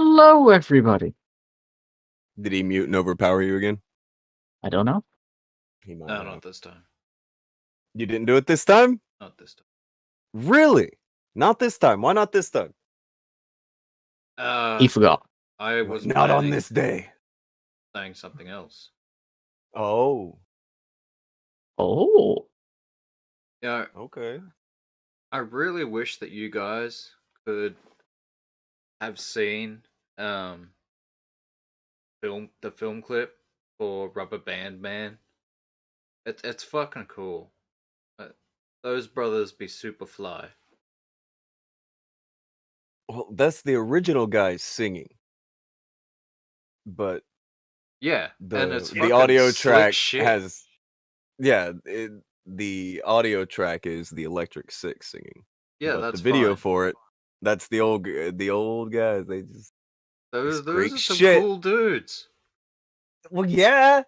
Hello, everybody. Did he mute and overpower you again? I don't know. He might No, have. not this time. You didn't do it this time? Not this time. Really? Not this time. Why not this time? He forgot. I was not on planning this day. saying something else. Oh, Oh, Yeah, okay. I really wish that you guys could have seen the film clip for Rubber Band Man. It's fucking cool. Those brothers be super fly. Well, that's the original guy singing. But Yeah, and it's the fucking audio slick track shit. has the audio track is the Electric Six singing. Yeah, but that's the video fine. for it, that's the old guys. They just Those great are some shit. cool dudes. Well, yeah.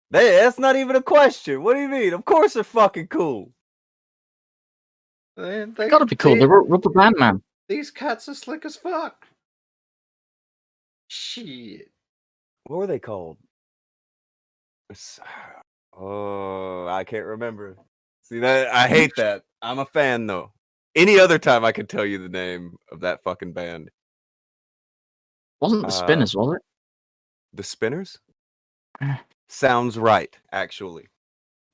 That's not even a question. What do you mean? Of course they're fucking cool. They gotta be cool. They're Rubber Band Man. These cats are slick as fuck. Shit. What were they called? Oh, I can't remember. See that? I hate that. I'm a fan though. Any other time I could tell you the name of that fucking band. Wasn't the Spinners, was it? The Spinners? Sounds right, actually.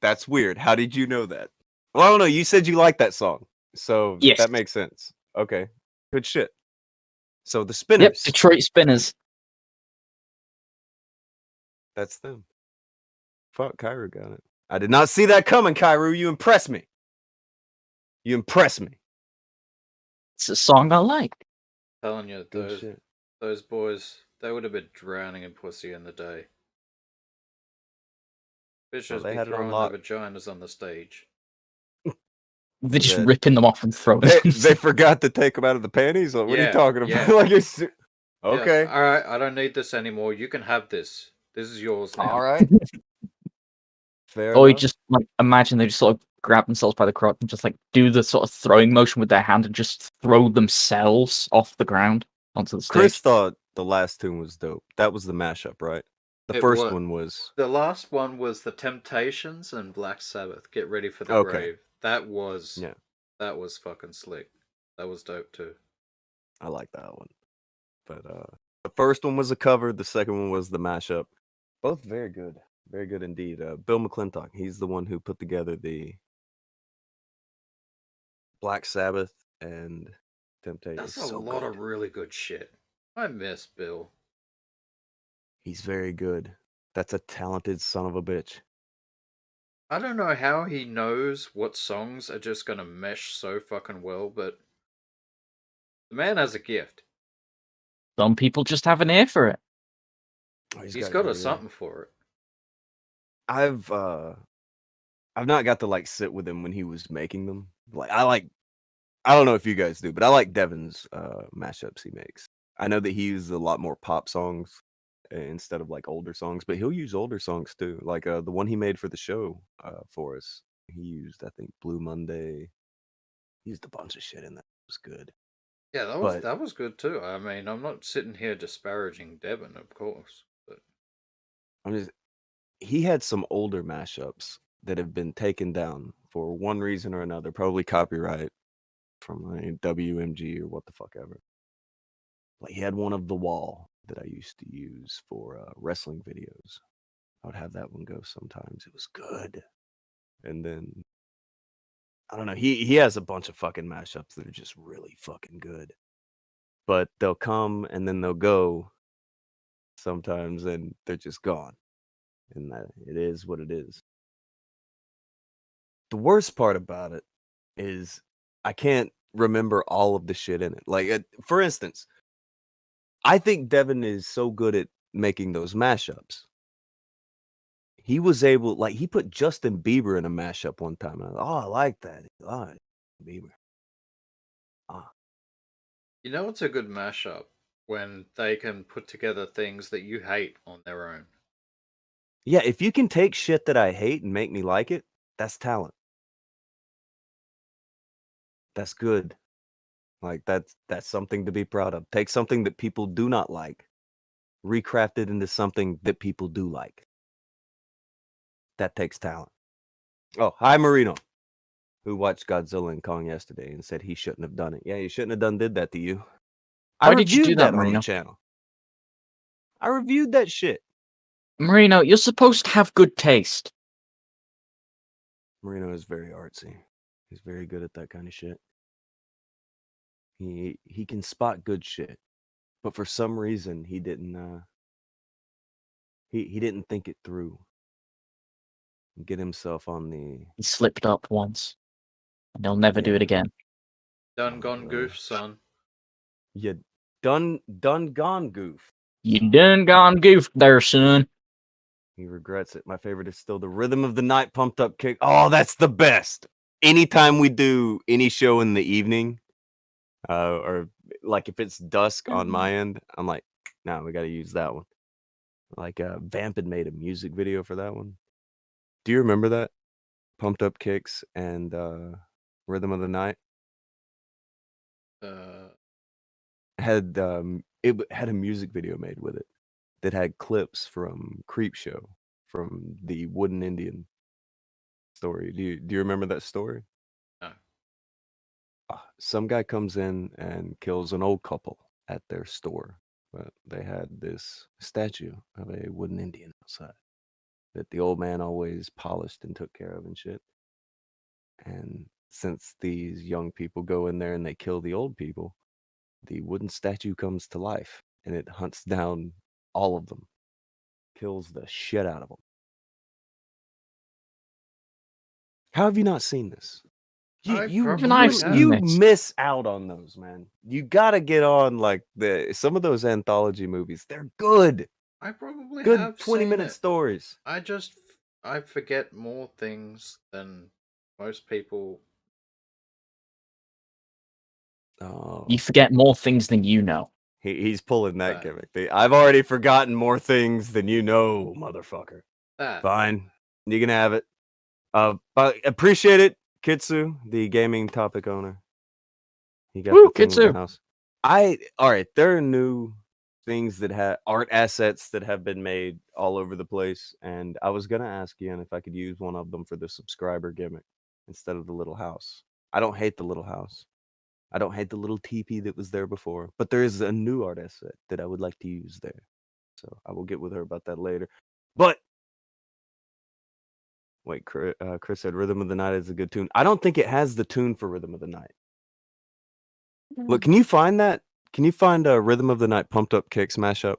That's weird. How did you know that? Well, I don't know. You said you liked that song, so Yes. that makes sense. Okay, good shit. So the Yep, Spinners. Detroit Spinners. That's them. Fuck, Kyru got it. I did not see that coming, Kyru. You impress me. You impress me. It's a song I like. Telling you, Good shit. those boys, they would have been drowning in pussy in the day. Bitches they be had it on throwing lock. their vaginas on the stage. They're just That- ripping them off and throwing They, them. they forgot to take them out of the panties? What are you Yeah, talking about? yeah. Like it's okay. Yeah, all right, I don't need this anymore. You can have this. This is yours now. All right. Fair Or you enough. just like imagine they just sort of grab themselves by the crotch and just like do the sort of throwing motion with their hand and just throw themselves off the ground onto the stage. Chris thought the last tune was dope. That was the mashup, right? The first one was. The last one was The Temptations and Black Sabbath. Get ready for the Okay. grave. That was Yeah, that was fucking slick. That was dope too. I like that one. But the first one was a cover. The second one was the mashup. Both very good. Very good indeed. Bill McClintock, he's the one who put together the Black Sabbath and Temptation. That's a lot of really good shit. I miss Bill. He's very good. That's a talented son of a bitch. I don't know how he knows what songs are just gonna mesh so fucking well, but the man has a gift. Some people just have an ear for it. Oh, He's got a something for it. I've not got to like sit with him when he was making them. I don't know if you guys do, but I like Devin's mashups he makes. I know that he uses a lot more pop songs instead of like older songs, but he'll use older songs too. Like the one he made for the show for us. He used, I think, Blue Monday. He used a bunch of shit in that. It was good. Yeah, that was good too. I mean, I'm not sitting here disparaging Devin, of course, but he had some older mashups that have been taken down for one reason or another, probably copyright from like WMG or what the fuck ever. Like he had one of The Wall that I used to use for wrestling videos. I would have that one go sometimes. It was good. And then I don't know, he has a bunch of fucking mashups that are just really fucking good. But they'll come and then they'll go sometimes and they're just gone. And that it is what it is. The worst part about it is I can't remember all of the shit in it. Like, for instance, I think Devin is so good at making those mashups. He was able, like, he put Justin Bieber in a mashup one time. And I like that. Bieber. you know it's a good mashup when they can put together things that you hate on their own. Yeah, if you can take shit that I hate and make me like it, that's talent. That's good. Like that's something to be proud of. Take something that people do not like, recraft it into something that people do like. That takes talent. Oh, hi Marino, who watched Godzilla and Kong yesterday and said he shouldn't have done it. Yeah, you shouldn't have did that to you. I Why did you do reviewed that, that on the Marino? channel. I reviewed that shit. Marino, you're supposed to have good taste. Marino is very artsy. He's very good at that kind of shit. He can spot good shit, but for some reason he didn't think it through. Get himself on the He slipped up once, and he'll never do it again. Done gone goof, son. You done gone goof. You done gone goofed there, son. He regrets it. My favorite is still the rhythm of the night pumped up kick. Oh, that's the best. Anytime we do any show in the evening, or like if it's dusk on my end, I'm like, no, we got to use that one. Like Vamp had made a music video for that one. Do you remember that? Pumped up kicks and rhythm of the night had it had a music video made with it that had clips from Creep Show, from the Wooden Indian story. Do you remember that story? No. Some guy comes in and kills an old couple at their store, but they had this statue of a wooden Indian outside that the old man always polished and took care of and shit. And since these young people go in there and they kill the old people, the wooden statue comes to life and it hunts down all of them, kills the shit out of them. How have you not seen this? I You probably I've you seen you this. miss out on those, man. You gotta get on like some of those anthology movies. They're good. I probably Good have 20-minute seen it. stories. I forget more things than most people. Oh, You forget more things than you know. he's pulling that That. gimmick. I've already forgotten more things than you know, motherfucker. That. Fine, you can have it. But appreciate it, Kitsu, the gaming topic owner. He got Woo, the thing in the Kitsu. house. All right. There are new things that have art assets that have been made all over the place, and I was gonna ask Ian if I could use one of them for the subscriber gimmick instead of the little house. I don't hate the little house. I don't hate the little teepee that was there before, but there is a new art asset that I would like to use there. So I will get with her about that later. But wait, Chris said Rhythm of the Night is a good tune. I don't think it has the tune for Rhythm of the Night. Look, can you find that? Can you find a Rhythm of the Night pumped up kicks mashup?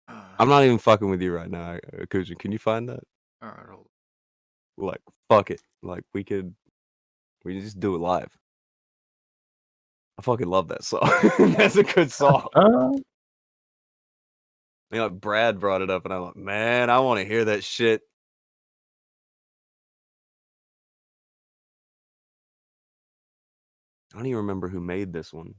I'm not even fucking with you right now, Akujin. Can you find that? All right. Hold Like, fuck it. Like, we can just do it live. I fucking love that song. That's a good song. You know, Brad brought it up, and I'm like, man, I want to hear that shit. I don't even remember who made this one.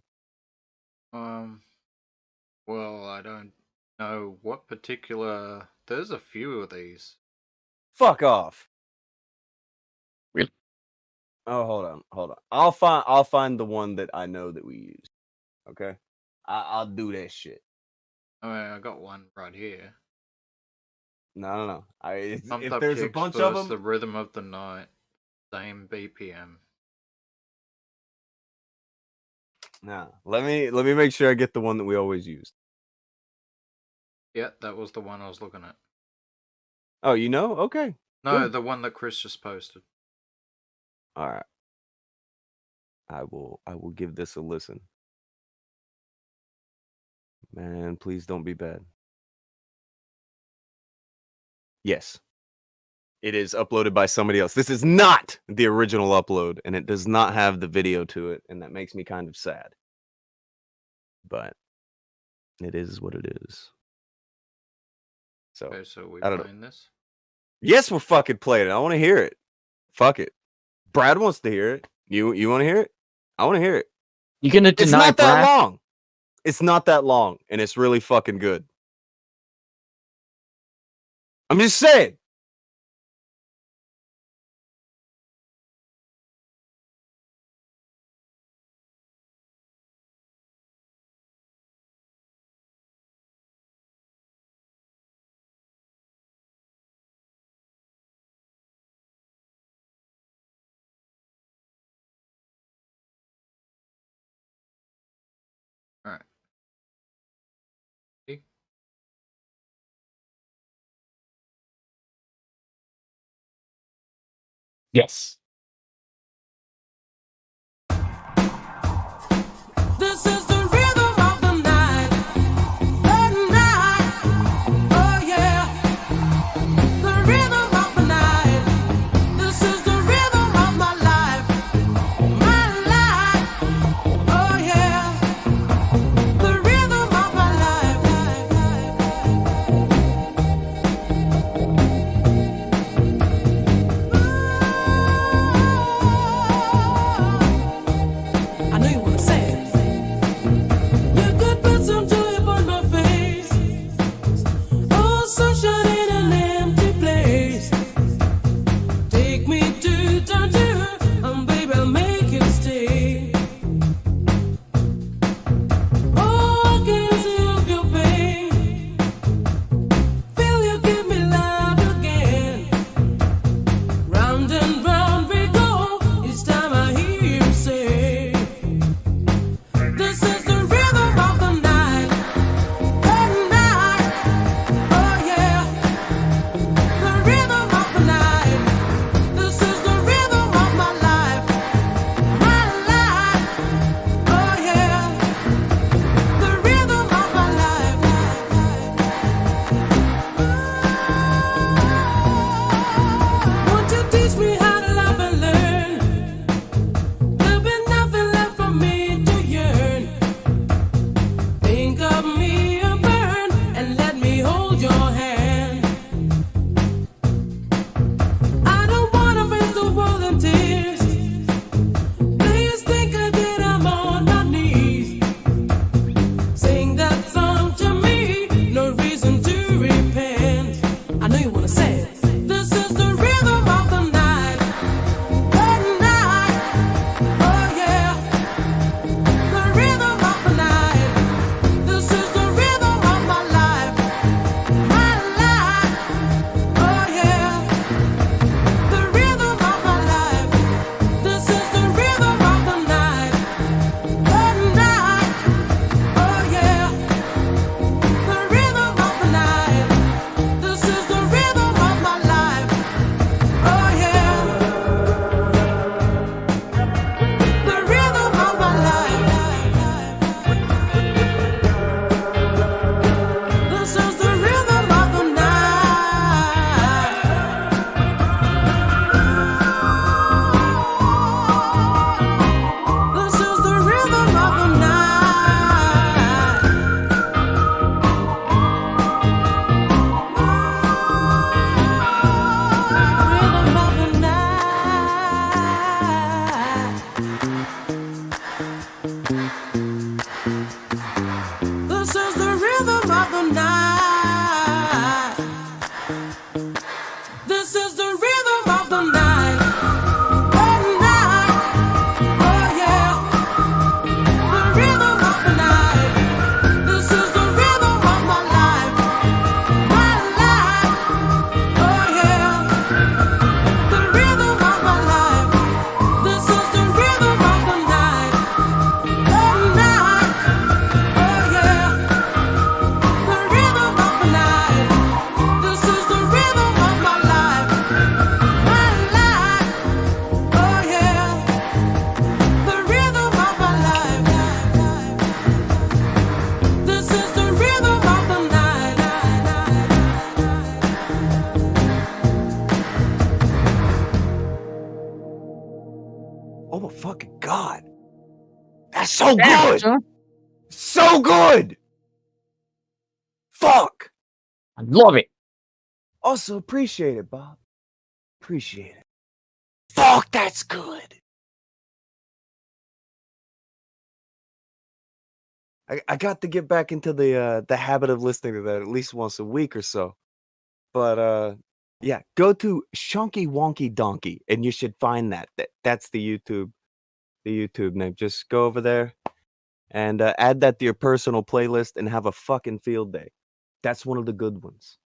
Well, I don't know what particular. There's a few of these. Fuck off. Really? Oh, hold on. I'll find the one that I know that we use. Okay, I'll do that shit. I mean, I got one right here. No. Pumped If up there's a kicks bunch versus of the them, rhythm of the night, same BPM. nah. Let me make sure I get the one that we always used. Yeah, that was the one I was looking at. Oh, you know? Okay. No, Good. the one that Chris just posted. All right. I will give this a listen. Man, please don't be bad. Yes. It is uploaded by somebody else. This is not the original upload, and it does not have the video to it, and that makes me kind of sad. But it is what it is. So, Okay, so we I don't know. playing this? Yes, we're fucking playing it. I want to hear it. Fuck it. Brad wants to hear it. You want to hear it? I want to hear it. You're gonna It's deny not that Brad? long. It's not that long, and it's really fucking good. I'm just saying. Alright. Yes. This is the rhythm of the night. The night. Oh yeah. The rhythm of the night. This is the rhythm of my life. My life. Oh yeah. The rhythm of my life. I know you wanna say it. You could put some joy upon my face. Oh, sunshine in an empty place. Take me to downtown, and baby, I'll make you stay. Oh, I can see of your pain. Feel you give me life again. Round and round we go. Each time I hear you say, this is the rhythm of the night. The night. Oh yeah. The rhythm of the night. This is the rhythm of my life. My life. Oh yeah. The rhythm of my life. Won't you teach me how to love and learn? There'll be nothing left for me to yearn. Think of me and burn, and let me hold your hand. I don't wanna face the world in tears. Please think I did, I'm on my knees. Sing that song to me, no reason to repent. I know you wanna say it. This is the rhythm of the night. The night. Oh yeah. The rhythm of the night. This is the rhythm of my life. My life. Oh yeah. The rhythm of my life. This is the rhythm of the night. The night. Oh yeah. The rhythm of the night. This is the rhythm of my life. Oh yeah. The rhythm of my life. This is the rhythm of the night. This is the rhythm of the night. Rhythm of the night. This is the rhythm of the night. This is the rhythm of the night. The night. Oh yeah. The rhythm of the night. This is the rhythm of my life. My life. Oh yeah. The rhythm of my life. This is the rhythm of the night. The night. Oh yeah. The rhythm of the night. This is the rhythm of my life. My life. Oh yeah. The rhythm of my life. This is the rhythm of the night. Oh my fucking god. That's so Damn, good. John. So good. Fuck. I love it. Also appreciate it, Bob. Appreciate it. Fuck, that's good. I got to get back into the habit of listening to that at least once a week or so. But yeah, go to Shonky Wonky Donkey and you should find that. That's the YouTube name. Just go over there and add that to your personal playlist and have a fucking field day. That's one of the good ones.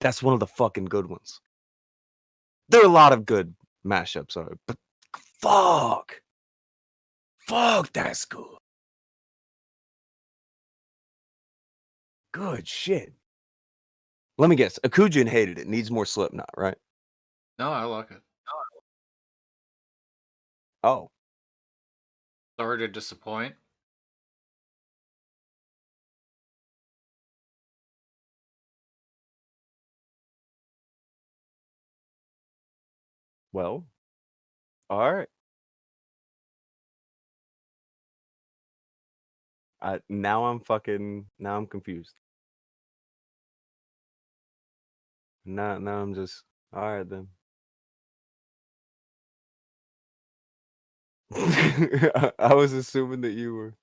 That's one of the fucking good ones. There are a lot of good mashups of it, but fuck, that's good. Good shit. Let me guess. Akujin hated it. Needs more Slipknot, right? No, I like it. Oh. Sorry to disappoint. Well. All right. Now I'm confused. Now I'm just all right then. I was assuming that you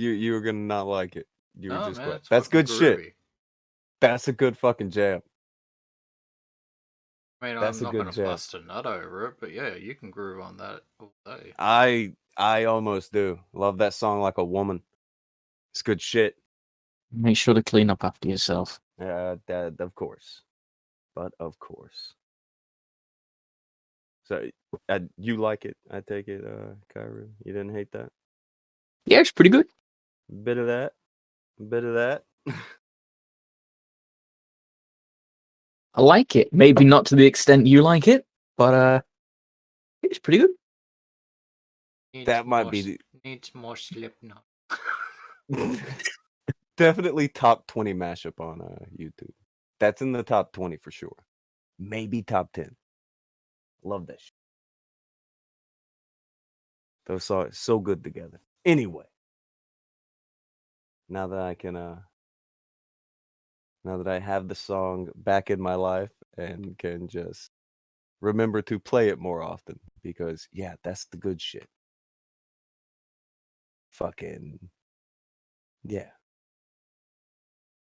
were gonna not like it. You were No, just man, glad. it's That's fucking good shit. groovy. That's a good fucking jam. I mean, That's I'm a not good gonna jam. bust a nut over it, but yeah, you can groove on that all day. I almost do. Love that song like a woman. It's good shit. Make sure to clean up after yourself. That of course. But of course. So you like it, I take it, Kyrie. You didn't hate that? Yeah, it's pretty good. Bit of that. Bit of that. I like it. Maybe not to the extent you like it, but it's pretty good. That might be needs more Slipknot. definitely top 20 mashup on YouTube. That's in the top 20 for sure. Maybe top 10. Love that shit. Those songs so good together. Anyway, now that I can now that I have the song back in my life and can just remember to play it more often, because yeah, that's the good shit. Fucking yeah.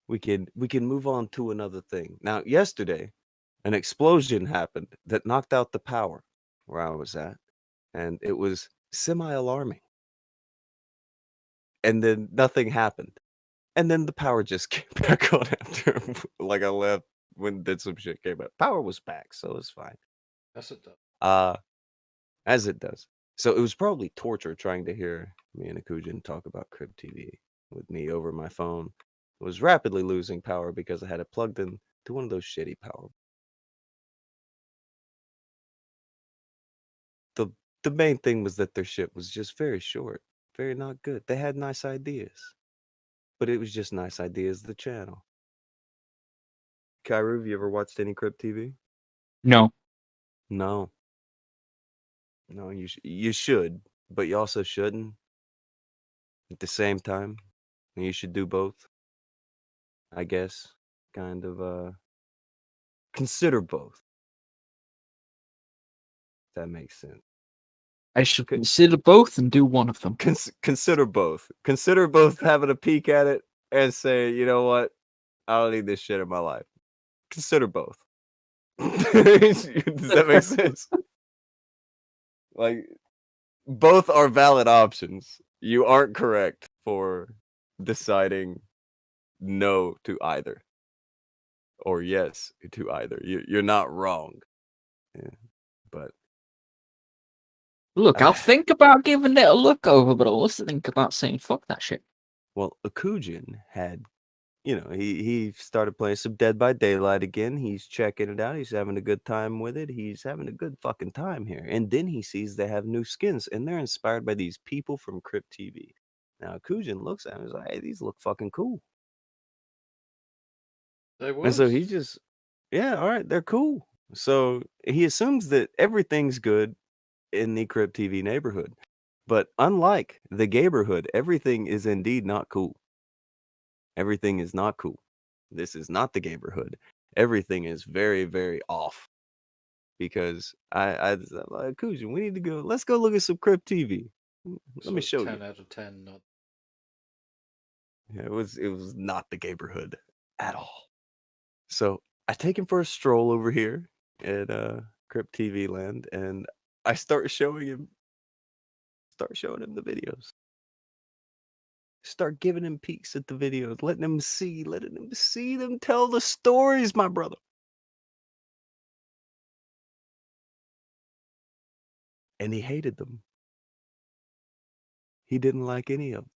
We can move on to another thing. Now, yesterday, an explosion happened that knocked out the power where I was at, and it was semi-alarming. And then nothing happened. And then the power just came back on after like I left when did some shit came up. Power was back, so it's fine. Yes, it does. As it does. So it was probably torture trying to hear me and Akujin talk about Crypt TV with me over my phone. It was rapidly losing power because I had it plugged in to one of those shitty power. The main thing was that their shit was just very short, very not good. They had nice ideas, but it was just nice ideas. The channel. Kairu, have you ever watched any Crypt TV? No. No. No, you should, but you also shouldn't. At the same time, and you should do both. I guess, kind of consider both. If that makes sense. I should Con- consider both and do one of them. Consider both. Consider both having a peek at it and say, you know what? I don't need this shit in my life. Consider both. Does that make sense? Like, both are valid options. You aren't correct for deciding no to either or yes to either. You're not wrong. Yeah. But Look, I'll think about giving it a look over, but I'll also think about saying fuck that shit. well, Akujin had, he started playing some Dead by Daylight again. He's checking it out. He's having a good time with it. He's having a good fucking time here. And then he sees they have new skins, and they're inspired by these people from Crypt TV. Now Akujin looks at him and is like, hey, these look fucking cool. They would. And so he just, yeah, all right, they're cool. So he assumes that everything's good in the Crypt TV neighborhood. But unlike the neighborhood, everything is indeed not cool. Everything is not cool. This is not the neighborhood. Everything is very, very off. Because I'm like, Akujin, we need to go. Let's go look at some Crypt TV. Let me show 10 you. out of 10. Not... Yeah, it was not the neighborhood at all. So I take him for a stroll over here at Crypt TV land, and I start showing him the videos. Start giving him peeks at the videos, letting him see them tell the stories, my brother. And he hated them. He didn't like any of them.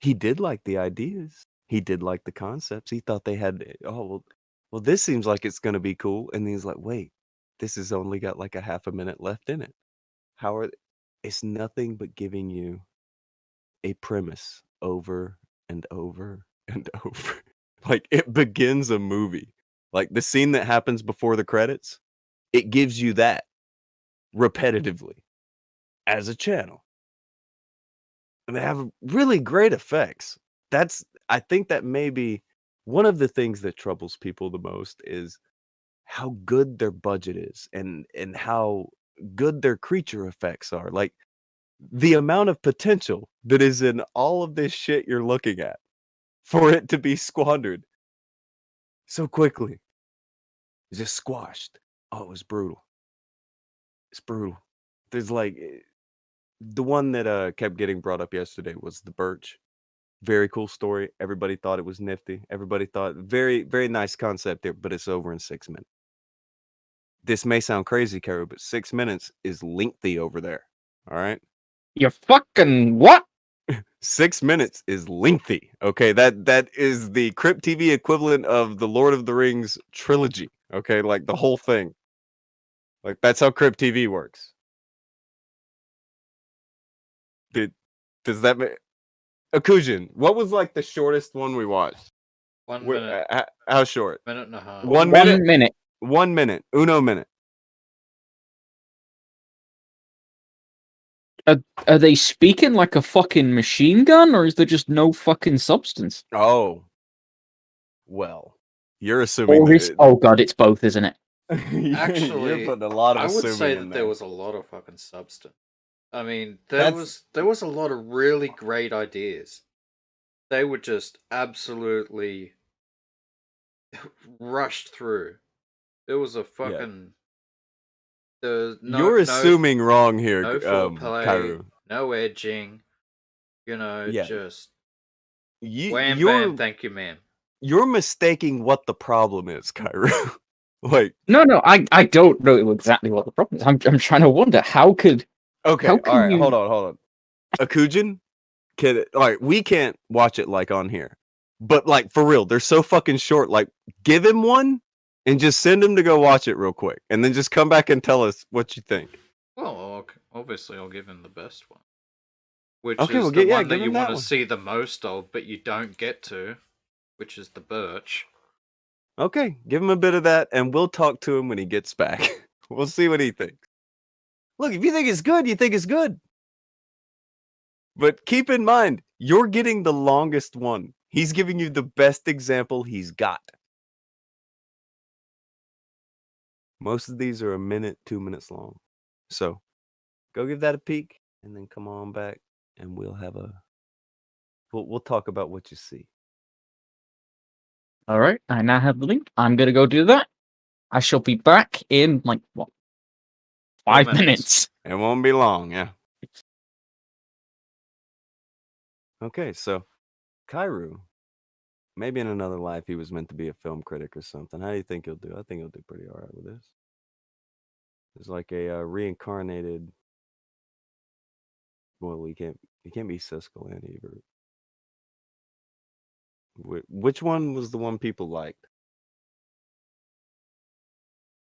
he did like the ideas. He did like the concepts. He thought they had, well, this seems like it's going to be cool. And he's like, wait, this has only got like a half a minute left in it. It's nothing but giving you a premise over and over and over. Like it begins a movie. Like the scene that happens before the credits, it gives you that repetitively as a channel. And they have really great effects. I think that may be one of the things that troubles people the most is how good their budget is and how good their creature effects are. Like the amount of potential that is in all of this shit you're looking at for it to be squandered so quickly. It's just squashed. Oh, it was brutal. It's brutal. There's like the one that kept getting brought up yesterday was the Birch. Very cool story. Everybody thought it was nifty. Everybody thought very, very nice concept there, but it's over in 6 minutes. This may sound crazy, Karu, but 6 minutes is lengthy over there. All right. You're fucking what? 6 minutes is lengthy. Okay, that is the Crypt TV equivalent of the Lord of the Rings trilogy. Okay, like the whole thing. Like that's how Crypt TV works. Does that make Akujin? What was like the shortest one we watched? 1 minute. How short? Minute and a half. 1 1 minute. minute. 1 minute. Uno minute. Are they speaking like a fucking machine gun, or is there just no fucking substance? Oh. Well, you're assuming Or is, oh god, it's both, isn't it? Actually, you're putting a lot of I would assuming say in that there was a lot of fucking substance. I mean, there was a lot of really great ideas. They were just absolutely rushed through. It was a fucking. There's you're assuming wrong here, no foreplay, Kairu. no edging. You know, Yeah. just You're bam, thank you, ma'am. you're mistaking what the problem is, Kairu. Like No, I don't know exactly what the problem is. I'm trying to wonder how could. okay, How all can right, you- hold on. Akujin, all right, we can't watch it like on here, but like for real, they're so fucking short. Like, give him one and just send him to go watch it real quick, and then just come back and tell us what you think. Well, obviously, I'll give him the best one, which Okay, is well, the yeah, one that give you him that want to one. see the most of, but you don't get to, which is the Birch. Okay, give him a bit of that, and we'll talk to him when he gets back. We'll see what he thinks. Look, if you think it's good, you think it's good. But keep in mind, you're getting the longest one. He's giving you the best example he's got. Most of these are a minute, 2 minutes long. So go give that a peek and then come on back and we'll talk about what you see. All right, I now have the link. I'm gonna go do that. I shall be back in like what? 5 minutes. It won't be long, yeah. Okay, so Kairu, maybe in another life he was meant to be a film critic or something. How do you think he'll do? I think he'll do pretty all right with this. It's like a reincarnated. Well, he can't be Siskel and Ebert. Which one was the one people liked?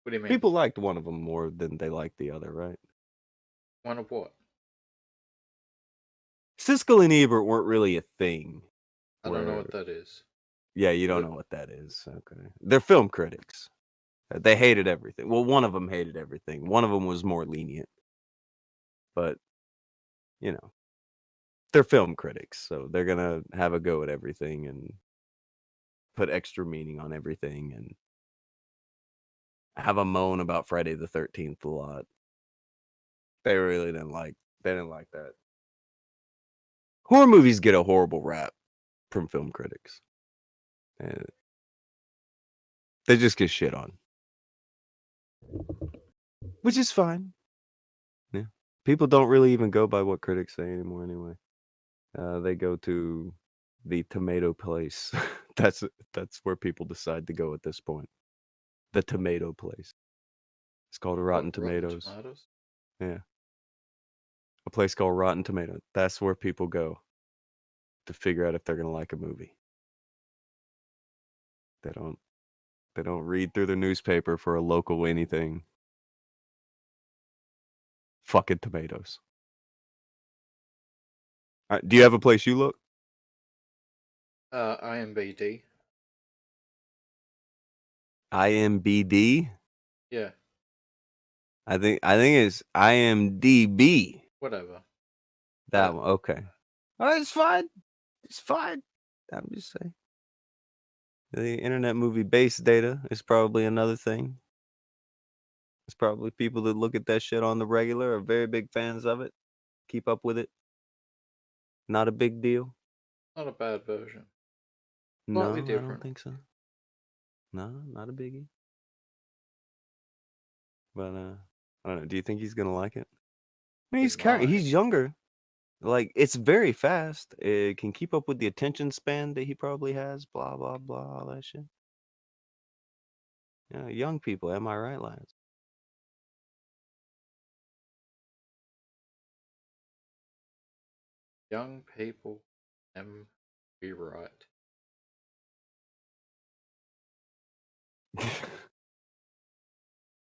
What do you mean? People liked one of them more than they liked the other, right? One of what? Siskel and Ebert weren't really a thing. I don't know what that is. Yeah, you don't know what that is. Okay. They're film critics. They hated everything. Well, one of them hated everything. One of them was more lenient. But, you know, they're film critics, so they're going to have a go at everything and put extra meaning on everything and have a moan about Friday the 13th a lot. They really didn't like that. Horror movies get a horrible rap from film critics. And they just get shit on. Which is fine. Yeah. People don't really even go by what critics say anymore anyway. They go to the tomato place. That's where people decide to go at this point. The tomato place. It's called Rotten Tomatoes. Yeah. A place called Rotten Tomato. That's where people go to figure out if they're gonna like a movie. They don't read through the newspaper for a local anything. Fucking tomatoes. Do you have a place you look? IMBD. IMBD? Yeah, I think it's IMDb. whatever. That Yeah. one. Okay. Oh, it's fine. It's fine. I'm just saying. The internet movie base data is probably another thing. It's probably people that look at that shit on the regular are very big fans of it. Keep up with it. Not a big deal. Not a bad version. No, Slightly I don't different. think so. No, not a biggie. But I don't know. Do you think he's gonna like it? I mean, He might. he's younger. Like, it's very fast. It can keep up with the attention span that he probably has. Blah blah blah, all that shit. Yeah, young people. Am I right, lads? Young people am be right.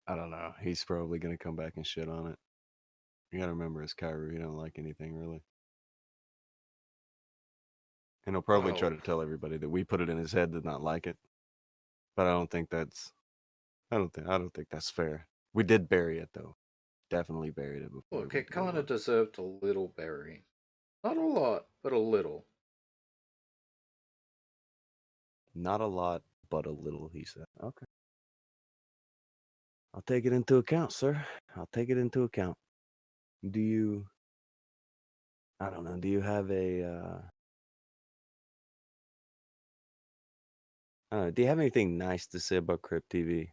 I don't know. He's probably gonna come back and shit on it. You gotta remember, it's Kyrie. He don't like anything really, and he'll probably try to tell everybody that we put it in his head to not like it. But I don't think that's. I don't think that's fair. We did bury it though. Definitely buried it before. Look, it kind of deserved a little burying. Not a lot, but a little. Not a lot, but a little. He said. Okay. I'll take it into account, sir. I'll take it into account. Do you? I don't know. Do you have a? I don't know. Do you have anything nice to say about Crypt TV?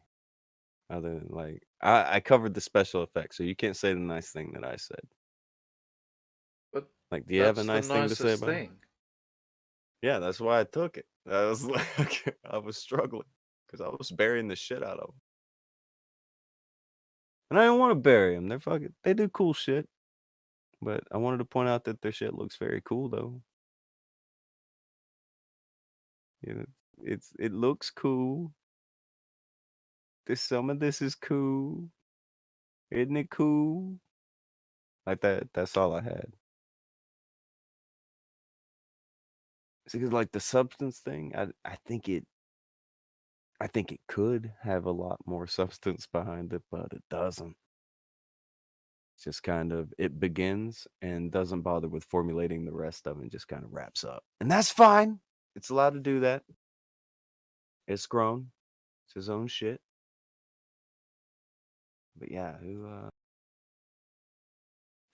Other than like, I covered the special effects, so you can't say the nice thing that I said. But Like, do you have a that's the nice thing to say nicest about it? thing. Yeah, that's why I took it. I was like, I was struggling because I was burying the shit out of them, and I didn't want to bury them. They do cool shit, but I wanted to point out that their shit looks very cool though. You know, it looks cool. Some of this is cool. Isn't it cool? Like that. That's all I had. See, 'cause like the substance thing, I think it could have a lot more substance behind it, but it doesn't. It's just kind of it begins and doesn't bother with formulating the rest of it and just kind of wraps up. And that's fine. It's allowed to do that. It's grown. It's his own shit. But yeah,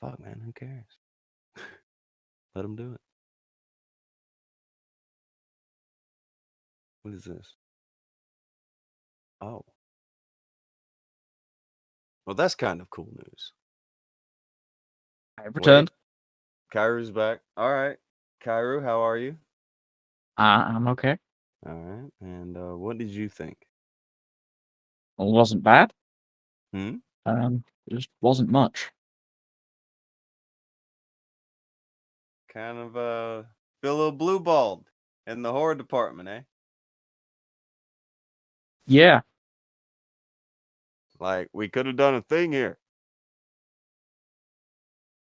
fuck man, who cares? Let him do it. What is this? Oh. Well, that's kind of cool news. I returned. Kairu's back. All right. Kairu, how are you? I'm okay. All right. And what did you think? Well, it wasn't bad. Hmm? It just wasn't much. Kind of feel a little blue balled in the horror department, eh? Yeah. Like, we could have done a thing here.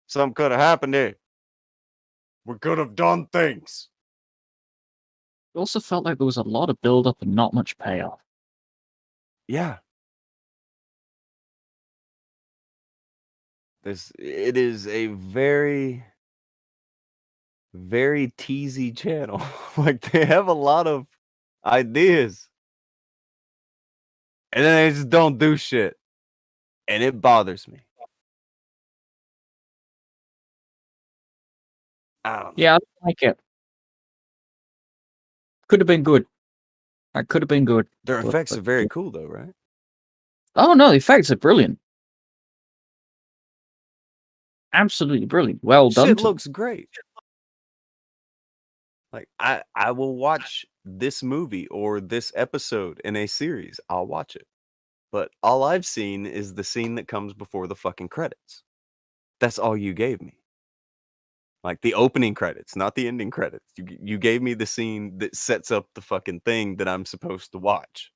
Something could have happened here. We could have done things. It also felt like there was a lot of build up and not much payoff. Yeah. It is a very, very teasy channel. Like, they have a lot of ideas. And then they just don't do shit. And it bothers me. I don't know. Yeah, I don't like it. Could have been good. It could have been good. Their effects but- are very cool, though, right? Oh no, the effects are brilliant. Absolutely brilliant. Well done. Shit to- looks great. Like, I will watch this movie or this episode in a series. I'll watch it. But all I've seen is the scene that comes before the fucking credits. That's all you gave me. Like the opening credits, not the ending credits. You gave me the scene that sets up the fucking thing that I'm supposed to watch.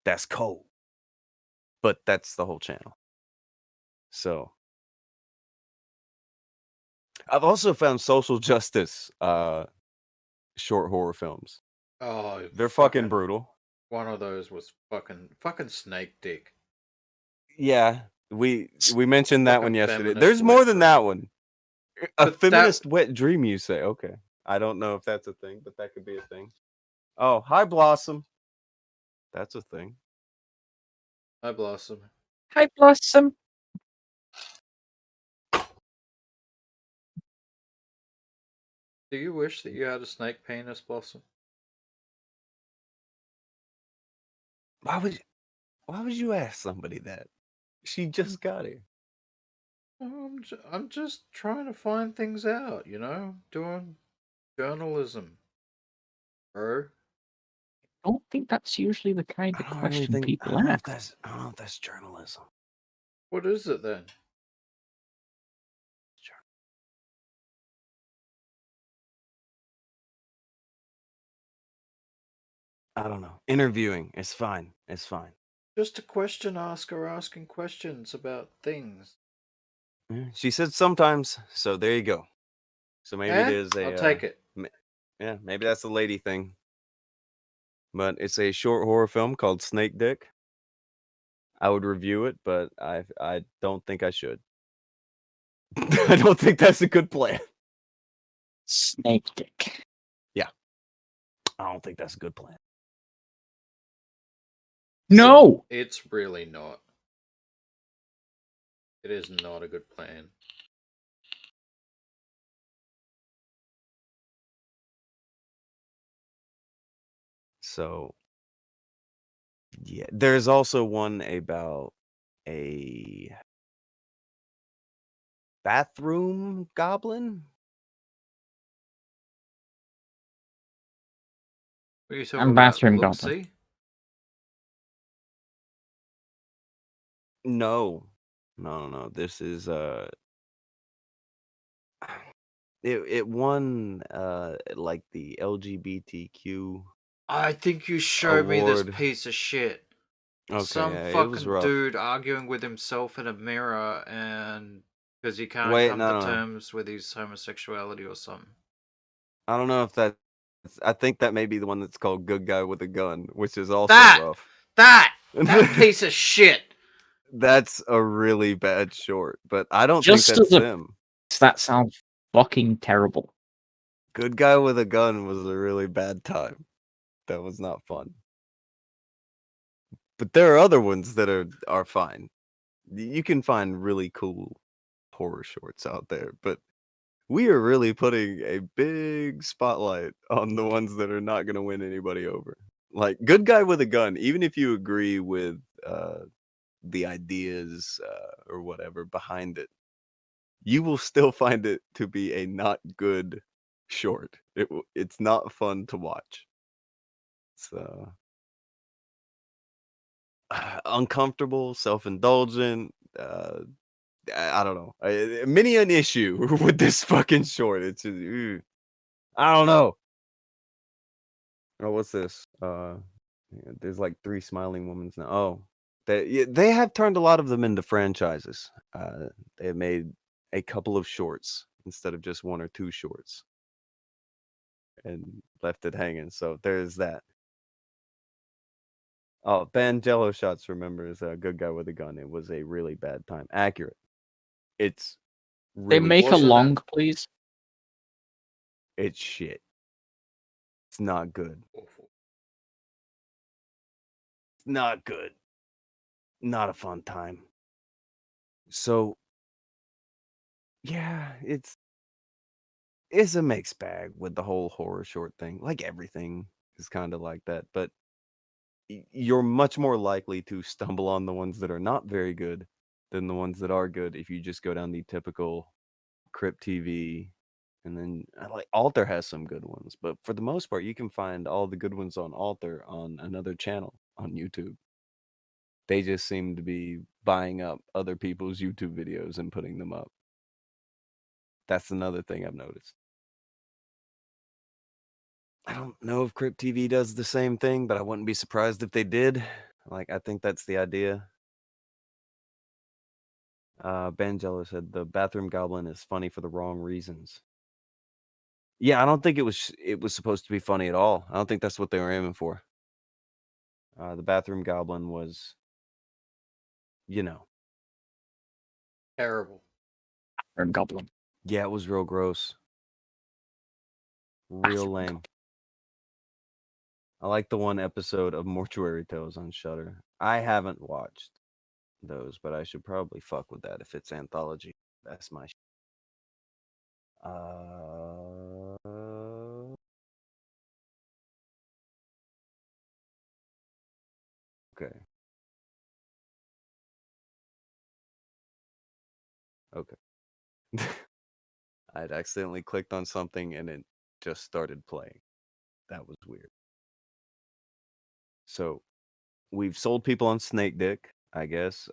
That's cold. But that's the whole channel. So I've also found social justice short horror films. Oh, They're fucking brutal. One of those was fucking Snake Dick. Yeah, we mentioned that one Fucking yesterday. feminist There's more wet than dream. that one. A But feminist wet dream, you say? Okay. I don't know if that's a thing, but that could be a thing. Oh, hi Blossom. That's a thing. I blossom. Hi, Blossom. Do you wish that you had a snake penis, Blossom? Why would you ask somebody that? She just got here. I'm just trying to find things out, you know? Doing journalism. Bro. I don't think that's usually the kind of question people I don't know ask. if that's journalism. What is it then? I don't know. Interviewing is fine. It's fine. Just a question asker asking questions about things. Yeah, she said sometimes, so there you go. So maybe it is a I'll take it. Yeah, maybe that's a lady thing. But it's a short horror film called Snake Dick. I would review it, but I don't think I should. I don't think that's a good plan. Snake Dick. I don't think that's a good plan. No! It's really not. It is not a good plan. So, yeah, there's also one about a bathroom goblin. What are you talking I'm about? bathroom goblin. Look-see? No. This is it won like the LGBTQ. I think you showed me this Award. piece of shit. Okay, Some yeah, it was fucking rough. dude arguing with himself in a mirror and because he can't Wait, come no, to no. terms with his homosexuality or something. I don't know if that. I think that may be the one that's called "Good Guy with a Gun," which is also That rough. that piece of shit. That's a really bad short, but I don't Just think that's as a- them. That sounds fucking terrible. Good Guy with a Gun was a really bad time. That was not fun. But there are other ones that are fine. You can find really cool horror shorts out there, but we are really putting a big spotlight on the ones that are not going to win anybody over. Like Good Guy with a Gun, even if you agree with the ideas or whatever behind it, you will still find it to be a not good short. It's not fun to watch. So uncomfortable, self-indulgent. I don't know. Many an issue with this fucking short. It's just, I don't know. Oh, what's this? There's like 3 smiling women now. Oh, they have turned a lot of them into franchises. They have made a couple of shorts instead of just 1 or 2 shorts, and left it hanging. So there's that. Oh, Jello Shots remembers a Good Guy with a Gun. It was a really bad time. Accurate. It's They really make a Wasn't it? long, please. It's shit. It's not good. Awful. Not good. Not a fun time. So yeah, it's a mixed bag with the whole horror short thing. Like everything is kind of like that, but you're much more likely to stumble on the ones that are not very good than the ones that are good if you just go down the typical Crypt TV. And then like Alter has some good ones, but for the most part, you can find all the good ones on Alter on another channel on YouTube. They just seem to be buying up other people's YouTube videos and putting them up. That's another thing I've noticed. I don't know if Crypt TV does the same thing, but I wouldn't be surprised if they did. Like, I think that's the idea. Banjello said the bathroom goblin is funny for the wrong reasons. Yeah, I don't think it was supposed to be funny at all. I don't think that's what they were aiming for. The bathroom goblin was, you know, Terrible. Or Goblin. yeah, it was real gross. Real Bathroom lame. Goblin. I like the one episode of Mortuary Tales on Shudder. I haven't watched those, but I should probably fuck with that if it's anthology. That's my okay. Okay. I'd accidentally clicked on something and it just started playing. That was weird. So we've sold people on Snake Dick, I guess.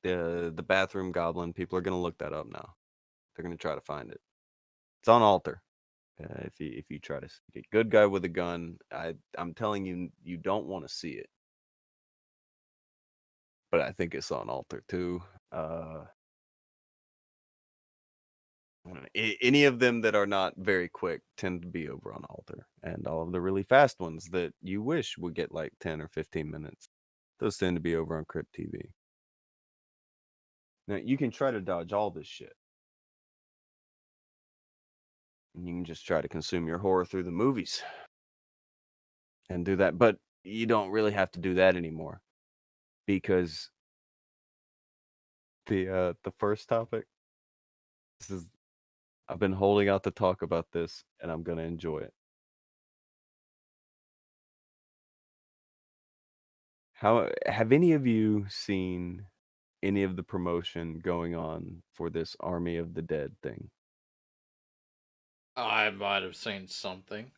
The bathroom goblin, people are gonna look that up now. They're gonna try to find it. It's on Alter. If you try to see it. Good guy with a gun. I'm telling you, you don't want to see it. But I think it's on Alter too. Any of them that are not very quick tend to be over on Alter, and all of the really fast ones that you wish would get like 10 or 15 minutes, those tend to be over on Crypt TV. Now you can try to dodge all this shit. And you can just try to consume your horror through the movies and do that, but you don't really have to do that anymore because the first topic, this is, I've been holding out to talk about this and I'm going to enjoy it. How have any of you seen any of the promotion going on for this Army of the Dead thing? I might have seen something.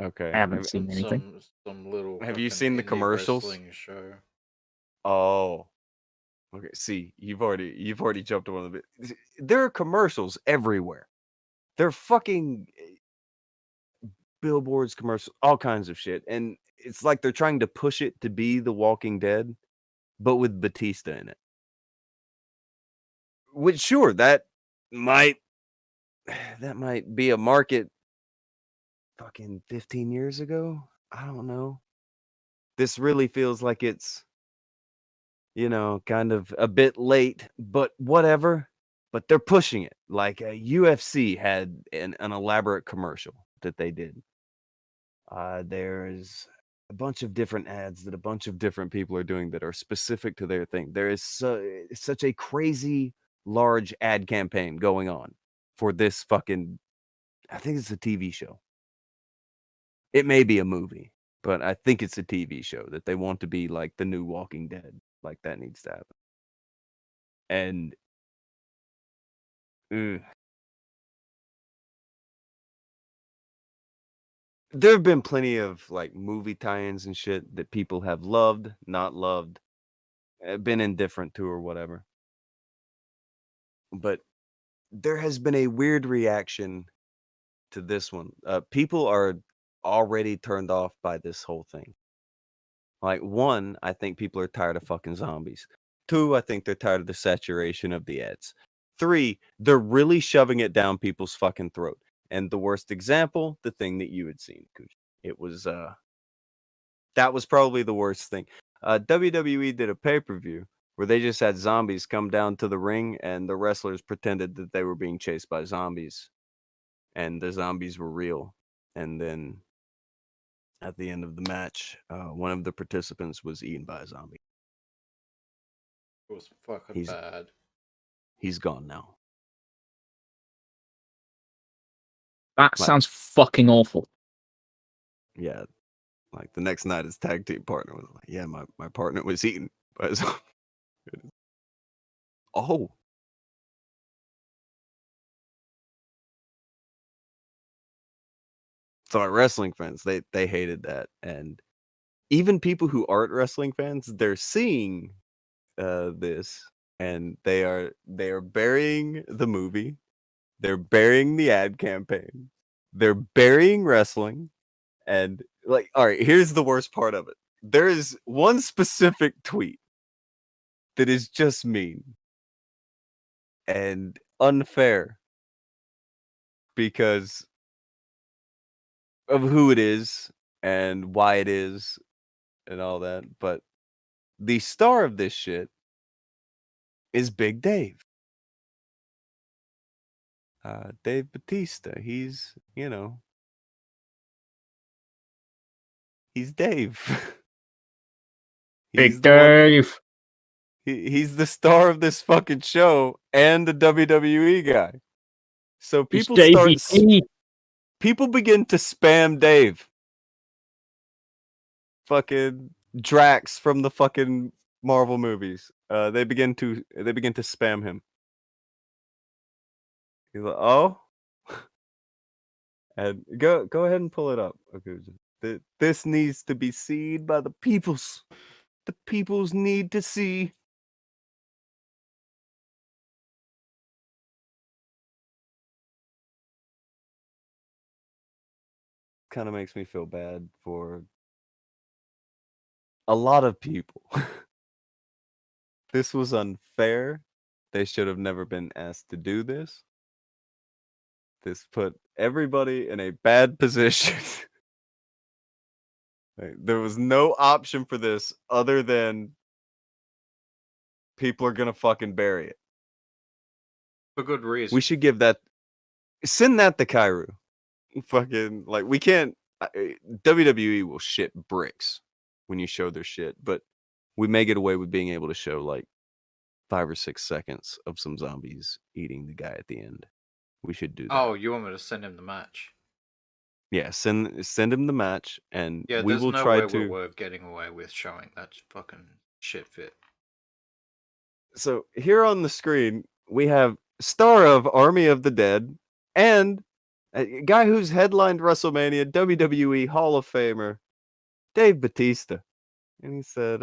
Okay. I haven't seen anything. Some little. Have you fucking seen the indie commercials? wrestling show. Oh. Okay. See, you've already jumped on one of it. There are commercials everywhere. They're fucking billboards, commercials, all kinds of shit. And it's like they're trying to push it to be The Walking Dead, but with Batista in it. Which sure, that might be a market fucking 15 years ago. I don't know. This really feels like it's, kind of a bit late, but whatever. But they're pushing it. Like UFC had an elaborate commercial that they did. There's a bunch of different ads that a bunch of different people are doing that are specific to their thing. There is such a crazy large ad campaign going on for this fucking, I think it's a TV show. It may be a movie, but I think it's a TV show that they want to be like the new Walking Dead. Like that needs to happen. And there have been plenty of like movie tie-ins and shit that people have loved, not loved, been indifferent to or whatever. But there has been a weird reaction to this one. People are already turned off by this whole thing. Like, one, I think people are tired of fucking zombies. Two, I think they're tired of the saturation of the ads. Three, they're really shoving it down people's fucking throat. And the worst example, the thing that you had seen, Akujin. It was that was probably the worst thing. WWE did a pay-per-view where they just had zombies come down to the ring and the wrestlers pretended that they were being chased by zombies. And the zombies were real. And then at the end of the match, one of the participants was eaten by a zombie. It was fucking bad. He's gone now. That sounds fucking awful. Yeah. Like the next night his tag team partner was like, yeah, my partner was eaten by a zombie. Oh. So wrestling fans, they hated that. And even people who aren't wrestling fans, they're seeing this and they are burying the movie. They're burying the ad campaign. They're burying wrestling. And like, all right, here's the worst part of it. There is one specific tweet that is just mean and unfair because of who it is and why it is and all that. But the star of this shit is Big Dave. Dave Bautista. He's, he's Dave. Big the one- Dave. he's the star of this fucking show and the WWE guy. So He's people JVP. people begin to spam Dave. Fucking Drax from the fucking Marvel movies. They begin to spam him. He's like, oh, and go ahead and pull it up, Akujin. This needs to be seen by the peoples. The peoples need to see. Kind of makes me feel bad for a lot of people. This was unfair. They should have never been asked to do this. This put everybody in a bad position. There was no option for this other than people are gonna fucking bury it. For good reason. We should send that to Kairu. Fucking, like, we can't. WWE will shit bricks when you show their shit, but we may get away with being able to show like 5 or 6 seconds of some zombies eating the guy at the end. We should do that. Oh, you want me to send him the match? Yeah, send him the match, and Yeah, we there's will no try way to. we're getting away with showing that fucking shit fit. So here on the screen we have star of Army of the Dead and a guy who's headlined WrestleMania, WWE Hall of Famer, Dave Bautista. And he said,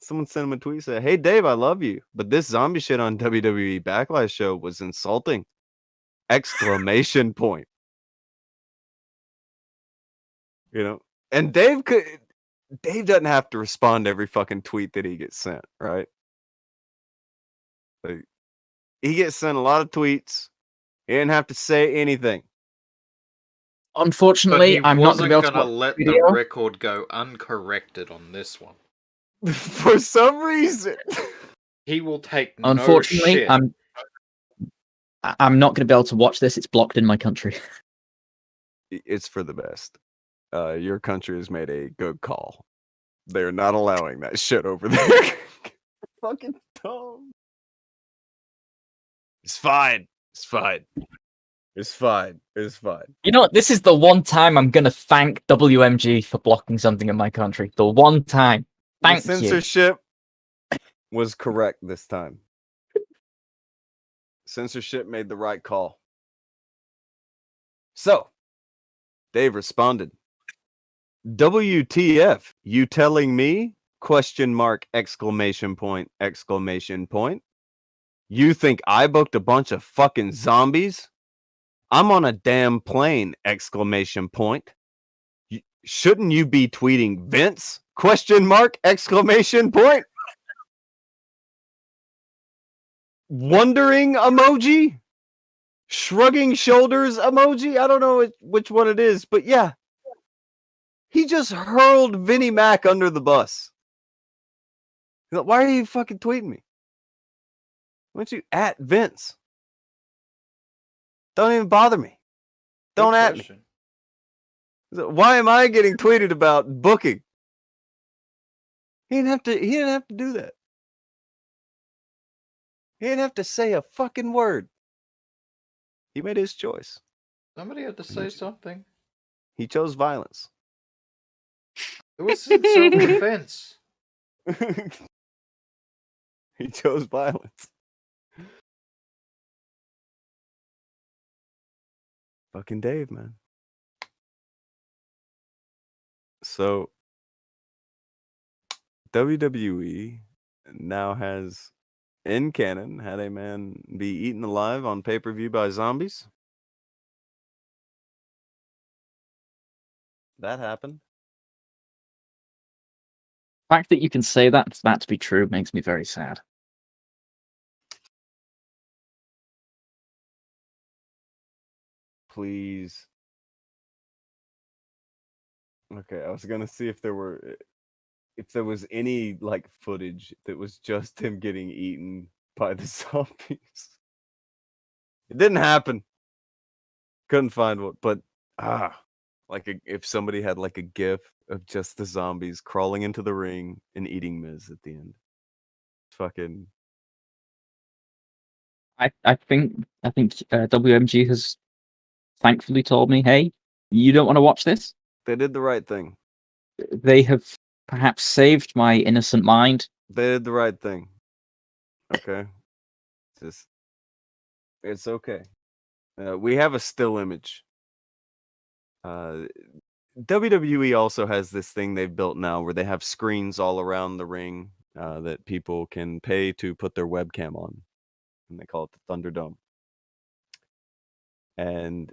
someone sent him a tweet, said, "Hey Dave, I love you, but this zombie shit on WWE Backlash show was insulting!" Exclamation point. And Dave doesn't have to respond to every fucking tweet that he gets sent, right? Like, he gets sent a lot of tweets. He didn't have to say anything. Unfortunately, I'm not going to be able to watch let the the video. record go uncorrected on this one. For some reason. He will take Unfortunately, no shit. I'm not going to be able to watch this. It's blocked in my country. It's for the best. Your country has made a good call. They're not allowing that shit over there. Fucking dumb. It's fine. It's fine. It's fine. It's fine. You know what? This is the one time I'm going to thank WMG for blocking something in my country. The one time. Thank the you. censorship was correct this time. Censorship made the right call. So, Dave responded, "WTF, you telling me? Question mark, exclamation point, exclamation point. You think I booked a bunch of fucking zombies? I'm on a damn plane, exclamation point. Shouldn't you be tweeting Vince? Question mark, exclamation point. Wondering emoji? Shrugging shoulders emoji? I don't know which one it is, but yeah. He just hurled Vinnie Mac under the bus. He's like, why are you fucking tweeting me? Why don't you at Vince? Don't even bother me. Don't Good at me. question. Why am I getting tweeted about booking? He didn't have to do that. He didn't have to say a fucking word. He made his choice. Somebody had to say something. He chose violence. It was in self-defense. He chose violence. Fucking Dave, man. So, WWE now has in canon, had a man be eaten alive on pay-per-view by zombies. That happened. The fact that you can say that to be true makes me very sad. Please. Okay, I was gonna see if there was any like footage that was just him getting eaten by the zombies. It didn't happen. Couldn't find one, but if somebody had like a GIF of just the zombies crawling into the ring and eating Miz at the end. Fucking I think WMG has thankfully told me, hey, you don't want to watch this. they did the right thing. They have perhaps saved my innocent mind. They did the right thing. Okay. It's okay. We have a still image. WWE also has this thing they've built now where they have screens all around the ring that people can pay to put their webcam on. And they call it the Thunderdome. And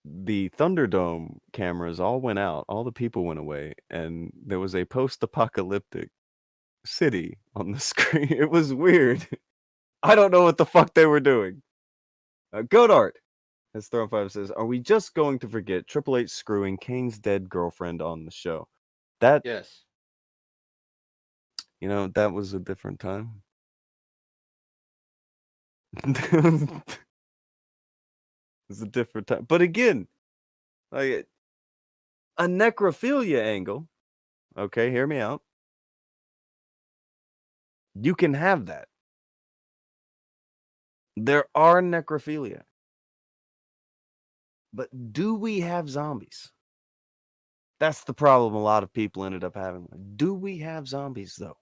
the Thunderdome cameras all went out. All the people went away. And there was a post-apocalyptic city on the screen. It was weird. I don't know what the fuck they were doing. Godart has thrown 5 says, are we just going to forget Triple H screwing Kane's dead girlfriend on the show? That, Yes. that was a different time. It's a different time. But again, like a necrophilia angle. Okay, hear me out. You can have that. There are necrophilia. But do we have zombies? That's the problem a lot of people ended up having. Do we have zombies, though?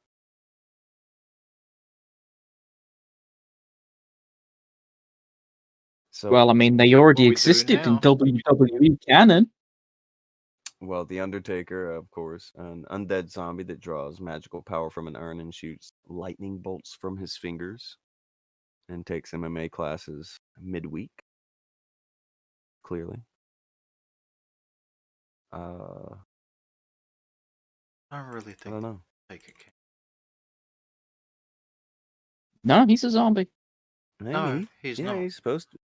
So, Well, I mean, they already Well, we do existed in now. WWE canon. well, The Undertaker, of course, an undead zombie that draws magical power from an urn and shoots lightning bolts from his fingers and takes MMA classes midweek. Clearly. I don't really I think don't know. take it. No, he's a zombie. No, Hey, he's yeah, not. he's supposed to.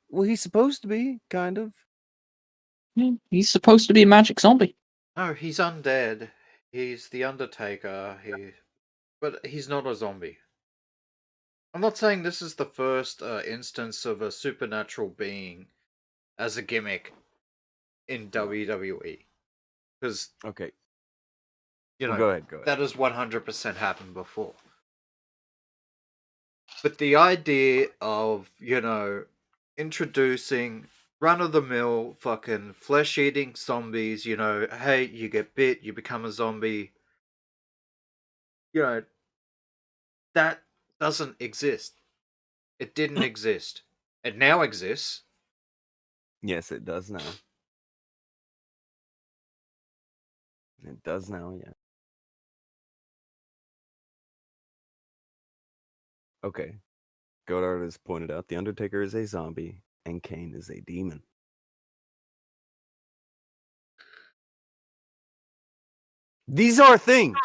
Well, he's supposed to be, kind of. Yeah, he's supposed to be a magic zombie. No, he's undead. He's the Undertaker. But he's not a zombie. I'm not saying this is the first instance of a supernatural being as a gimmick in WWE, because Okay, you know go ahead. that has 100% happened before. But the idea of introducing run-of-the-mill fucking flesh-eating zombies, hey, you get bit, you become a zombie, that doesn't exist. It didn't exist. It now exists. Yes, it does now. It does now, yeah. Okay. Godard has pointed out The Undertaker is a zombie and Kane is a demon. These are things.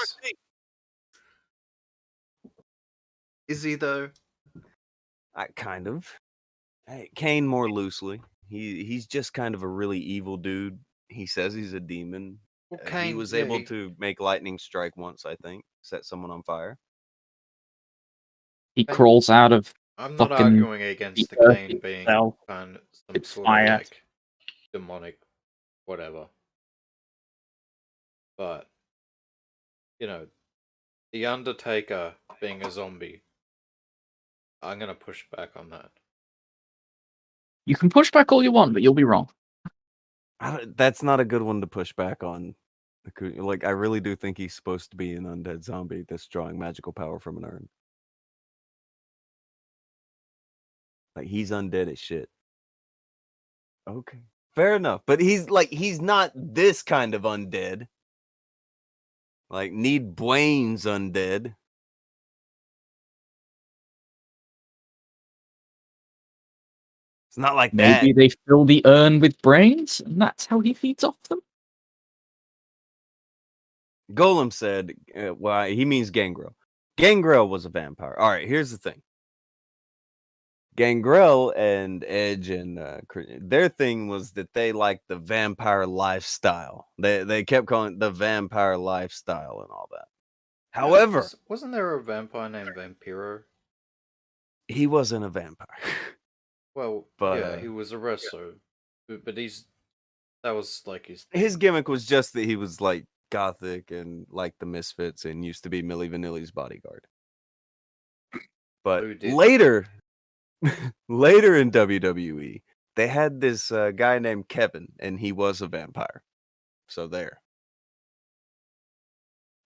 Is he though? Kind of. Hey, Kane more loosely. He's just kind of a really evil dude. He says he's a demon. Well, He Kane, was yeah, able to make lightning strike once, I think. Set someone on fire. He Kane- crawls out of I'm not fucking arguing against the the earth Kane being itself. some It's sort fire. of like demonic, whatever. But the Undertaker being a zombie, I'm gonna push back on that. You can push back all you want, but you'll be wrong. That's not a good one to push back on. Like, I really do think he's supposed to be an undead zombie that's drawing magical power from an urn. Like, he's undead as shit. Okay. Fair enough. But he's not this kind of undead. Like, Need Bwain's undead. It's not like Maybe that. they fill the urn with brains, and that's how he feeds off them. Golem said, well, he means Gangrel. Gangrel was a vampire. All right, here's the thing. Gangrel and Edge and their thing was that they liked the vampire lifestyle. They kept calling it the vampire lifestyle and all that. However, wasn't there a vampire named Vampiro? he wasn't a vampire. Well, But, yeah, he was a wrestler, but that was like his gimmick was just that he was like gothic and like the Misfits and used to be Milli Vanilli's bodyguard. But Who did? later in WWE, they had this guy named Kevin, and he was a vampire. So there.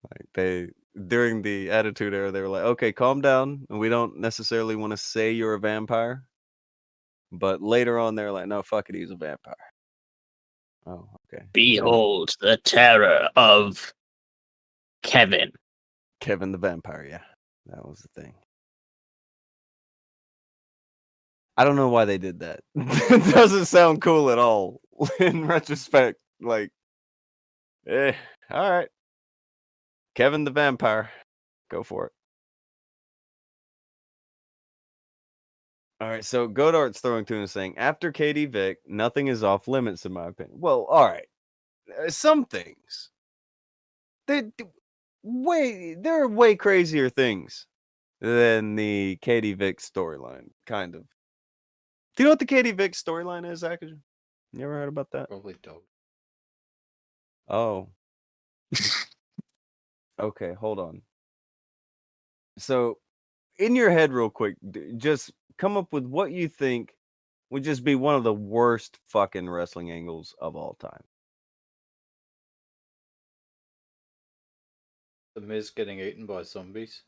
Like during the Attitude Era, they were like, okay, calm down. And we don't necessarily want to say you're a vampire. But later on, they're like, no, fuck it, he's a vampire. Oh, okay. Behold the terror of Kevin. Kevin the Vampire, yeah. That was the thing. I don't know why they did that. It doesn't sound cool at all. In retrospect, like, all right. Kevin the Vampire. Go for it. All right, so Godart's throwing to him saying, after Katie Vick, nothing is off limits, in my opinion. Well, all right. Some things. There are way crazier things than the Katie Vick storyline, kind of. Do you know what the Katie Vick storyline is, Akujin? You ever heard about that? Probably dog. Oh. Okay, hold on. So, in your head, real quick, just come up with what you think would just be one of the worst fucking wrestling angles of all time. The Miz getting eaten by zombies.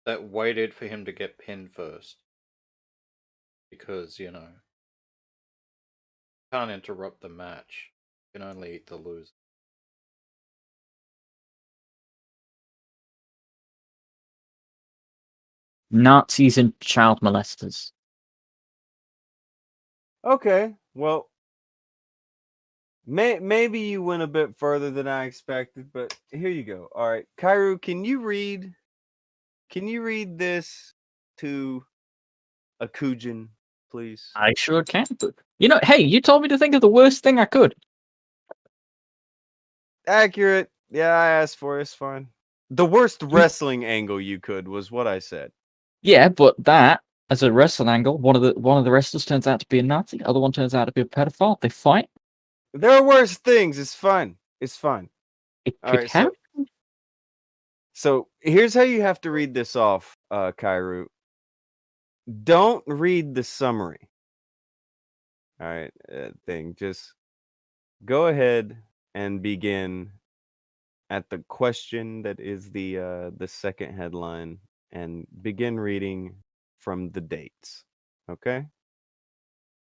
That waited for him to get pinned first. Because, can't interrupt the match. You can only eat the loser. Nazis and child molesters. Okay, well, maybe you went a bit further than I expected, but here you go. All right, Kairu, can you read this to Akujin, please? I sure can. But, hey, you told me to think of the worst thing I could. Accurate. Yeah, I asked for it. It's fine. The worst wrestling angle you could was what I said. Yeah, but that, as a wrestling angle, one of the wrestlers turns out to be a Nazi, the other one turns out to be a pedophile. They fight. There are worse things. It's fine. It's fine. It All could right, happen. so here's how you have to read this off, Kairu. Don't read the summary. All right, thing. Just go ahead and begin at the question that is the second headline, and begin reading from the dates. Okay?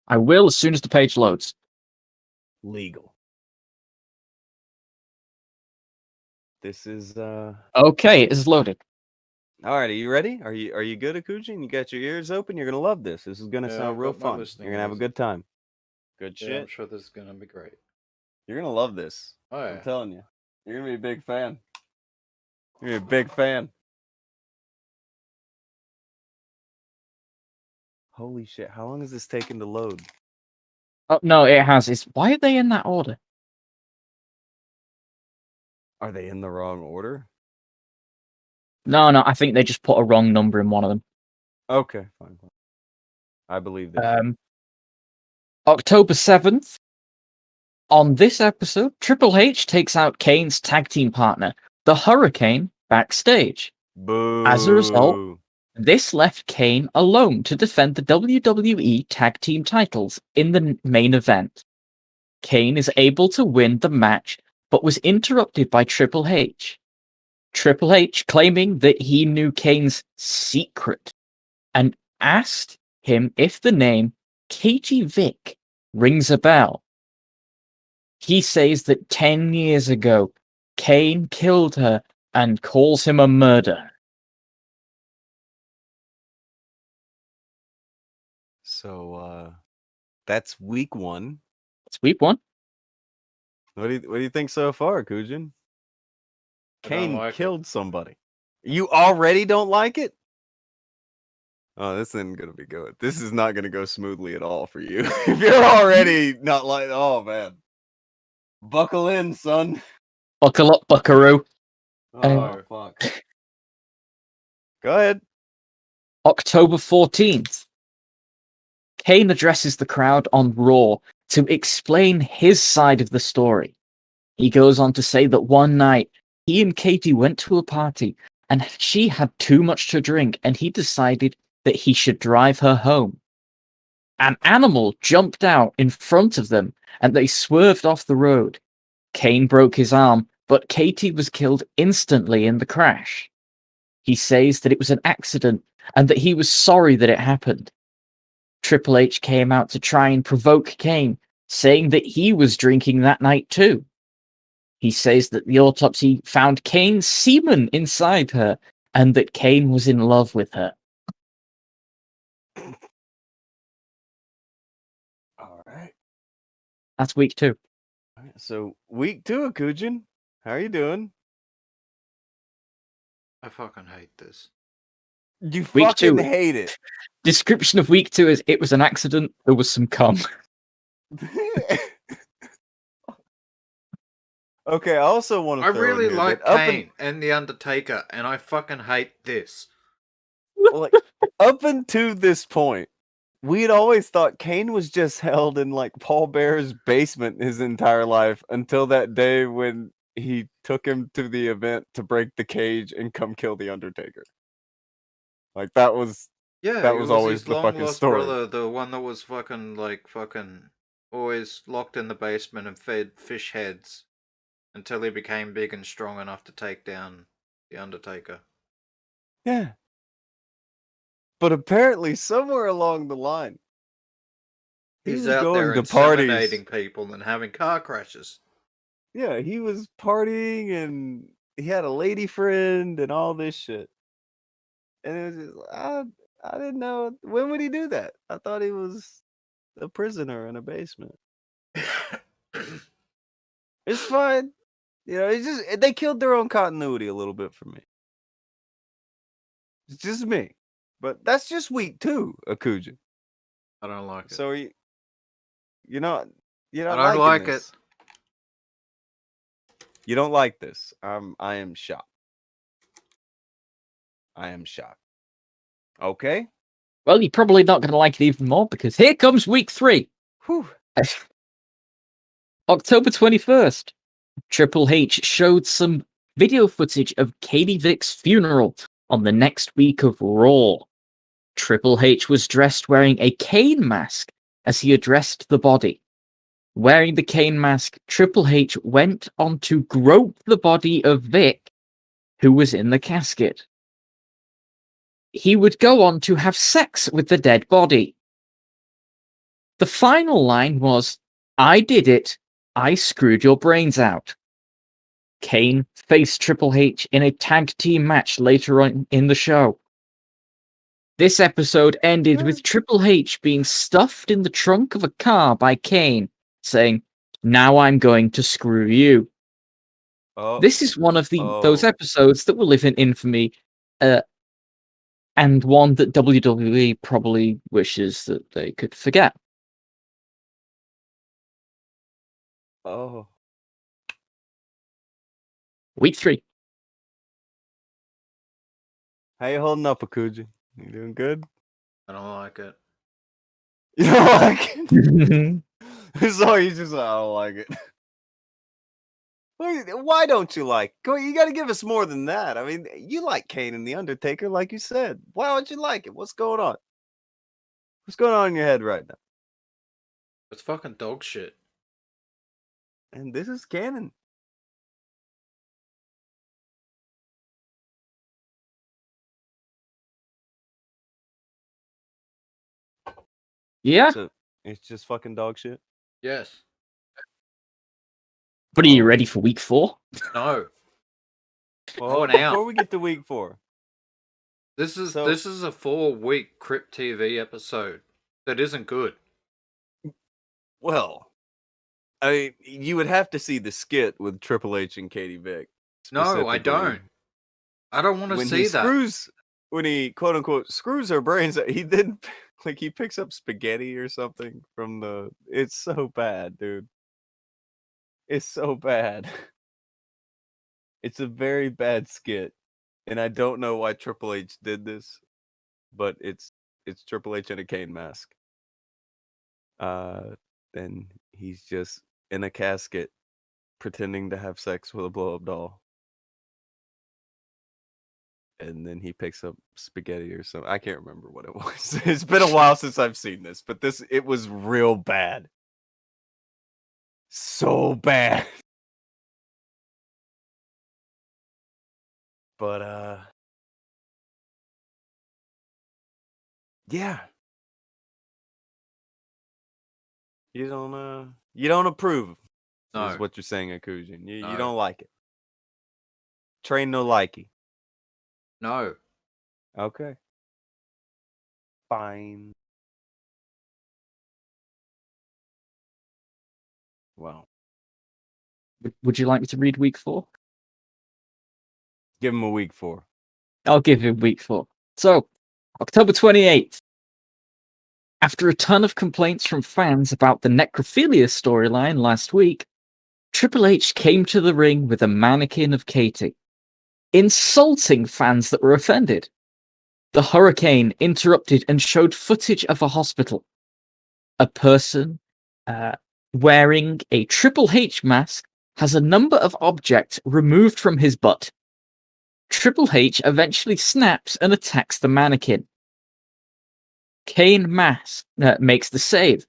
I will as soon as the page loads. Legal. This is Okay, it is loaded. all right, are you ready? Are you good, Akujin? You got your ears open? You're gonna love this. This is gonna Yeah, sound I've real got my fun. listening You're gonna have a ears. good time. Good Yeah, shit. I'm sure this is gonna be great. You're gonna love this. Oh, I'm yeah. telling you. You're gonna be a big fan. You're gonna be a big fan. Holy shit, how long is this taking to load? Oh no, it has. Why are they in that order? Are they in the wrong order? No, I think they just put a wrong number in one of them. Okay, fine. I believe this. October 7th. On this episode, Triple H takes out Kane's tag team partner, the Hurricane, backstage. Boo. As a result, this left Kane alone to defend the WWE tag team titles in the main event. Kane is able to win the match, but was interrupted by Triple H. Triple H claiming that he knew Kane's secret and asked him if the name Katie Vick rings a bell. He says that 10 years ago, Kane killed her and calls him a murderer. So that's week 1. It's week 1. What do you think so far, Kujin? I don't Kane like it. killed somebody. You already don't like it? Oh, this isn't gonna be good. This is not gonna go smoothly at all for you. If you're already not like, oh man, buckle in, son. Buckle up, buckaroo. Oh fuck. Go ahead. October 14th. Kane addresses the crowd on Raw to explain his side of the story. He goes on to say that one night, he and Katie went to a party and she had too much to drink and he decided that he should drive her home. An animal jumped out in front of them and they swerved off the road. Kane broke his arm, but Katie was killed instantly in the crash. He says that it was an accident and that he was sorry that it happened. Triple H came out to try and provoke Kane, saying that he was drinking that night too. He says that the autopsy found Kane's semen inside her and that Kane was in love with her. All right. That's week 2. All right. So week 2, Akujin. How are you doing? I fucking hate this. You Week fucking 2. hate it. Description of week 2 is it was an accident, there was some cum. Okay, I also want to I throw really in here like that up Kane and The Undertaker, and I fucking hate this. like up until this point, we'd always thought Kane was just held in like Paul Bear's basement his entire life until that day when he took him to the event to break the cage and come kill the Undertaker. Like that was Yeah, it always his the long fucking lost story. brother, the one that was fucking always locked in the basement and fed fish heads until he became big and strong enough to take down the Undertaker. Yeah. But apparently somewhere along the line, he He's was out going there to parties. inseminating people and having car crashes. Yeah, he was partying and he had a lady friend and all this shit. And it was just, I didn't know. When would he do that? I thought he was a prisoner in a basement. It's fine. You know, it's just they killed their own continuity a little bit for me. It's just me. But that's just week 2, Akujin. I don't like it. So you're not I don't liking like this. it. You don't like this. I am shocked. I am shocked. Okay. Well, you're probably not going to like it even more because here comes week 3. Whew. October 21st. Triple H showed some video footage of Katie Vick's funeral on the next week of Raw. Triple H was dressed wearing a Kane mask as he addressed the body. Wearing the Kane mask, Triple H went on to grope the body of Vick, who was in the casket. He would go on to have sex with the dead body. The final line was, "I did it. I screwed your brains out." Kane faced Triple H in a tag team match later on in the show. This episode ended with Triple H being stuffed in the trunk of a car by Kane, saying, "Now I'm going to screw you." Oh, This is one of those episodes that will live in infamy, and one that WWE probably wishes that they could forget. oh. Week 3. How you holding up, Akujin? You doing good? I don't like it. You don't like it? So you just I don't like it. Why don't you like? You got to give us more than that. I mean, you like Kane and the Undertaker, like you said. Why don't you like it? What's going on? What's going on in your head right now? It's fucking dog shit. And this is canon. Yeah, So it's just fucking dog shit. Yes. but are you ready for week 4? No. Well, now. before we get to week 4, This is So- a 4-week Crypt TV episode. that isn't good. Well, I mean, you would have to see the skit with Triple H and Katie Vick. No, I don't. I don't want to When see he that. when he quote unquote screws her brains, he then like he picks up spaghetti or something from the. It's so bad, dude. It's so bad. It's a very bad skit, and I don't know why Triple H did this, but it's Triple H in a Kane mask. And he's just in a casket pretending to have sex with a blow-up doll. And then he picks up spaghetti or something. I can't remember what it was. It's been a while since I've seen this, but it was real bad. So bad. But yeah. You don't approve No. is what you're saying, Akujin. You No. don't like it. Train no likey. No. Okay. Fine. Well, Would you like me to read week 4? give him a week 4. I'll give him week 4. So, October 28th. After a ton of complaints from fans about the necrophilia storyline last week, Triple H came to the ring with a mannequin of Katie, insulting fans that were offended. The Hurricane interrupted and showed footage of a hospital. A person wearing a Triple H mask has a number of objects removed from his butt. Triple H eventually snaps and attacks the mannequin. Kane makes the save,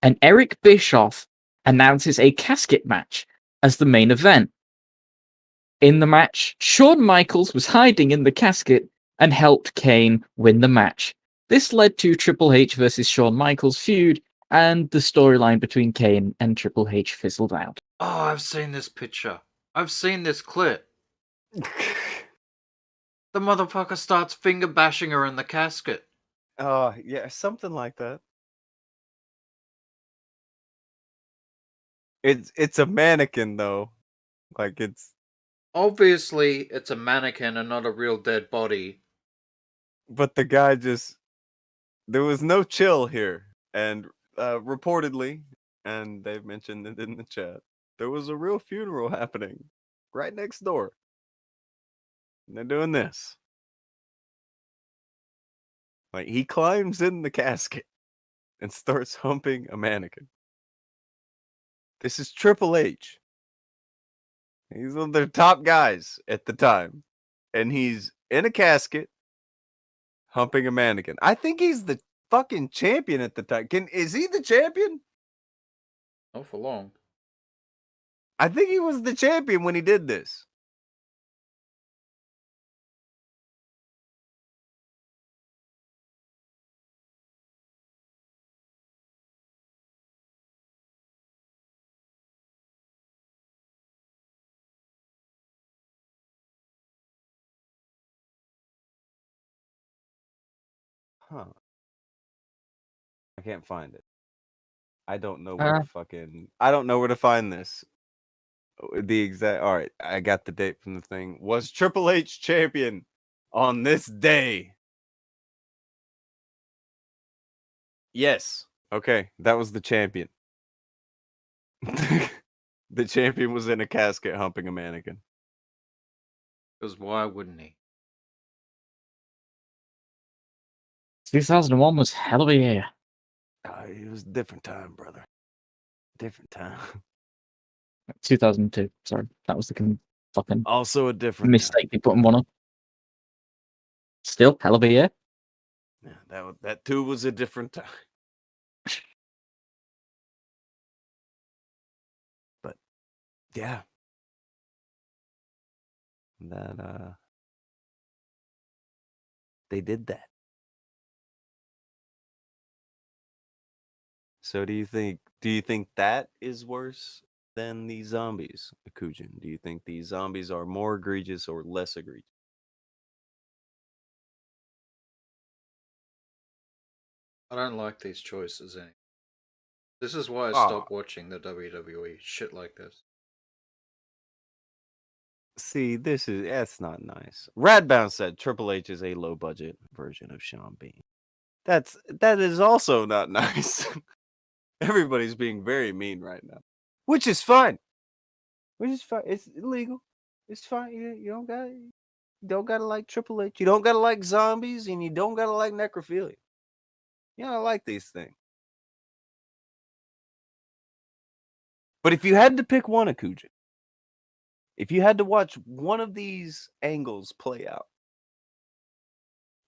and Eric Bischoff announces a casket match as the main event. In the match, Shawn Michaels was hiding in the casket and helped Kane win the match. This led to Triple H versus Shawn Michaels feud, and the storyline between Kane and Triple H fizzled out. Oh, I've seen this picture. I've seen this clip. The motherfucker starts finger bashing her in the casket. Yeah, something like that. It's a mannequin though. Like it's Obviously, it's a mannequin and not a real dead body. but the guy just there was no chill here. And reportedly, and they've mentioned it in the chat, there was a real funeral happening right next door. And they're doing this. Like he climbs in the casket and starts humping a mannequin. This is Triple H. He's one of their top guys at the time. And he's in a casket humping a mannequin. I think he's the fucking champion at the time. Is he the champion? Not for long. I think he was the champion when he did this. Huh. I can't find it. I don't know where I don't know where to find this. The exact. All right, I got the date from the thing. Was Triple H champion on this day? Yes. Okay, that was the champion. The champion was in a casket humping a mannequin. Because why wouldn't he? 2001 was hell of a year. It was a different time, brother. Different time. 2002. Sorry, that was the fucking Also a different mistake they put in one up. Still, hell of a year. Yeah, that too was a different time. But yeah, that they did that. So do you think that is worse than these zombies, Akujin? Do you think these zombies are more egregious or less egregious? I don't like these choices anymore. This is why I Aw. stopped watching the WWE. Shit like this. See, that's not nice. Radbound said Triple H is a low budget version of Sean Bean. That is also not nice. Everybody's being very mean right now, which is fine. It's illegal. It's fine. You don't gotta like Triple H. You don't gotta like zombies, and you don't gotta like necrophilia. You don't like these things. But if you had to pick one, Akujin, if you had to watch one of these angles play out,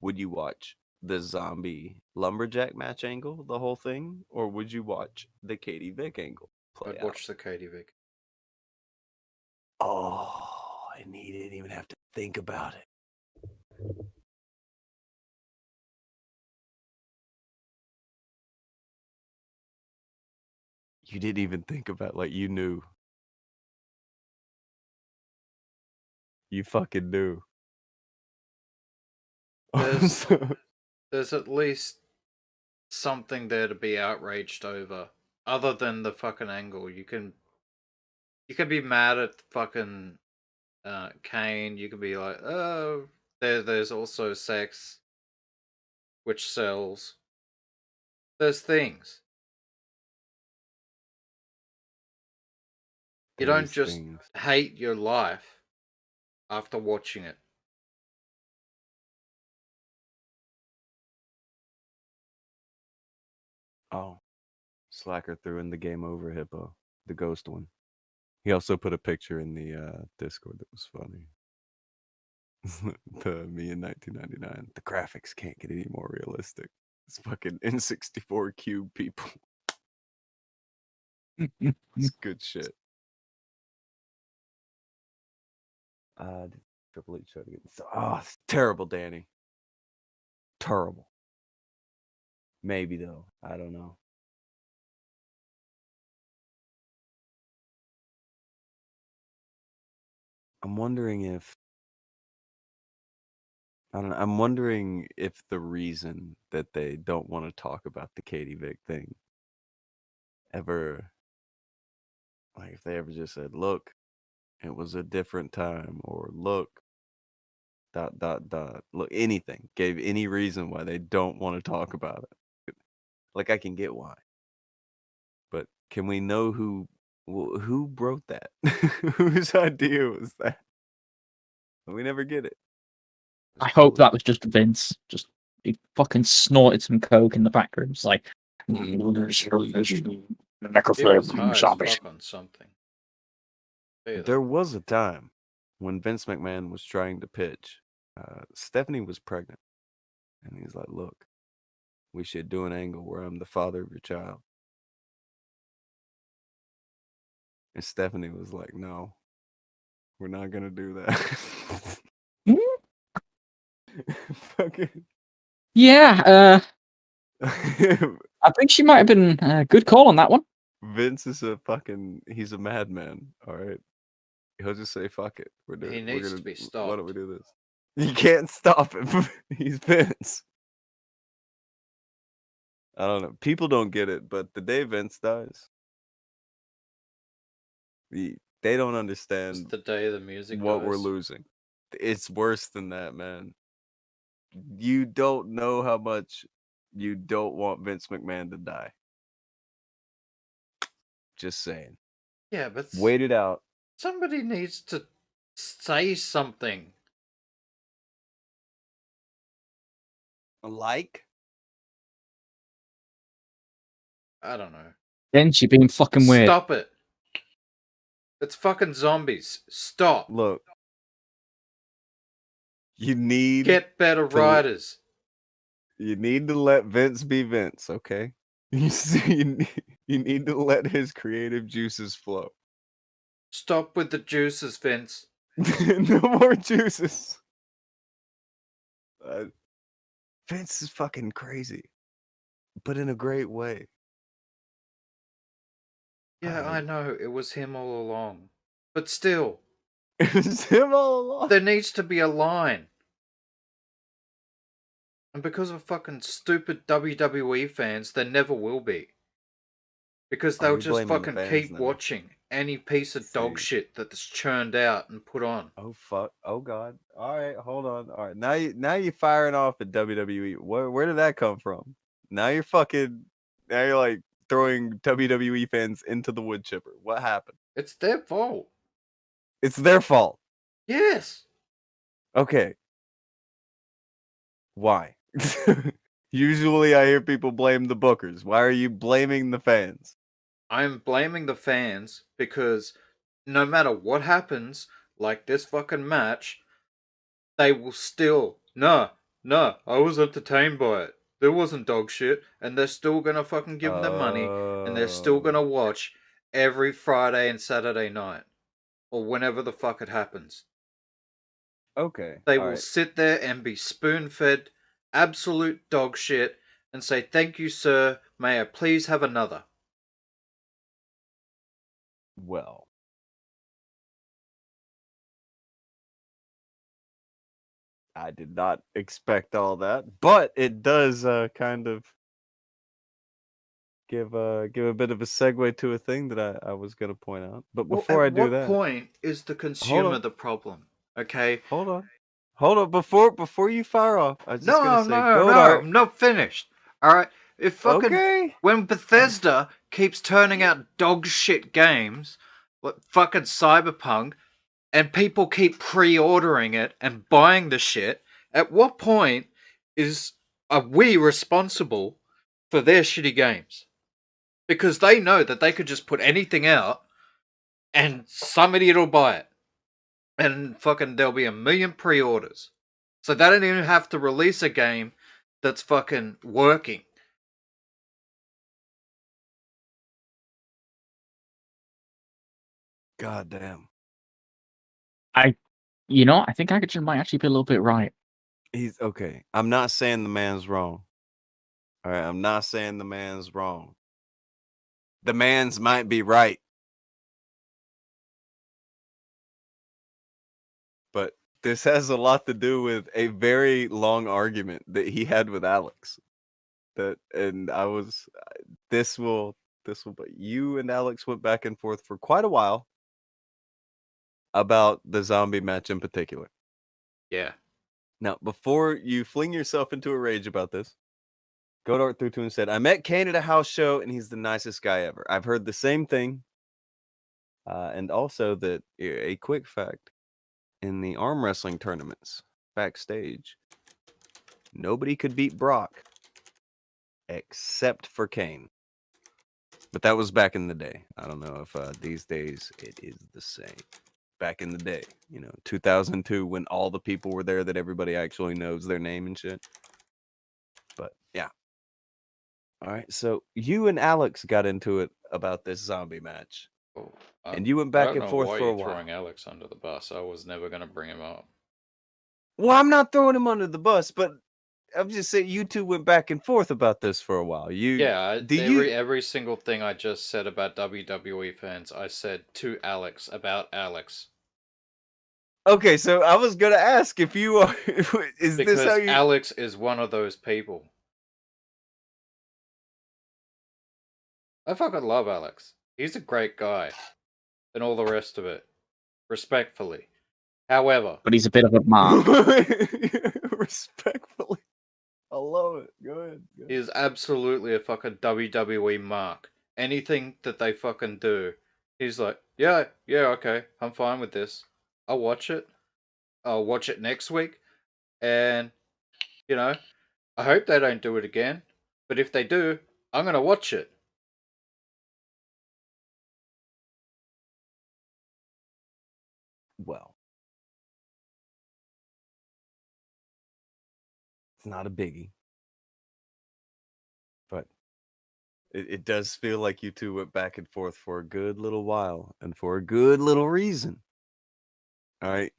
would you watch the zombie lumberjack match angle, the whole thing, or would you watch the Katie Vick angle play I'd out? watch the Katie Vick. Oh, and he didn't even have to think about it. You didn't even think about you knew. You fucking knew. There's at least something there to be outraged over, other than the fucking angle. You can be mad at fucking Kane. You can be like, oh, there's also sex, which sells. There's things. You don't There's just things. hate your life after watching it. Oh, Slacker threw in the game over hippo, the ghost one. He also put a picture in the Discord that was funny. Me in 1999. The graphics can't get any more realistic. It's fucking N64 cube people. It's good shit. Triple H tried to get it's terrible, Danny. Terrible. Maybe though. I don't know. I'm wondering if I'm wondering if the reason that they don't want to talk about the Katie Vick thing ever, if they ever just said, look, it was a different time, or look, ... look, anything, gave any reason why they don't want to talk about it. I can get why. But can we know who wrote that? Whose idea was that? We never get it. I hope that was just Vince. Just he fucking snorted some coke in the back room. It's like He was high as fuck on something. There was a time when Vince McMahon was trying to pitch. Stephanie was pregnant, and he's like, "Look, we should do an angle where I'm the father of your child." And Stephanie was like, "No, we're not gonna do that." Fucking yeah. I think she might have been a good call on that one. Vince is he's a madman. All right, he'll just say, "Fuck it, He needs to be stopped. Why don't we do this?" You can't stop him. He's Vince. I don't know. People don't get it, but the day Vince dies, they don't It's understand the day the music what we're dies. losing. It's worse than that, man. You don't know how much you don't want Vince McMahon to die. Just saying. Yeah, but Wait it out. somebody needs to say something. Like? I don't know. Then she being fucking weird. Stop it. It's fucking zombies. Stop. Look. You need Get better writers. You need to let Vince be Vince, okay? You need to let his creative juices flow. Stop with the juices, Vince. No more juices. Vince is fucking crazy, but in a great way. Yeah, I know. It was him all along. But still. It was him all along. There needs to be a line. And because of fucking stupid WWE fans, there never will be. Because Oh, they'll you're just blaming the fucking fans keep now. watching any piece of dog See. shit that's churned out and put on. Oh fuck! Oh god! All right, hold on. All right, now you're firing off at WWE. Where did that come from? Now you're like throwing WWE fans into the wood chipper. What happened? It's their fault. It's their fault. Yes. Okay. Why? Usually I hear people blame the bookers. Why are you blaming the fans? I'm blaming the fans because no matter what happens, like this fucking match, they will still, no, I was entertained by it. There wasn't dog shit, and they're still gonna fucking give them their money, and they're still gonna watch every Friday and Saturday night, or whenever the fuck it happens. Okay. They all will right. sit there and be spoon fed absolute dog shit and say, "Thank you, sir. May I please have another?" Well. I did not expect all that, but it does kind of give a bit of a segue to a thing that I was gonna point out. But Well, before at I do what that, point is the hold consumer on, the problem? Okay. hold on. Before you fire off, I was just gonna No, say, no, Godart. I'm not finished. Alright? If fucking. Okay. When Bethesda keeps turning out dog shit games, like fucking Cyberpunk, and people keep pre ordering it and buying the shit, at what point are we responsible for their shitty games? Because they know that they could just put anything out and some idiot will buy it. And fucking there'll be a million pre orders. So they don't even have to release a game that's fucking working. God damn. I think Akujin might actually be a little bit right. He's okay. I'm not saying the man's wrong. All right, I'm not saying the man's wrong. The man's might be right. But this has a lot to do with a very long argument that he had with Alex. But you and Alex went back and forth for quite a while about the zombie match in particular. Yeah. Now, before you fling yourself into a rage about this, Godart threw to and said, I met Kane at a house show and he's the nicest guy ever. I've heard the same thing. And also that a quick fact, in the arm wrestling tournaments backstage, nobody could beat Brock except for Kane. But that was back in the day. I don't know if these days it is the same. Back in the day, 2002, when all the people were there that everybody actually knows their name and shit. But yeah. All right. So you and Alex got into it about this zombie match. Oh, And you went back I don't and know forth why for a you're while. throwing Alex under the bus. I was never going to bring him up. Well, I'm not throwing him under the bus, but I'm just saying you two went back and forth about this for a while. Every single thing I just said about WWE fans, I said to Alex about Alex. Okay, so I was gonna ask if you are. Is Because this how you? Alex is one of those people. I fucking love Alex. He's a great guy. And all the rest of it. Respectfully. However, But he's a bit of a mark. Respectfully, I love it. Go ahead. he is absolutely a fucking WWE mark. Anything that they fucking do, he's like, yeah, okay, I'm fine with this. I'll watch it. I'll watch it next week. And, I hope they don't do it again. But if they do, I'm going to watch it. Well, it's not a biggie, but it does feel like you two went back and forth for a good little while and for a good little reason. All right,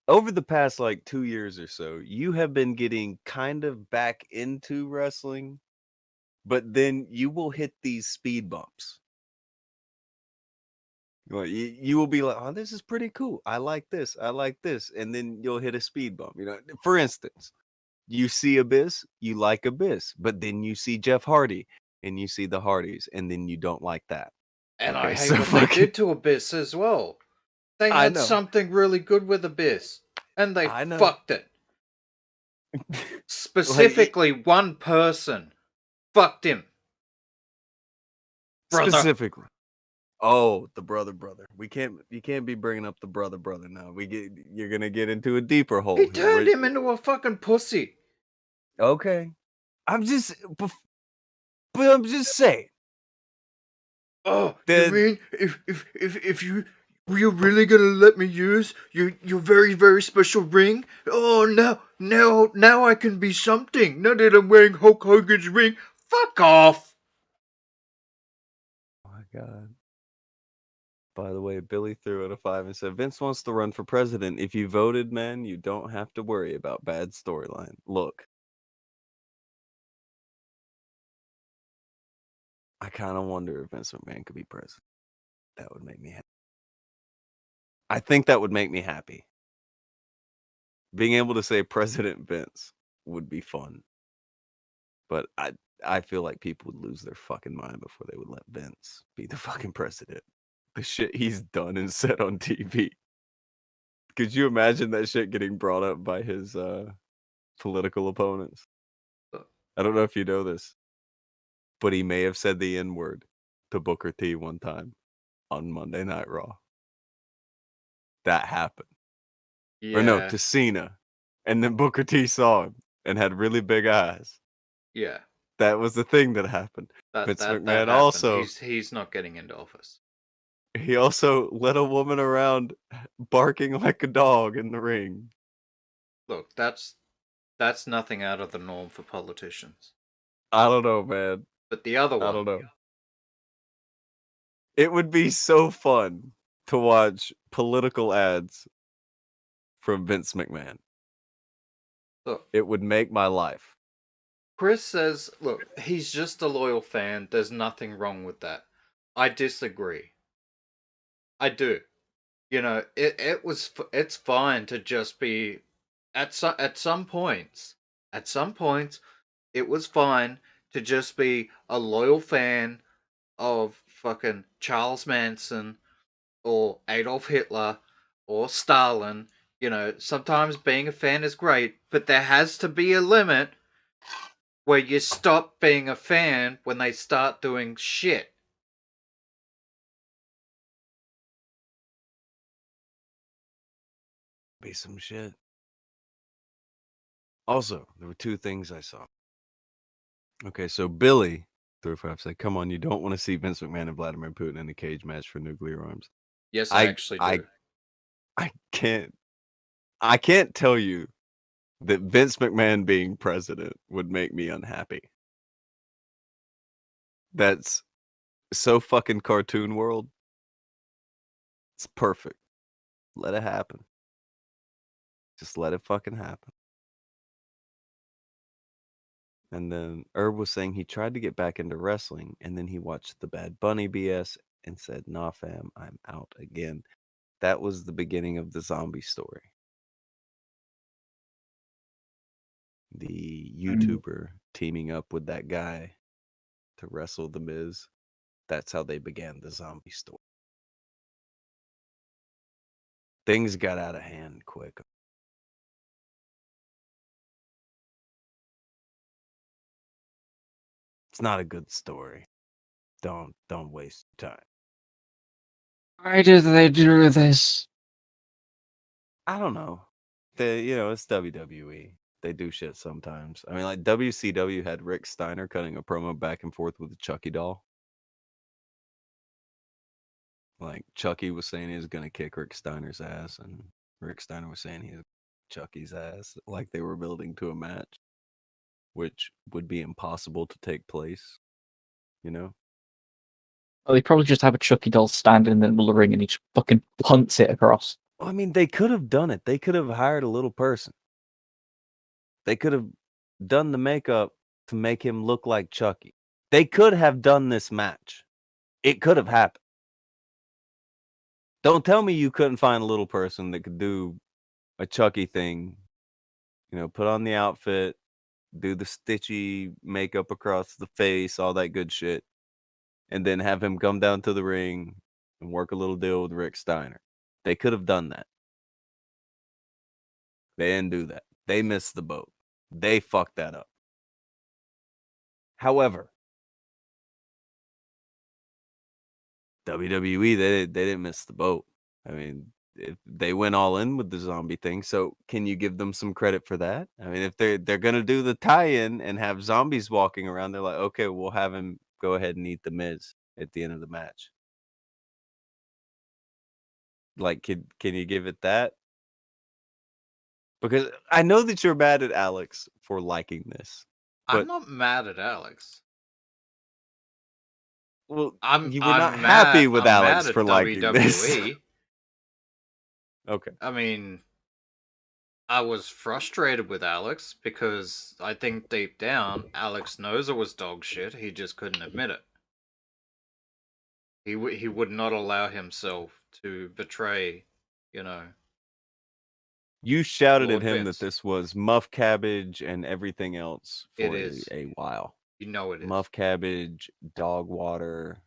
over the past like 2 years or so, you have been getting kind of back into wrestling, but then you will hit these speed bumps. Well, you will be like, oh, this is pretty cool. I like this. I like this. And then you'll hit a speed bump. For instance, you see Abyss, you like Abyss, but then you see Jeff Hardy and you see the Hardys, and then you don't like that. And I Okay, hate so what they fucking- did to Abyss as well. They I had know. something really good with Abyss, and they I know. fucked it. Specifically, one person fucked him. Brother. Specifically. Oh, the brother. You can't be bringing up the brother now. You're gonna get into a deeper hole. He here. turned him into a fucking pussy. Okay. I'm just saying. Oh, Then- you mean if you're really gonna let me use your very, very special ring? Oh, now I can be something. Now that I'm wearing Hulk Hogan's ring. Fuck off. Oh my god. By the way, Billy threw out a 5 and said, Vince wants to run for president. If you voted, man, you don't have to worry about bad storyline. Look. I kind of wonder if Vince McMahon could be president. That would make me happy. I think that would make me happy. Being able to say President Vince would be fun. But I feel like people would lose their fucking mind before they would let Vince be the fucking president. The shit he's done and said on TV. Could you imagine that shit getting brought up by his political opponents? I don't know if you know this, but he may have said the N-word to Booker T one time on Monday Night Raw. That happened. Yeah. Or no, to Cena. And then Booker T saw him and had really big eyes. Yeah. That was the thing that happened. Vince That McMahon happened. also... He's not getting into office. He also led a woman around barking like a dog in the ring. Look, that's nothing out of the norm for politicians. I don't know, man. But the other one, I don't know. It would be so fun to watch political ads from Vince McMahon. look, It would make my life. Chris says, look, he's just a loyal fan. There's nothing wrong with that. I disagree. I do. You know, it's fine to just be at some points. At some points, it was fine to just be a loyal fan of fucking Charles Manson or Adolf Hitler or Stalin. You know, sometimes being a fan is great, but there has to be a limit where you stop being a fan when they start doing shit. Be some shit. Also, there were two things I saw. Okay, so Billy 35 said, "Come on, you don't want to see Vince McMahon and Vladimir Putin in a cage match for nuclear arms." Yes, I actually do. I can't tell you that Vince McMahon being president would make me unhappy. That's so fucking cartoon world. It's perfect. Let it happen. Just let it fucking happen. And then Herb was saying he tried to get back into wrestling, and then he watched the Bad Bunny BS and said, "Nah, fam, I'm out again." That was the beginning of the zombie story. The YouTuber teaming up with that guy to wrestle The Miz. That's how they began the zombie story. Things got out of hand quick. It's not a good story. Don't waste your time. Why did they do this? I don't know. It's WWE. They do shit sometimes. I mean, like WCW had Rick Steiner cutting a promo back and forth with the Chucky doll. Like Chucky was saying he was gonna kick Rick Steiner's ass, and Rick Steiner was saying he was Chucky's ass. Like they were building to a match, which would be impossible to take place. You know? Well, they probably just have a Chucky doll standing in the middle of the ring and he just fucking punts it across. Well, I mean, they could have done it. They could have hired a little person. They could have done the makeup to make him look like Chucky. They could have done this match. It could have happened. Don't tell me you couldn't find a little person that could do a Chucky thing. Put on the outfit, do the stitchy makeup across the face, all that good shit, and then have him come down to the ring and work a little deal with Rick Steiner. They could have done that. They didn't do that. They missed the boat. They fucked that up. However, WWE, they didn't miss the boat. I mean, they went all in with the zombie thing. So can you give them some credit for that? I mean, if they're gonna do the tie-in and have zombies walking around, they're like, okay, we'll have him go ahead and eat the Miz at the end of the match. Like, can you give it that? Because I know that you're mad at Alex for liking this. I'm But not mad at Alex. well, I'm you were not I'm happy mad, with I'm Alex mad for at liking this. WWE. Okay. I mean, I was frustrated with Alex because I think deep down Alex knows it was dog shit. He just couldn't admit it. He would not allow himself to betray, you know. You shouted Lord at him Vince. that this was muff cabbage and everything else It for is. a while. You know it is. Muff cabbage, dog water,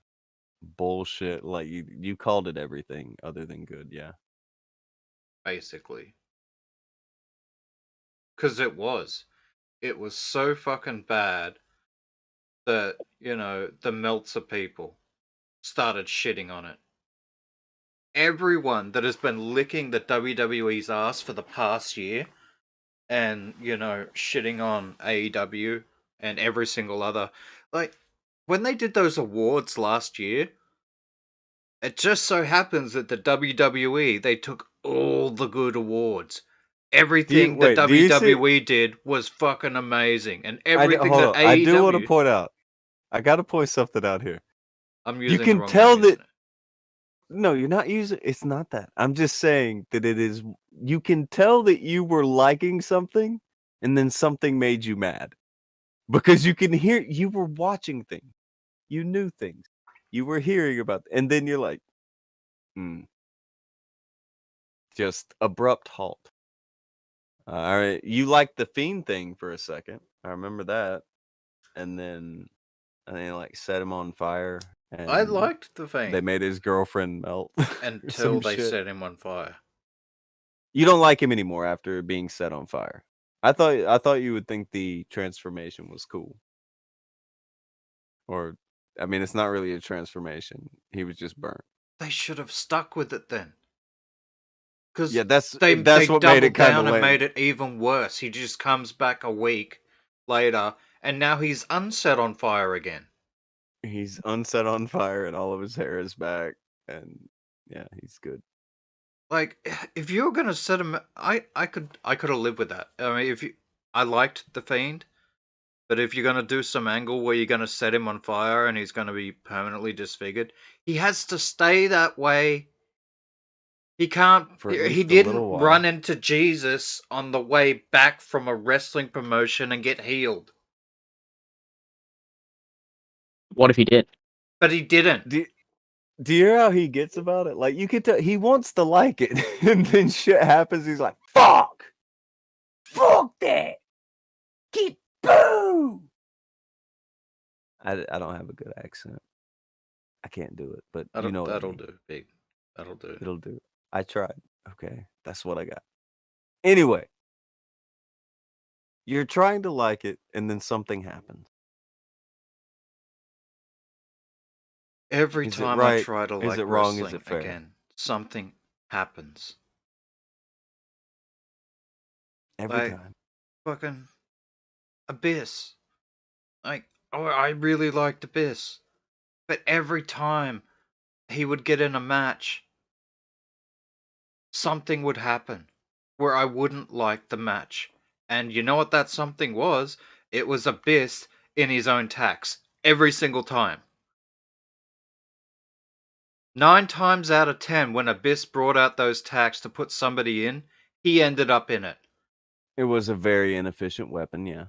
bullshit. Like you called it everything other than good, yeah. Basically. Because it was so fucking bad that, you know, the Meltzer people started shitting on it. Everyone that has been licking the WWE's ass for the past year and, you know, shitting on AEW and every single other, like, when they did those awards last year, it just so happens that the WWE, they took all the good awards. Everything that do you see- WWE did was fucking amazing, and hold everything that on. I do want to AEW. point out. I got to point something out here. I'm You using can the wrong tell name, that. isn't it? No, you're not using. It's not that. I'm just saying that it is. You can tell that you were liking something, and then something made you mad, because you can hear you were watching things, you knew things, you were hearing about, and then you're like, just abrupt halt. All right, you liked the Fiend thing for a second. I remember that, and then like set him on fire. And I liked the they Fiend made his girlfriend melt or until some they shit. set him on fire. You don't like him anymore after being set on fire. I thought you would think the transformation was cool. Or, I mean, it's not really a transformation. He was just burnt. They should have stuck with it then. Because Yeah, that's they what made it kind of down and lame. made it even worse. He just comes back a week later, and now he's unset on fire again. He's unset on fire, and all of his hair is back, and yeah, he's good. Like, if you were gonna set him, I could have lived with that. I mean, I liked the Fiend, but if you're gonna do some angle where you're gonna set him on fire and he's gonna be permanently disfigured, he has to stay that way. He can't. For at He least a didn't little while. run into Jesus on the way back from a wrestling promotion and get healed. What if he did? But he didn't. Do you hear how he gets about it? Like, you could tell he wants to like it, and then shit happens. He's like, "Fuck that, keep boo." I don't have a good accent. I can't do it, but you know what I That'll mean. do, big. That'll do. It'll do. I tried. Okay, that's what I got. Anyway, you're trying to like it, and then something happens. Every Is it time I right? try to Is like it wrong? Is wrestling it fair? again, something happens. Every Like, time. fucking Abyss. Like, oh, I really liked Abyss. But every time he would get in a match, something would happen where I wouldn't like the match. And you know what that something was? It was Abyss in his own tax. Every single time. 9 times out of 10, when Abyss brought out those tacks to put somebody in, he ended up in it. It was a very inefficient weapon, yeah.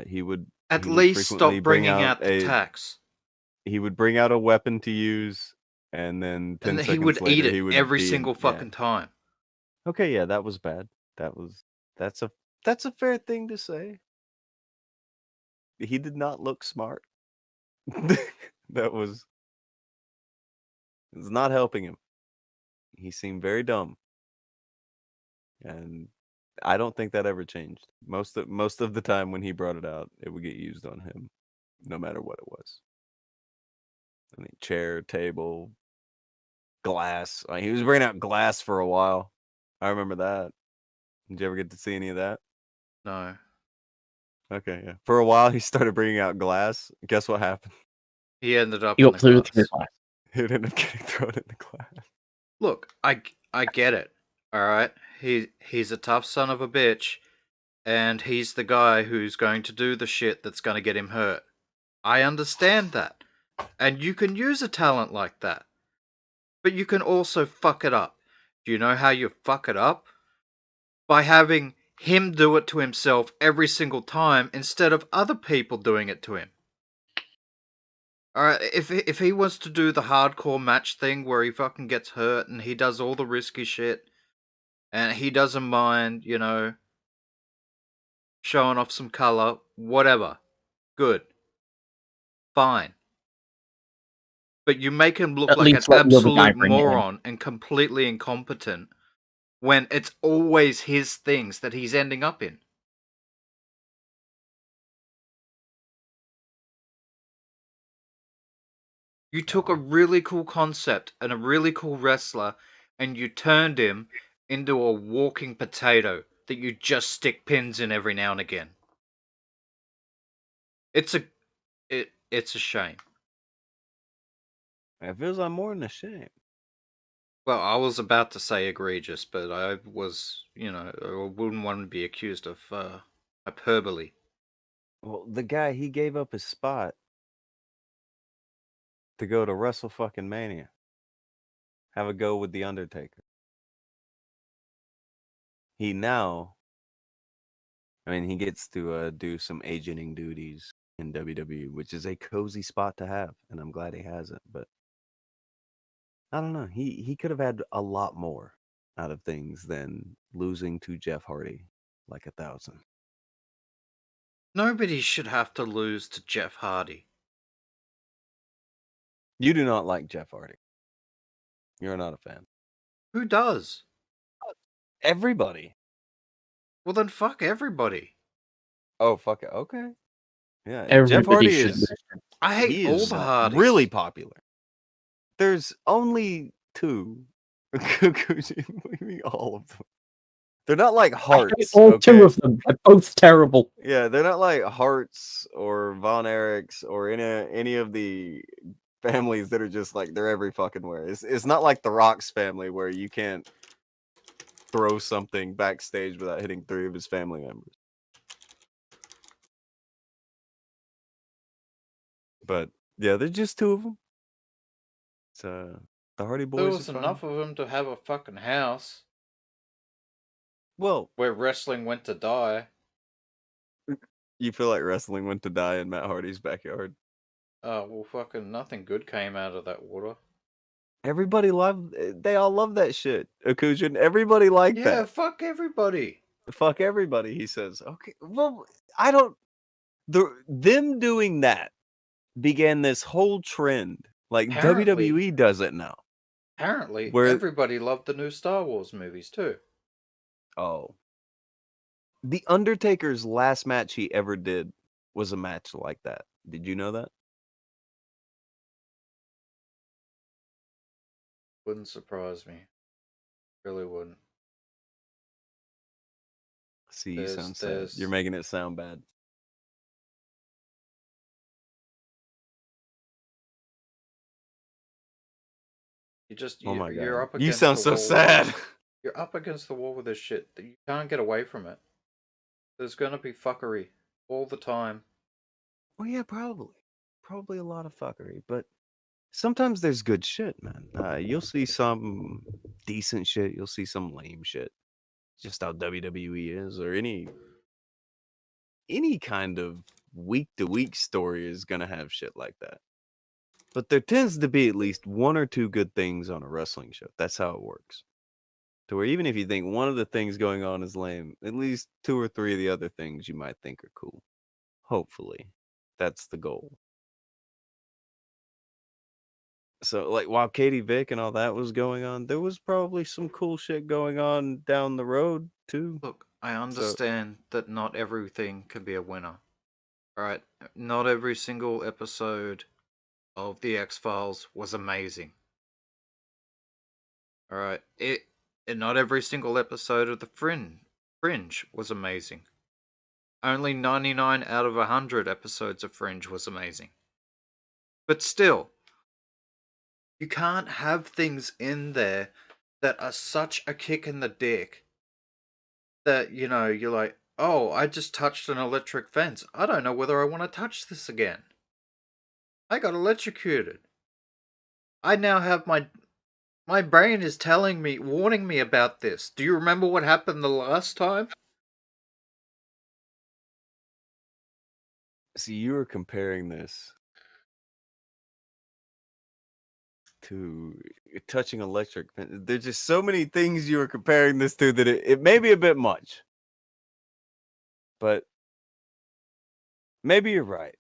He would At he would least frequently stop bringing bring out the tacks. He would bring out a weapon to use, and then 10 And he seconds would later eat it he would every be single in, yeah. fucking time. Okay, yeah, that was bad. That's a fair thing to say. He did not look smart. That was it's not helping him. He seemed very dumb. And I don't think that ever changed. Most of the time when he brought it out, it would get used on him, no matter what it was. I mean, chair, table, glass. He was bringing out glass for a while. I remember that. Did you ever get to see any of that? No. Okay, yeah. For a while, he started bringing out glass. Guess what happened? He ended up You in got the through glass. the glass. It ended up getting thrown in the glass. Look, I get it. All right. He's a tough son of a bitch, and he's the guy who's going to do the shit that's going to get him hurt. I understand that. And you can use a talent like that. But you can also fuck it up. Do you know how you fuck it up? By having him do it to himself every single time instead of other people doing it to him. Alright, if he wants to do the hardcore match thing where he fucking gets hurt and he does all the risky shit and he doesn't mind, you know, showing off some color, whatever. Good. Fine. But you make him look At like an least let the other guy absolute bring it in. moron and completely incompetent when it's always his things that he's ending up in. You took a really cool concept and a really cool wrestler and you turned him into a walking potato that you just stick pins in every now and again. It's a shame. It feels like more than a shame. Well, I was about to say egregious, but I was, you know, I wouldn't want to be accused of hyperbole. Well, the guy, he gave up his spot to go to Wrestle fucking Mania. Have a go with The Undertaker. He gets to do some agenting duties in WWE, which is a cozy spot to have, and I'm glad he has it. But I don't know. He could have had a lot more out of things than losing to Jeff Hardy like 1,000. Nobody should have to lose to Jeff Hardy. You do not like Jeff Hardy. You're not a fan. Who does? Everybody. Well, then fuck everybody. Oh, fuck it. Okay. Yeah, Jeff Everybody Hardy should is listen. I hate he all is the Hardys. really popular. There's only 2. What do you mean all of them? They're not like I hate Hearts. all Okay? 2 of them. They're both terrible. Yeah, they're not like Hearts or Von Erichs or any of the families that are just like they're every fucking where. It's not like the Rock's family where you can't throw something backstage without hitting 3 of his family members. But yeah, there's just 2 of them. So the Hardy There Boys was are fine. enough of them to have a fucking house Well, where wrestling went to die. you feel like wrestling went to die in Matt Hardy's backyard. Well, fucking nothing good came out of that water. They all love that shit. Akujin, everybody liked Yeah, that. fuck everybody. Fuck everybody, he says. Okay, well, them doing that began this whole trend. Like Apparently. WWE does it now. Apparently, Where- everybody loved the new Star Wars movies too. Oh. The Undertaker's last match he ever did was a match like that. Did you know that? Wouldn't surprise me. Really wouldn't. See, you There's- sound sad. there's- You're making it sound bad. Oh my you're god. up You against sound the so wall. sad. You're up against the wall with this shit that you can't get away from it. There's gonna be fuckery all the time. Well, yeah, probably. Probably a lot of fuckery, but sometimes there's good shit, man. You'll see some decent shit. You'll see some lame shit. Just how WWE is, or any kind of week to week story is gonna have shit like that. But there tends to be at least one or two good things on a wrestling show. That's how it works. To where even if you think one of the things going on is lame, at least two or three of the other things you might think are cool. Hopefully. That's the goal. So, like, while Katie Vick and all that was going on, there was probably some cool shit going on down the road, too. Look, I understand that not everything can be a winner. Alright? Not every single episode of The X-Files was amazing. Alright? And not every single episode of The Fringe was amazing. Only 99 out of 100 episodes of Fringe was amazing. But still, you can't have things in there that are such a kick in the dick that, you're like, oh, I just touched an electric fence. I don't know whether I want to touch this again. I got electrocuted. I now have my brain is warning me about this. Do you remember what happened the last time? See, you were comparing this to touching electric. There's just so many things you were comparing this to that it may be a bit much. But maybe you're right.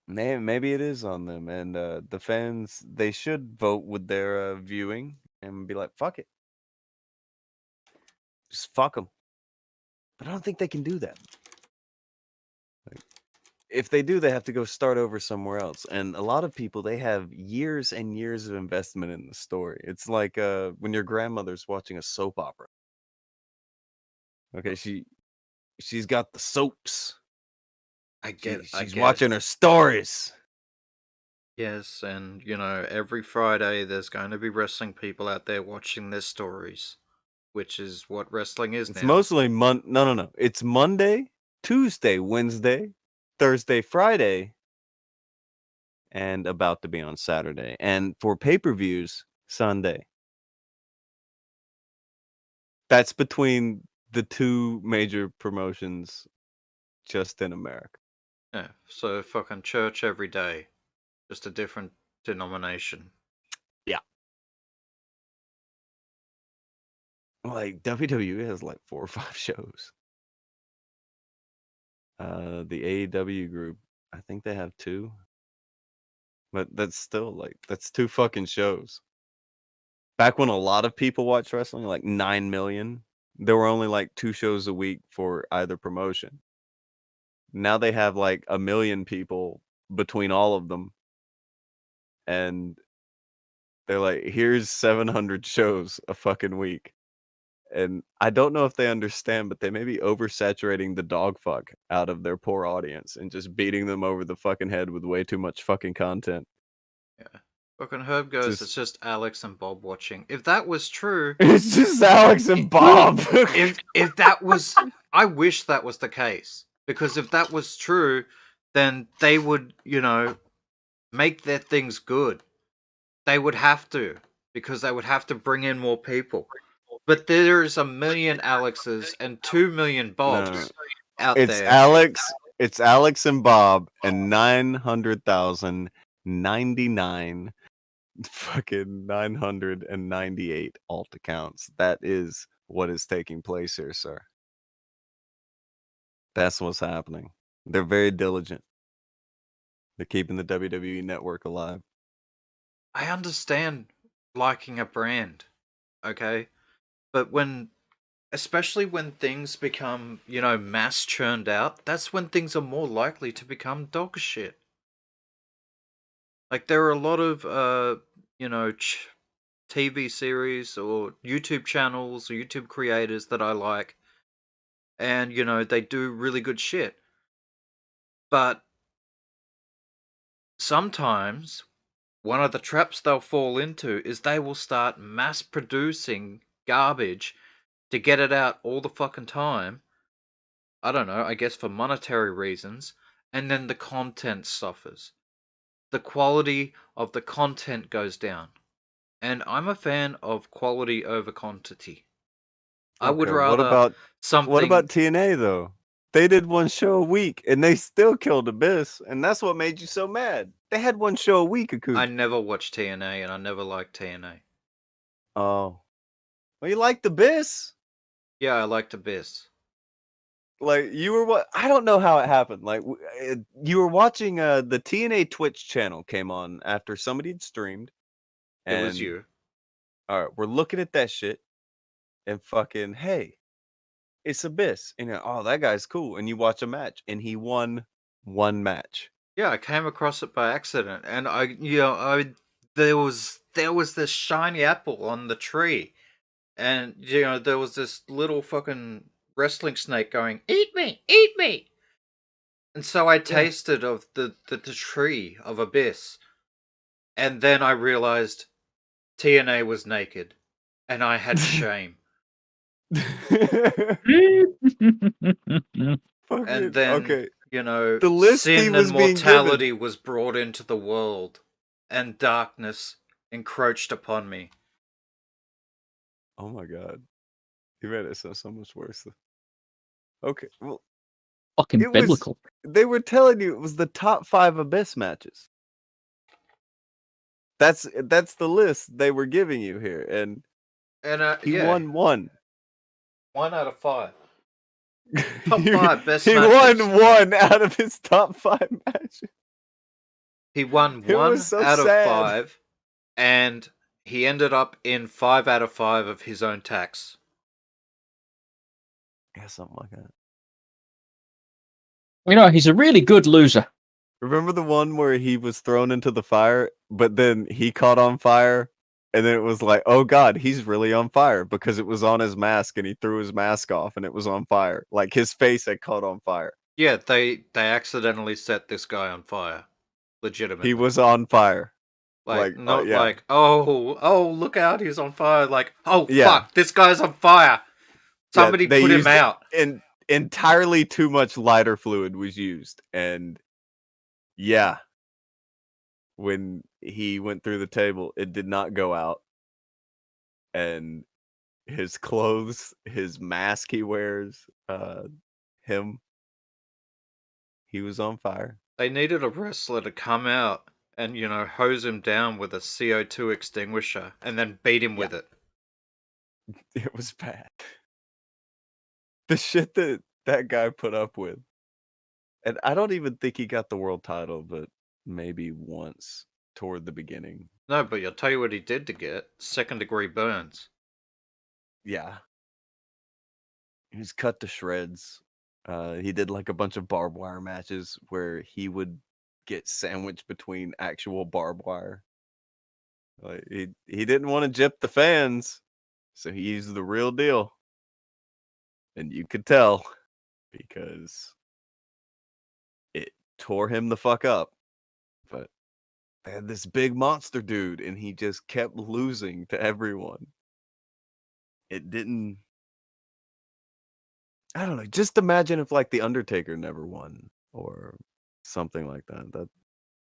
Maybe it is on them. And the fans, they should vote with their viewing and be like, fuck it. Just fuck them. But I don't think they can do that. Like, if they do, they have to go start over somewhere else. And a lot of people, they have years and years of investment in the story. It's like when your grandmother's watching a soap opera. Okay, she's got the soaps. She's watching her stories. Yes, and every Friday there's going to be wrestling people out there watching their stories, which is what wrestling is It's now. mostly no. It's Monday, Tuesday, Wednesday, Thursday, Friday, and about to be on Saturday. And for pay-per-views, Sunday. That's between the two major promotions just in America. Yeah, so fucking church every day, just a different denomination. Yeah. Like WWE has like 4 or 5 shows. The AEW group, I think they have 2. But that's still that's 2 fucking shows. Back when a lot of people watched wrestling, like 9 million, there were only like 2 shows a week for either promotion. Now they have like 1 million people between all of them. And they're like, here's 700 shows a fucking week. And I don't know if they understand, but they may be oversaturating the dog fuck out of their poor audience and just beating them over the fucking head with way too much fucking content. Yeah. Fucking Herb goes, it's just Alex and Bob watching. If that was true... It's just Alex and Bob! if that was... I wish that was the case. Because if that was true, then they would, make their things good. They would have to. Because they would have to bring in more people. But there's 1 million Alexes and 2 million Bobs out there. It's Alex and Bob and 900,099 fucking 998 alt accounts. That is what is taking place here, sir. That's what's happening. They're very diligent. They're keeping the WWE network alive. I understand liking a brand, okay? But especially when things become, mass churned out, that's when things are more likely to become dog shit. Like, there are a lot of, TV series or YouTube channels or YouTube creators that I like. And, they do really good shit. But sometimes one of the traps they'll fall into is they will start mass producing garbage to get it out all the fucking time. I don't know, I guess for monetary reasons. And then the content suffers. The quality of the content goes down. And I'm a fan of quality over quantity. I would rather What about TNA though? They did one show a week, and they still killed Abyss, and that's what made you so mad. They had one show a week, Akujin. I never watched TNA, and I never liked TNA. Oh. Well, you liked Abyss? Yeah, I liked Abyss. Like, you were what? I don't know how it happened. Like, you were watching the TNA Twitch channel came on after somebody had streamed. It was and- you. All right, we're looking at that shit, and fucking, hey, it's Abyss. And you're, oh, that guy's cool. And you watch a match, and he won one match. Yeah, I came across it by accident, and there was this shiny apple on the tree, and there was this little fucking wrestling snake going, "Eat me, eat me," and so I tasted of the tree of Abyss, and then I realized TNA was naked, and I had shame, Fucking, and then okay. the list he sin was and being mortality was brought into the world, and darkness encroached upon me. Oh my god. You made it sound so much worse. Okay, well, Fucking It was- biblical. they were telling you it was the top 5 Abyss matches. That's the list they were giving you here, and And he yeah, won one. 1 out of 5. Top He- 5 best He matches. won one out of his top 5 matches. He won It 1 was so out of sad. 5, and he ended up in 5 out of 5 of his own tax. Yeah, something like that. He's a really good loser. Remember the one where he was thrown into the fire, but then he caught on fire, and then it was like, oh god, he's really on fire because it was on his mask, and he threw his mask off, and it was on fire. Like his face had caught on fire. Yeah, they accidentally set this guy on fire. Legitimately. He was on fire. like, like, not yeah. like, oh, look out, he's on fire. Like, oh, Yeah. fuck, this guy's on fire. Somebody they put him used out. And entirely too much lighter fluid was used, and yeah, when he went through the table, it did not go out, and his clothes, his mask he wears, he was on fire. They needed a wrestler to come out and, hose him down with a CO2 extinguisher and then beat him with it. It was bad. The shit that guy put up with. And I don't even think he got the world title, but maybe once toward the beginning. No, but I'll tell you what he did to get 2nd-degree burns. Yeah. He was cut to shreds. He did like a bunch of barbed wire matches where he would get sandwiched between actual barbed wire. Like he didn't want to gyp the fans, so he used the real deal. And you could tell because it tore him the fuck up. But they had this big monster dude, and he just kept losing to everyone. It didn't. I don't know. Just imagine if like the Undertaker never won or something like that.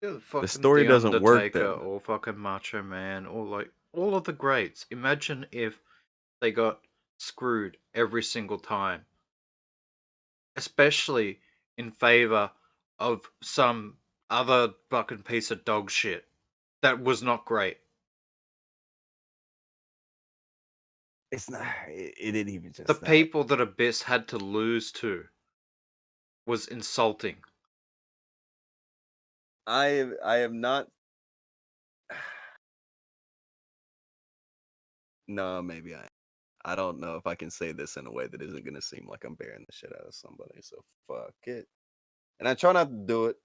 Yeah, fucking story The doesn't work Undertaker then. or fucking Macho Man or like all of the greats. Imagine if they got screwed every single time. Especially in favor of some other fucking piece of dog shit that was not great. It's not. It didn't even just. The that. people that Abyss had to lose to was insulting. I am not. No, maybe I don't know if I can say this in a way that isn't gonna seem like I'm bearing the shit out of somebody. So fuck it. And I try not to do it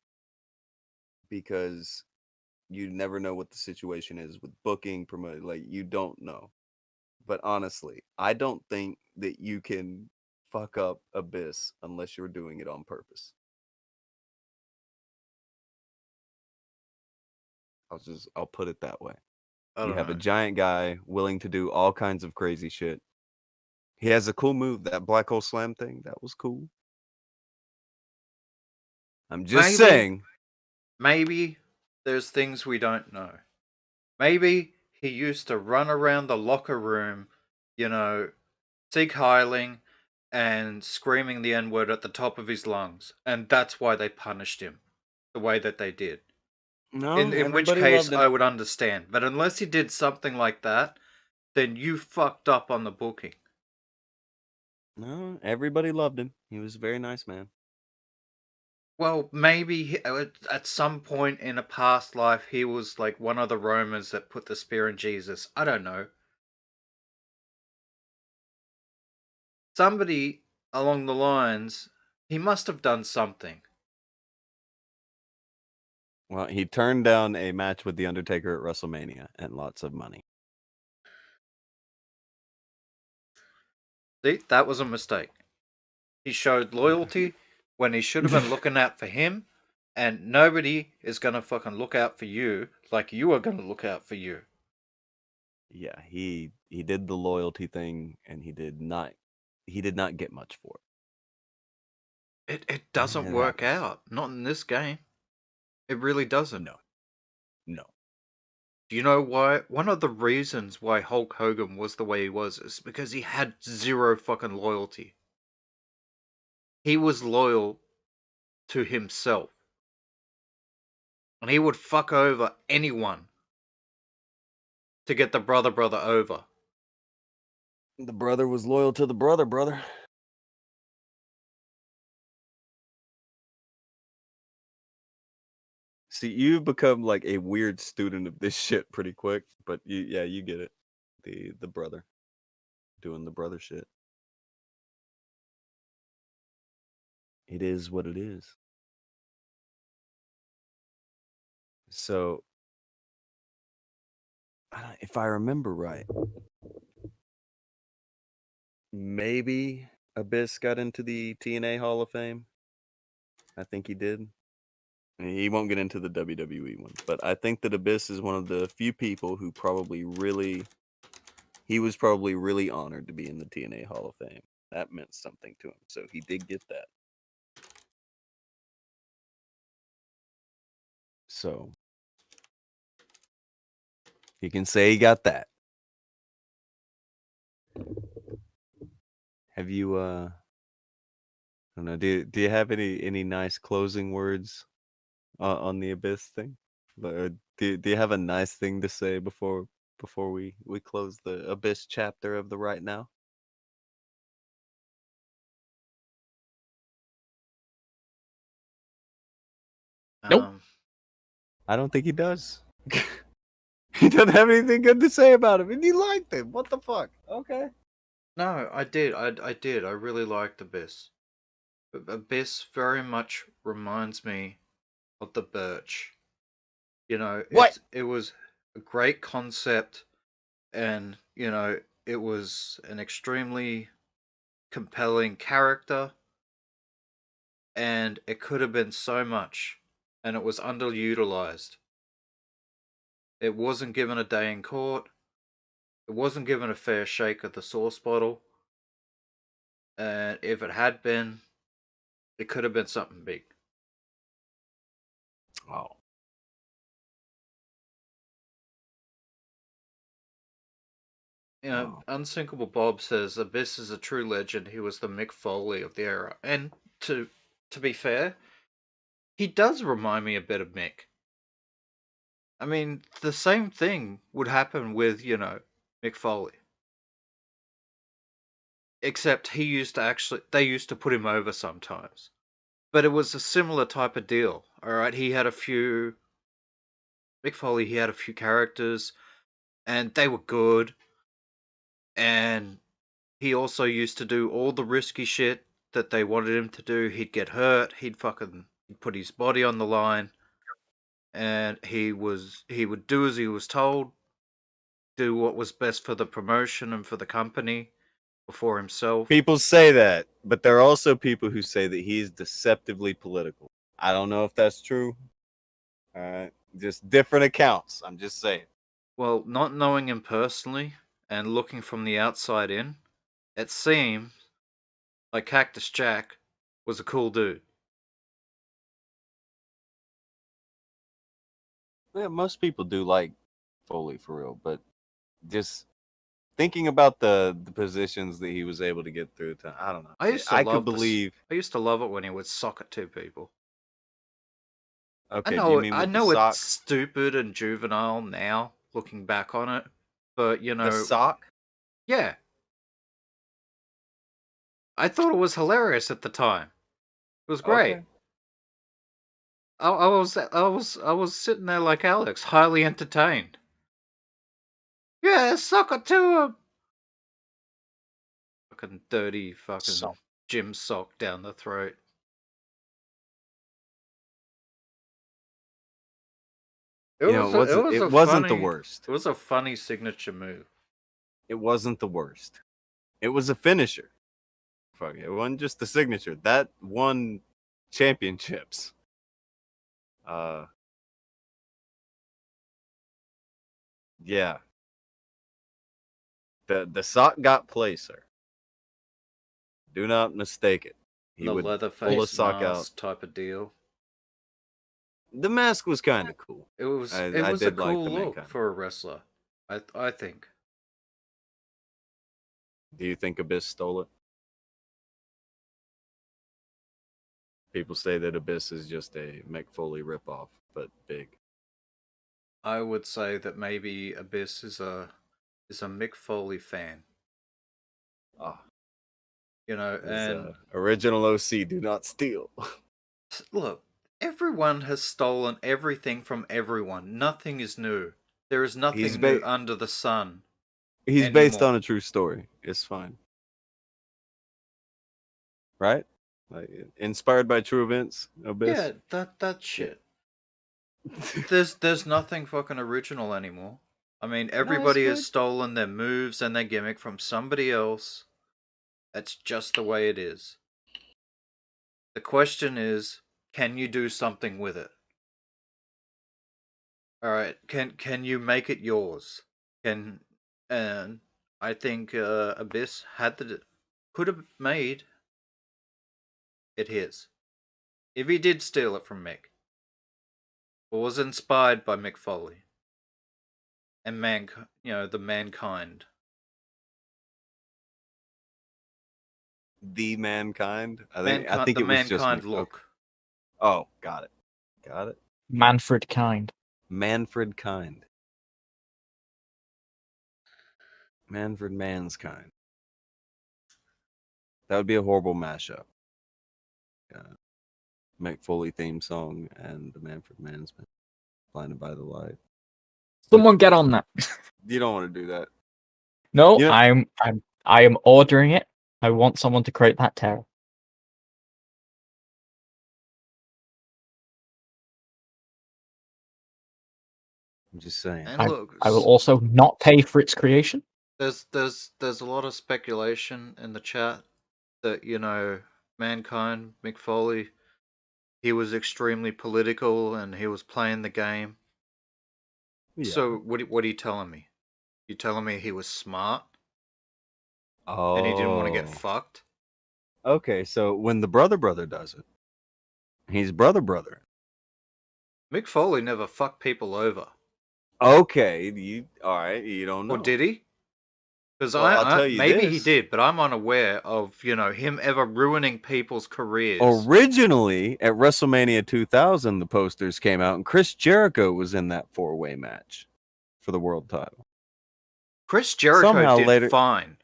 because you never know what the situation is with booking, promoting. Like you don't know. But honestly, I don't think that you can fuck up Abyss unless you're doing it on purpose. I'll put it that way. I You don't have a know. giant guy willing to do all kinds of crazy shit. He has a cool move, that black hole slam thing. That was cool. I'm just saying. Maybe there's things we don't know. Maybe he used to run around the locker room, Sieg Heiling, and screaming the N-word at the top of his lungs, and that's why they punished him the way that they did. No, In which everybody case loved him. I would understand, but unless he did something like that, then you fucked up on the booking. No, everybody loved him. He was a very nice man. Well, maybe at some point in a past life he was like one of the Romans that put the spear in Jesus. I don't know. Somebody along the lines, he must have done something. Well, he turned down a match with The Undertaker at WrestleMania and lots of money. See, that was a mistake. He showed loyalty when he should have been looking out for him, and nobody is gonna fucking look out for you like you are gonna look out for you. Yeah, he did the loyalty thing, and he did not get much for It doesn't It work happens. out. Not in this game. It really it. doesn't. No. Do you know why? One of the reasons why Hulk Hogan was the way he was is because he had zero fucking loyalty. He was loyal to himself. And he would fuck over anyone to get the brother over. The brother was loyal to the brother. See, you've become like a weird student of this shit pretty quick, but you get it. The brother doing the brother shit. It is what it is. So, if I remember right, maybe Abyss got into the TNA Hall of Fame. I think he did. He won't get into the WWE one, but I think that Abyss is one of the few people who he was probably really honored to be in the TNA Hall of Fame. That meant something to him, so he did get that. So he can say he got that. Have you I don't know, do you have any nice closing words on the Abyss thing? Do you have a nice thing to say before we close the Abyss chapter of the Right Now? Nope. I don't think he does. He doesn't have anything good to say about him, and you liked him. What the fuck? Okay. No, I did. I did. I really liked Abyss. Abyss very much reminds me of the Birch. You know, What? it was a great concept, and you know, it was an extremely compelling character, and it could have been so much, and it was underutilized. It wasn't given a day in court. It wasn't given a fair shake of the sauce bottle. And if it had been, it could have been something big. Oh. You know, Unsinkable Bob says Abyss is a true legend. He was the Mick Foley of the era. And to be fair, he does remind me a bit of Mick. I mean, the same thing would happen with, you know, Mick Foley. Except they used to put him over sometimes. But it was a similar type of deal. Alright, he had a few characters, and they were good. And he also used to do all the risky shit that they wanted him to do. He'd get hurt, he'd put his body on the line, and he would do as he was told, do what was best for the promotion and for the company, before himself. People say that, but there are also people who say that he's deceptively political. I don't know if that's true. All right, just different accounts. I'm just saying. Well, not knowing him personally and looking from the outside in, it seems like Cactus Jack was a cool dude. Yeah, most people do like Foley for real, but just thinking about the positions that he was able to get through. I don't know. I used to I love could believe. I used to love it when he would sock at two people. Okay, do you mean I with the know it's sock? stupid and juvenile now, looking back on it, but The sock? yeah, I thought it was hilarious at the time. It was great. Okay. I was sitting there like Alex, highly entertained. Yeah, suck it to him. Fucking dirty, fucking So- gym sock down the throat. It You know, was it wasn't the worst. It was a funny signature move. It wasn't the worst. It was a finisher. Fuck it. It wasn't just the signature. That won championships. Yeah. The sock got play, sir. Do not mistake it. He The would pull a Leatherface sock out. mask type of deal. The mask was kind of cool. It was I a did like cool the look Mankind. for a wrestler. I think. Do you think Abyss stole it? People say that Abyss is just a Mick Foley ripoff, but big. I would say that maybe Abyss is a Mick Foley fan. Ah, You know, and original OC, do not steal. look, everyone has stolen everything from everyone. Nothing is new. There is nothing new under the sun. He's based anymore. on a true story. It's fine. Right? Like inspired by true events, Abyss. Yeah, that shit. There's nothing fucking original anymore. I mean, everybody has good. stolen their moves and their gimmick from somebody else. That's just the way it is. The question is, can you do something with it? All right, can you make it yours? And I think Abyss could have made it his if he did steal it from Mick, or was inspired by Mick Foley and the Mankind. The Mankind. I think The it was just Mankind Mick. look. Okay. Oh, got it. Got it. Manfred Kind. Manfred Kind. Manfred Manskind. That would be a horrible mashup. Mick Foley theme song and the Manfred Man's Blinded by the Light. Someone get on that. You don't want to do that. No, You know- I am ordering it. I want someone to create that terror. I'm just saying. And look, I will also not pay for its creation. there's a lot of speculation in the chat that Mankind, Mick Foley, he was extremely political and he was playing the game. Yeah. So what are you telling me? You telling me he was smart Oh. and he didn't want to get fucked? Okay, so when the brother does it, he's brother. Mick Foley never fucked people over. Okay, all right, you don't know. Or did he? Because Well, I'll tell you maybe he this. did, but I'm unaware of him ever ruining people's careers. Originally, at WrestleMania 2000, the posters came out, and Chris Jericho was in that 4-way match for the world title. Chris Jericho Somehow did later- fine.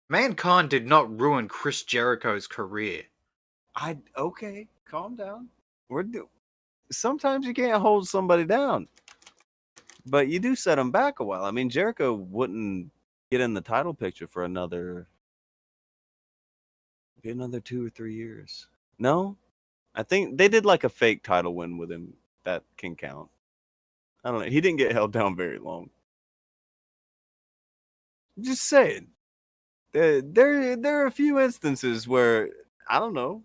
Mankind did not ruin Chris Jericho's career. Okay, calm down. Sometimes you can't hold somebody down, but you do set them back a while. I mean, Jericho wouldn't get in the title picture for another 2 or 3 years. No, I think they did like a fake title win with him that can count. I don't know. He didn't get held down very long. Just saying. There are a few instances where I don't know.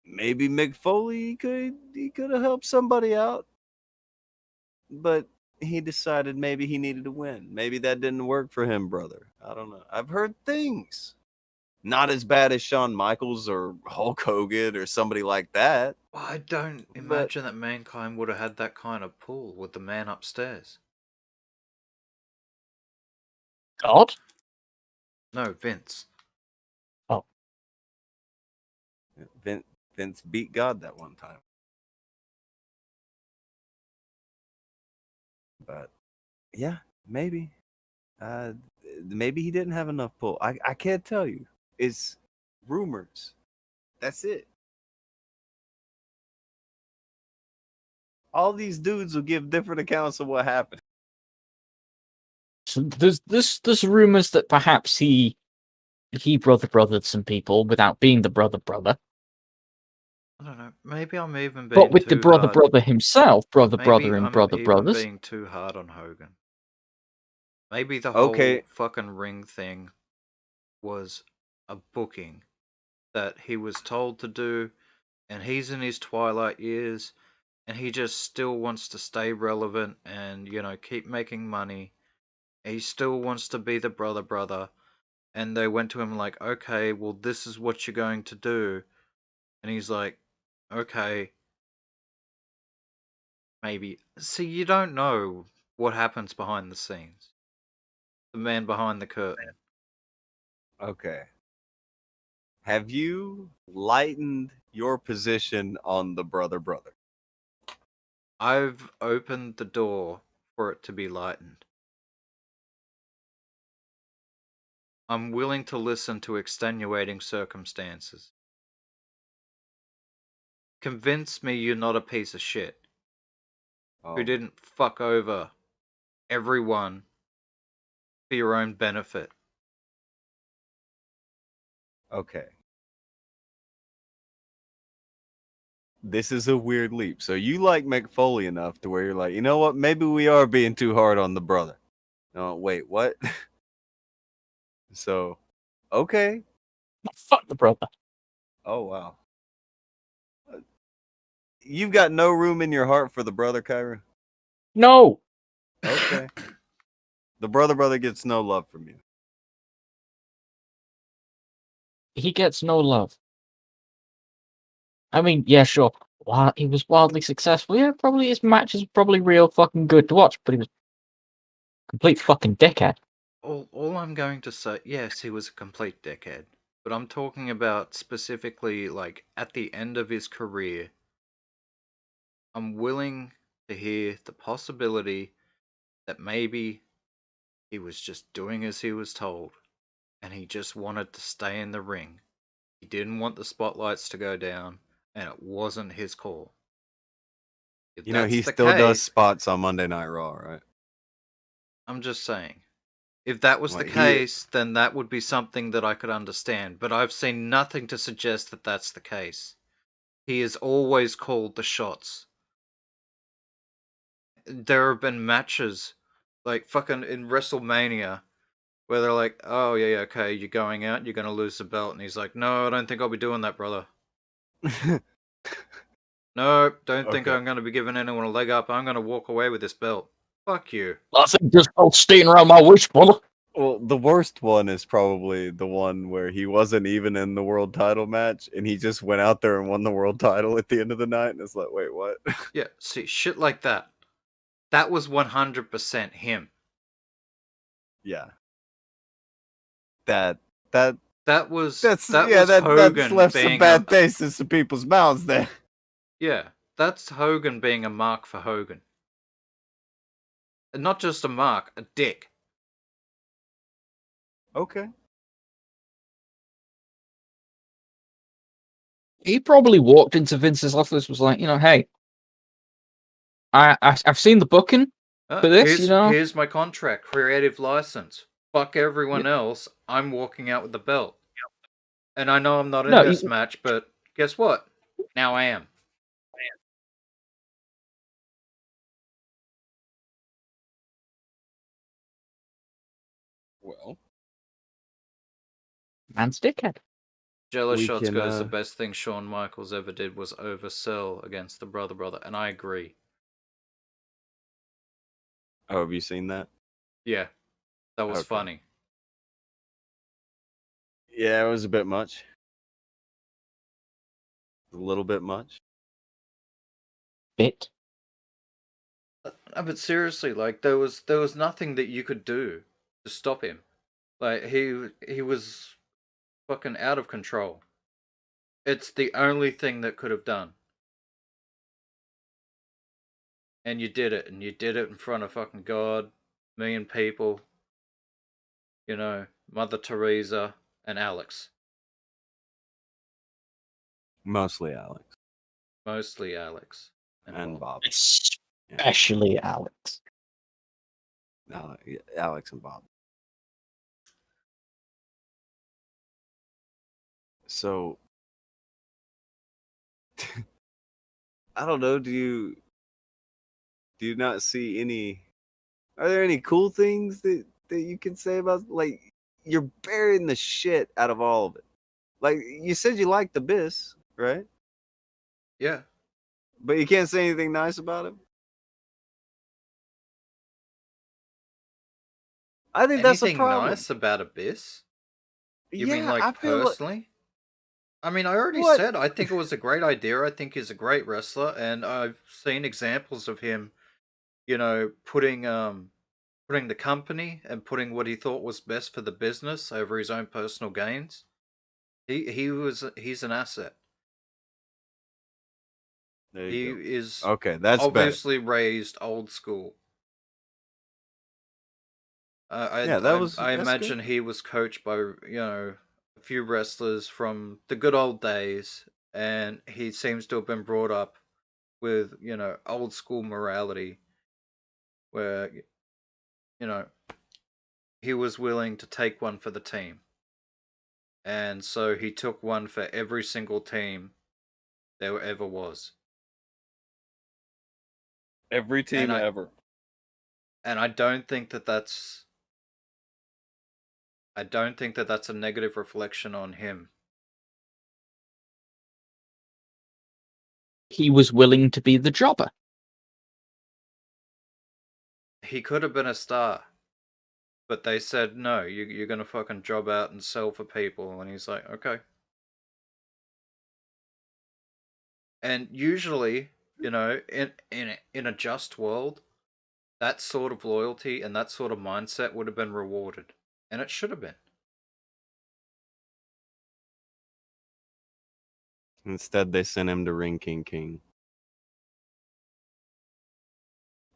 Maybe Mick Foley could have helped somebody out, but he decided maybe he needed to win. Maybe that didn't work for him, brother. I don't know. I've heard things. Not as bad as Shawn Michaels or Hulk Hogan or somebody like that. Well, I don't imagine that Mankind would have had that kind of pull with the man upstairs. God? No, Vince. Oh. Vince beat God that one time. But yeah, maybe. Maybe he didn't have enough pull. I can't tell you. It's rumors. That's it. All these dudes will give different accounts of what happened. So there's rumors that perhaps he brothered some people without being the brother. I don't know. Maybe I'm even But being with the too hard. brother himself, brother Maybe and I'm brother even brothers. being too hard on Hogan. Maybe the Okay. whole fucking ring thing was a booking that he was told to do, and he's in his twilight years, and he just still wants to stay relevant and, you know, keep making money. He still wants to be the brother. And they went to him like, okay, well, this is what you're going to do. And he's like, okay, maybe. See, you don't know what happens behind the scenes. The man behind the curtain. Okay. Have you lightened your position on the brother? I've opened the door for it to be lightened. I'm willing to listen to extenuating circumstances. Convince me you're not a piece of shit who didn't fuck over everyone for your own benefit. Okay. This is a weird leap. So you like McFoley enough to where you're like, you know what? Maybe we are being too hard on the brother. No, wait, what? So, okay. Fuck the brother. Oh, wow. You've got no room in your heart for the brother, Kyra? No. Okay. The brother gets no love from you. He gets no love. I mean, yeah, sure. He was wildly successful. Yeah, probably his matches were probably real fucking good to watch, but he was a complete fucking dickhead. All I'm going to say, yes, he was a complete dickhead. But I'm talking about specifically, like, at the end of his career. I'm willing to hear the possibility that maybe he was just doing as he was told, and he just wanted to stay in the ring. He didn't want the spotlights to go down, and it wasn't his call. If You know, he that's the still does case, spots on Monday Night Raw, right? I'm just saying. If that was the Like, case, then that would be something that I could understand, but I've seen nothing to suggest that that's the case. He has always called the shots. There have been matches, like fucking in WrestleMania, where they're like, oh yeah, okay, you're going out, you're gonna lose the belt, and he's like, no, I don't think I'll be doing that, brother. No, don't think Okay. I'm gonna be giving anyone a leg up, I'm gonna walk away with this belt. Fuck you. I think just about staying around my waist, brother. Well, the worst one is probably the one where he wasn't even in the world title match and he just went out there and won the world title at the end of the night. And it's like, wait, what? Yeah, see, shit like that. That was 100% him. Yeah. That's That's Hogan Hogan left some being bad taste in some people's mouths there. Yeah, that's Hogan being a mark for Hogan. And not just a mark, a dick. Okay. He probably walked into Vince's office, was like, you know, hey, I've seen the booking for this, you know. Here's my contract, creative license. Fuck everyone else. I'm walking out with the belt. And I know I'm not in No, this match, but guess what? Now I am. Well, man's dickhead. Jealous We Shots can, goes, the best thing Shawn Michaels ever did was oversell against the brother, and I agree. oh, have you seen that? Yeah, that was Okay. funny. Yeah, it was a bit much. A little bit much. Bit. But seriously, like there was nothing that you could do to stop him. Like he was fucking out of control. It's the only thing that could have done. And you did it, and you did it in front of fucking God, million people, you know, Mother Teresa, and Alex. Mostly Alex Mostly Alex. and Bob. Especially Alex. Alex and Bob. So I don't know. Do you not see any? Are there any cool things that you can say about, like, you're burying the shit out of all of it? Like, you said you liked the Abyss, right? Yeah. But you can't say anything nice about him. I think that's a Anything problem. nice about Abyss? You Yeah, mean like I feel like personally? I mean, I already what? said I think it was a great idea. I think he's a great wrestler, and I've seen examples of him, you know, putting the company and putting what he thought was best for the business over his own personal gains. He's an asset. There He you go. is Okay, that's better. obviously raised old school. Yeah, I that's good. imagine he was coached by, you know, a few wrestlers from the good old days, and he seems to have been brought up with, you know, old school morality, where, you know, he was willing to take one for the team, and so he took one for every single team there ever was. Every team And I ever. and I don't think that that's I don't think that that's a negative reflection on him. He was willing to be the jobber. He could have been a star, but they said no. You're gonna fucking job out and sell for people, and he's like, okay. And usually, you know, in a just world, that sort of loyalty and that sort of mindset would have been rewarded, and it should have been. Instead, they sent him to Ring King King.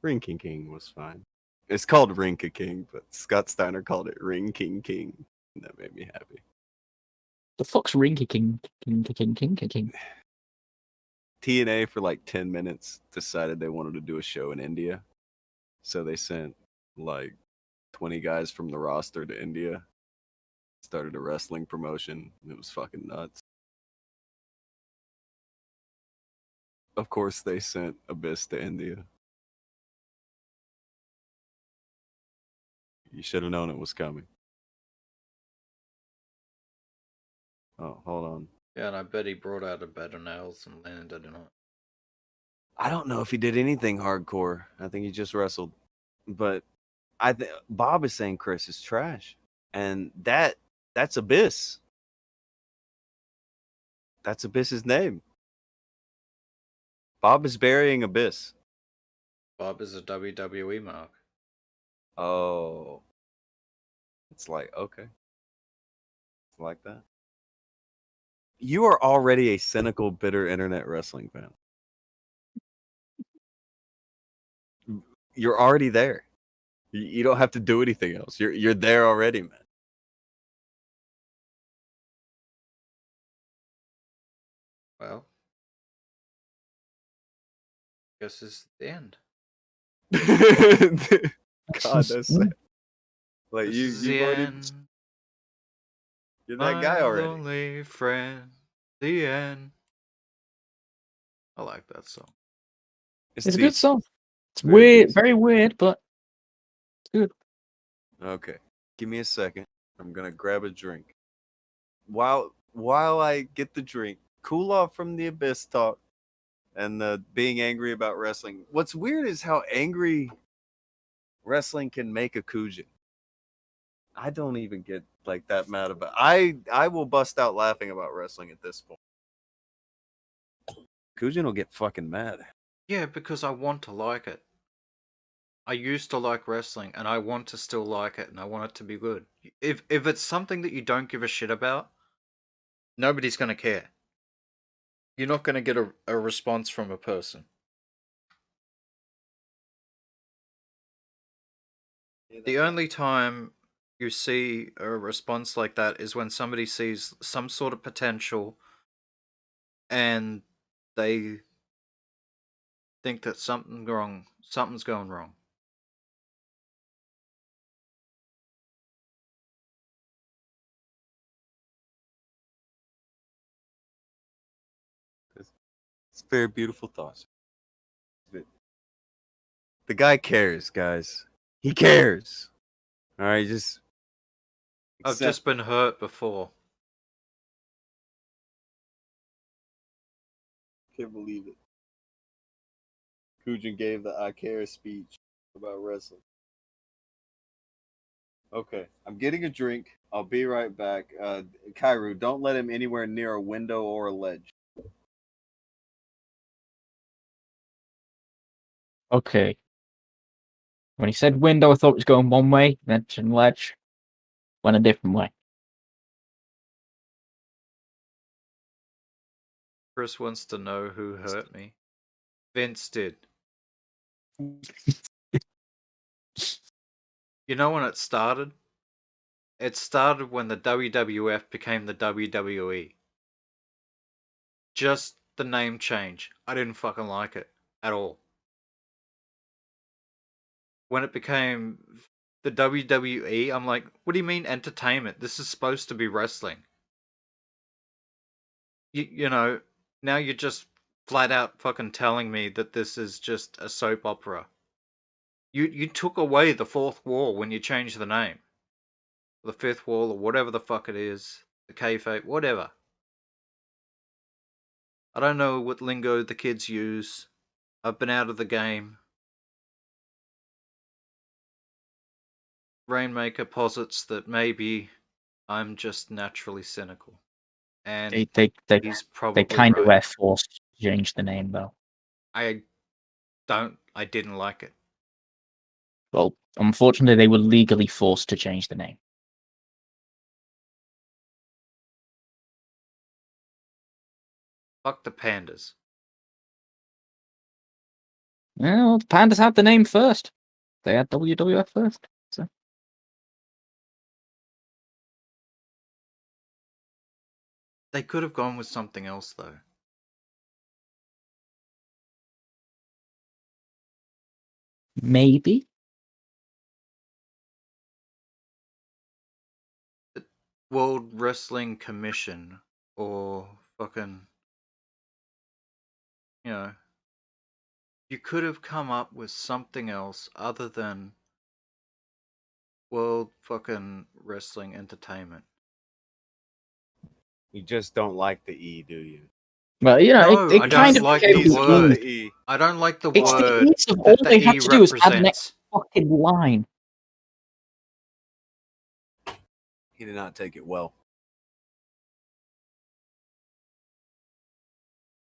Ring King King was fine. It's called Ring King, but Scott Steiner called it Ring King King. And that made me happy. The fuck's Rinky King? TNA for like 10 minutes decided they wanted to do a show in India. So they sent like 20 guys from the roster to India. Started a wrestling promotion. It was fucking nuts. Of course, they sent Abyss to India. You should have known it was coming. Oh, hold on. Yeah, and I bet he brought out a better nails and landed in it. I don't know if he did anything hardcore. I think he just wrestled. But I think Bob is saying Chris is trash. And that's Abyss. That's Abyss's name. Bob is burying Abyss. Bob is a WWE mark. Oh. It's like, okay. It's like that. You are already a cynical, bitter internet wrestling fan. You're already there. You don't have to do anything else. You're there already, man. Well, guess this is the end. God, that's sad. Like This is you've the already end. you're that guy My already. lonely friend. The end. I like that song. It's a good decent. song. It's Very weird, decent. very weird, but it's good. Okay, give me a second. I'm gonna grab a drink. While I get the drink, cool off from the Abyss talk and the being angry about wrestling. What's weird is how angry wrestling can make Akujin. I don't even get like that mad about. I will bust out laughing about wrestling at this point. Akujin will get fucking mad. Yeah, because I want to like it. I used to like wrestling, and I want to still like it, and I want it to be good. If it's something that you don't give a shit about, nobody's gonna care. You're not gonna get a response from a person. The only time you see a response like that is when somebody sees some sort of potential and they think that something's going wrong. It's very beautiful thoughts. The guy cares, guys. He cares. All right, just. I've just been hurt before. Can't believe it. Akujin gave the I care speech about wrestling. Okay, I'm getting a drink. I'll be right back. Kairu, don't let him anywhere near a window or a ledge. Okay. When he said window, I thought it was going one way. Mentioned ledge, went a different way. Chris wants to know who hurt me. Vince did. You know when it started? It started when the WWF became the WWE. Just the name change. I didn't fucking like it at all. When it became the WWE, I'm like, what do you mean entertainment? This is supposed to be wrestling. You know, now you're just flat out fucking telling me that this is just a soap opera. You took away the fourth wall when you changed the name. The fifth wall or whatever the fuck it is. The kayfabe, whatever. I don't know what lingo the kids use. I've been out of the game. Rainmaker posits that maybe I'm just naturally cynical. And he's probably They kind of right. were forced to change the name, though. I didn't like it. Well, unfortunately, they were legally forced to change the name. Fuck the pandas. Well, the Pandas had the name first. They had WWF first. So. They could have gone with something else, though. Maybe. The World Wrestling Commission or fucking, you know, you could have come up with something else other than World fucking Wrestling Entertainment. You just don't like the E, do you? Well, you know, No, I it kind don't of like became the the word. E. I don't like the It's word the E's of all that they the had E to do is add an represents. fucking line. He did not take it well.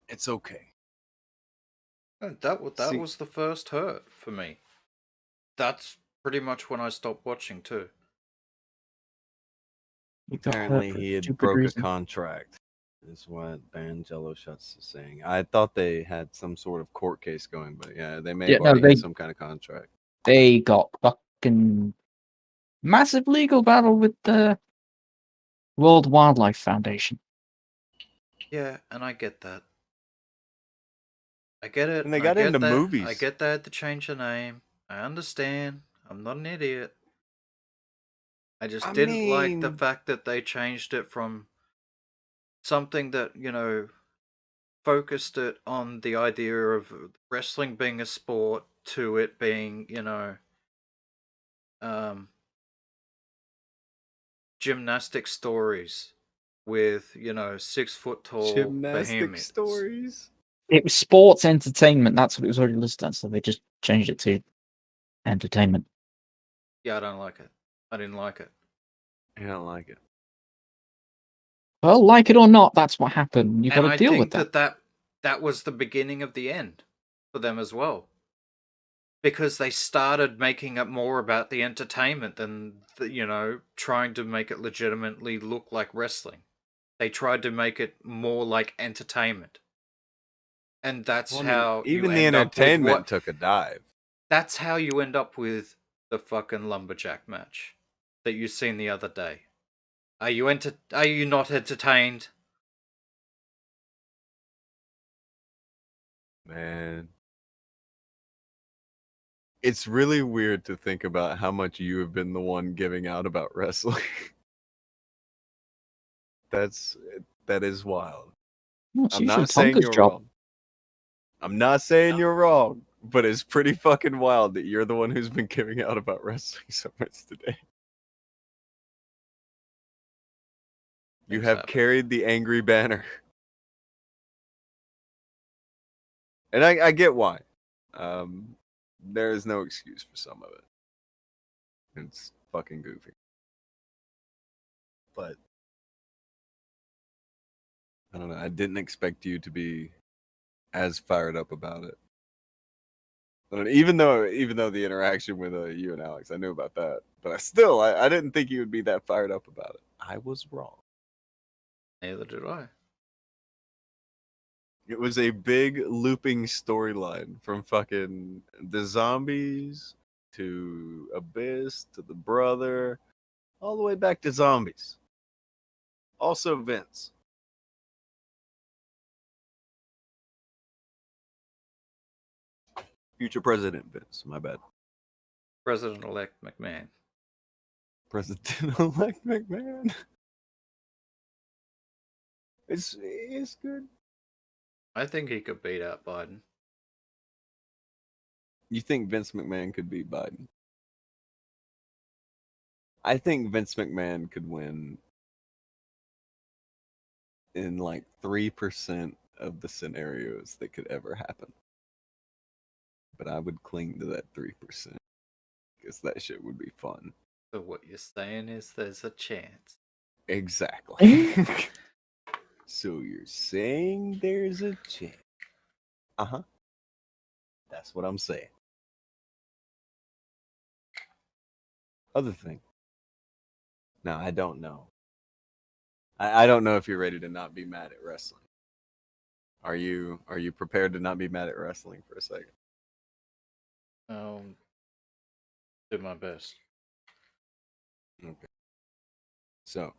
It's okay. That See- was the first hurt for me. That's pretty much when I stopped watching too. You got hurt Apparently, for a he had stupid broke reason. a contract. Is what Banjello Shuts is saying. I thought they had some sort of court case going, but yeah, they may have already had some kind of contract. They got fucking massive legal battle with the World Wildlife Foundation. Yeah, and I get that. I get it. And they I got get into that. movies. I get they had to change the name. I understand. I'm not an idiot. I just didn't like the fact that they changed it from something that, you know, focused it on the idea of wrestling being a sport to it being, you know, gymnastic stories with, you know, 6 foot tall Gymnastic behemoths. stories. It was sports entertainment. That's what it was already listed as, so they just changed it to entertainment. Yeah, I don't like it. I didn't like it. I don't like it. Well, like it or not, that's what happened. You've got And to I deal think with that. that was the beginning of the end for them as well. because they started making it more about the entertainment than trying to make it legitimately look like wrestling. They tried to make it more like entertainment, and that's Well, I mean, how you even the end up with entertainment took a dive. That's how you end up with the fucking lumberjack match that you seen the other day. Are you not entertained? Man, it's really weird to think about how much you have been the one giving out about wrestling. That is wild. Well, it's I'm usually not saying Tonka's you're job. wrong. I'm not saying you're wrong, but it's pretty fucking wild that you're the one who's been giving out about wrestling so much today. You Things have happen. carried the angry banner. And I get why. There is no excuse for some of it. It's fucking goofy. But I don't know. I didn't expect you to be as fired up about it. But even though the interaction with you and Alex, I knew about that, but I didn't think you would be that fired up about it. I was wrong. Neither did I. It was a big looping storyline from fucking the zombies to Abyss to the brother, all the way back to zombies. Also Vince. Future President Vince, my bad. President-elect McMahon. President-elect McMahon. It's good. I think he could beat out Biden. You think Vince McMahon could beat Biden? I think Vince McMahon could win in like 3% of the scenarios that could ever happen. But I would cling to that 3% because that shit would be fun. So what you're saying is there's a chance. Exactly. So you're saying there's a chance? Uh-huh. That's what I'm saying. Other thing. Now, I don't know. I don't know if you're ready to not be mad at wrestling. Are you prepared to not be mad at wrestling for a second? Do my best. Okay. So,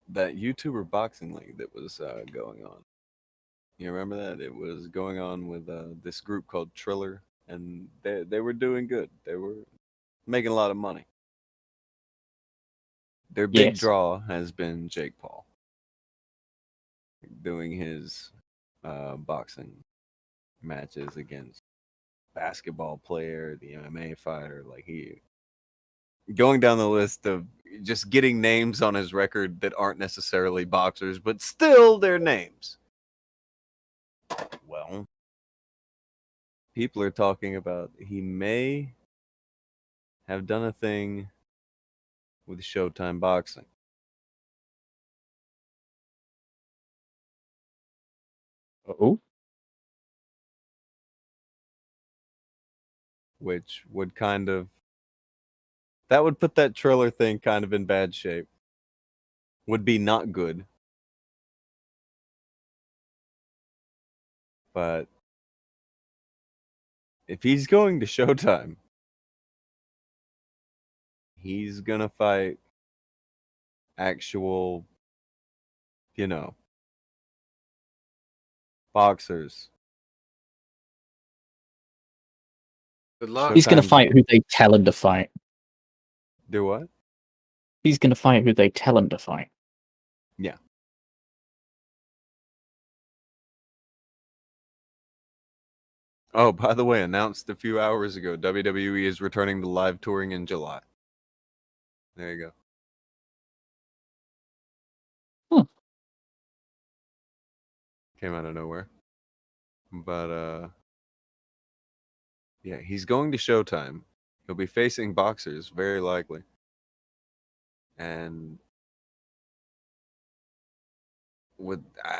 that YouTuber boxing league that was going on. You remember that? It was going on with this group called Triller, and they were doing good. They were making a lot of money. Their big Yes. draw has been Jake Paul doing his boxing matches against basketball player, the MMA fighter, like he going down the list of just getting names on his record that aren't necessarily boxers, but still their names. Well, people are talking about he may have done a thing with Showtime Boxing. Oh, Which would that would put that Triller thing kind of in bad shape. Would be not good. But if he's going to Showtime, he's gonna fight actual, boxers. Good luck. he's gonna Showtime's fight who they tell him to fight. Do what? He's gonna fight who they tell him to fight. Yeah. Oh, by the way, announced a few hours ago, WWE is returning to live touring in July. There you go. Came out of nowhere. But yeah, he's going to Showtime. He'll be facing boxers, very likely. And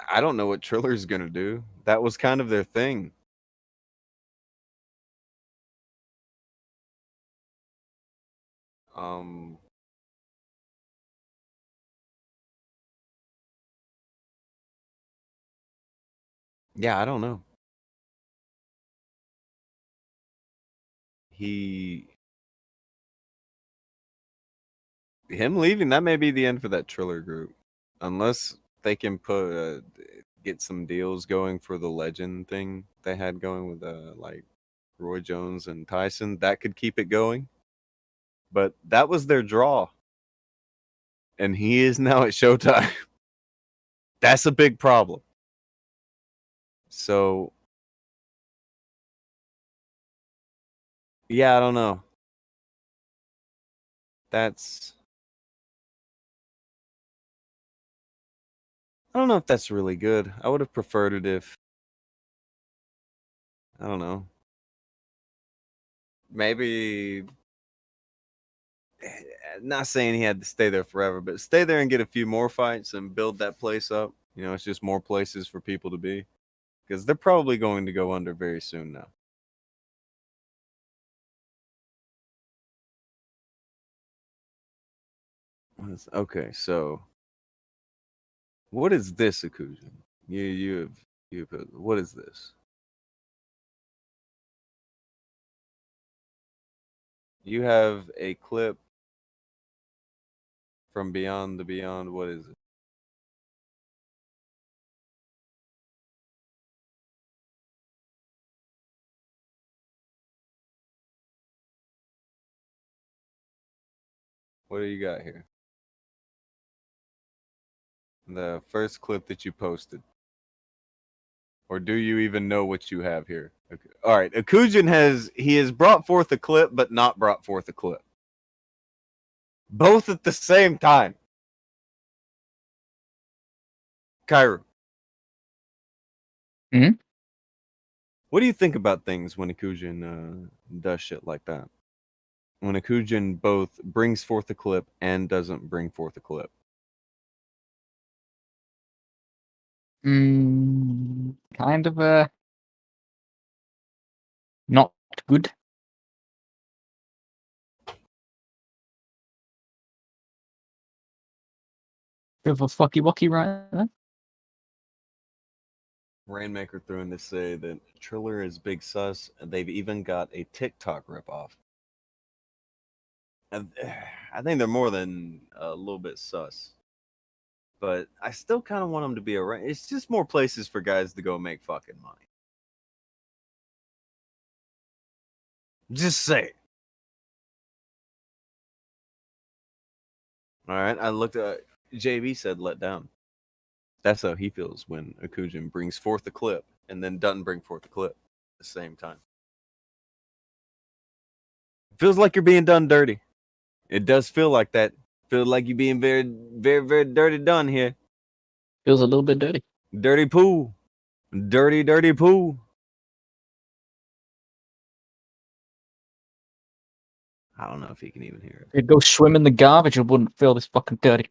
I don't know what Triller's gonna do. That was kind of their thing. Yeah, I don't know. Him leaving, that may be the end for that Triller group, unless they can get some deals going for the Legend thing they had going with like Roy Jones and Tyson. That could keep it going, but that was their draw, and he is now at Showtime. That's a big problem. So yeah, I don't know. I don't know if that's really good. I would have preferred it if, I don't know, maybe, not saying he had to stay there forever, but stay there and get a few more fights and build that place up. You know, it's just more places for people to be, because they're probably going to go under very soon now. Okay, so what is this, Akujin? What is this? You have a clip from Beyond the Beyond. What is it? What do you got here? The first clip that you posted. Or do you even know what you have here? Okay. All right. Akujin has brought forth a clip, but not brought forth a clip. Both at the same time. Kairu. Hmm? What do you think about things when Akujin does shit like that? When Akujin both brings forth a clip and doesn't bring forth a clip. Kind of not good. Bit of a fucky wucky right there. Rainmaker threw in to say that Triller is big sus, and they've even got a TikTok ripoff. I think they're more than a little bit sus. But I still kind of want them to be around. It's just more places for guys to go make fucking money. Just say it. All right, I looked at JB said let down. That's how he feels when Akujin brings forth a clip and then doesn't bring forth a clip at the same time. Feels like you're being done dirty. It does feel like that. Feels like you're being very, very, very dirty done here. Feels a little bit dirty. Dirty poo. Dirty, dirty poo. I don't know if he can even hear it. If you go swim in the garbage, it wouldn't feel this fucking dirty.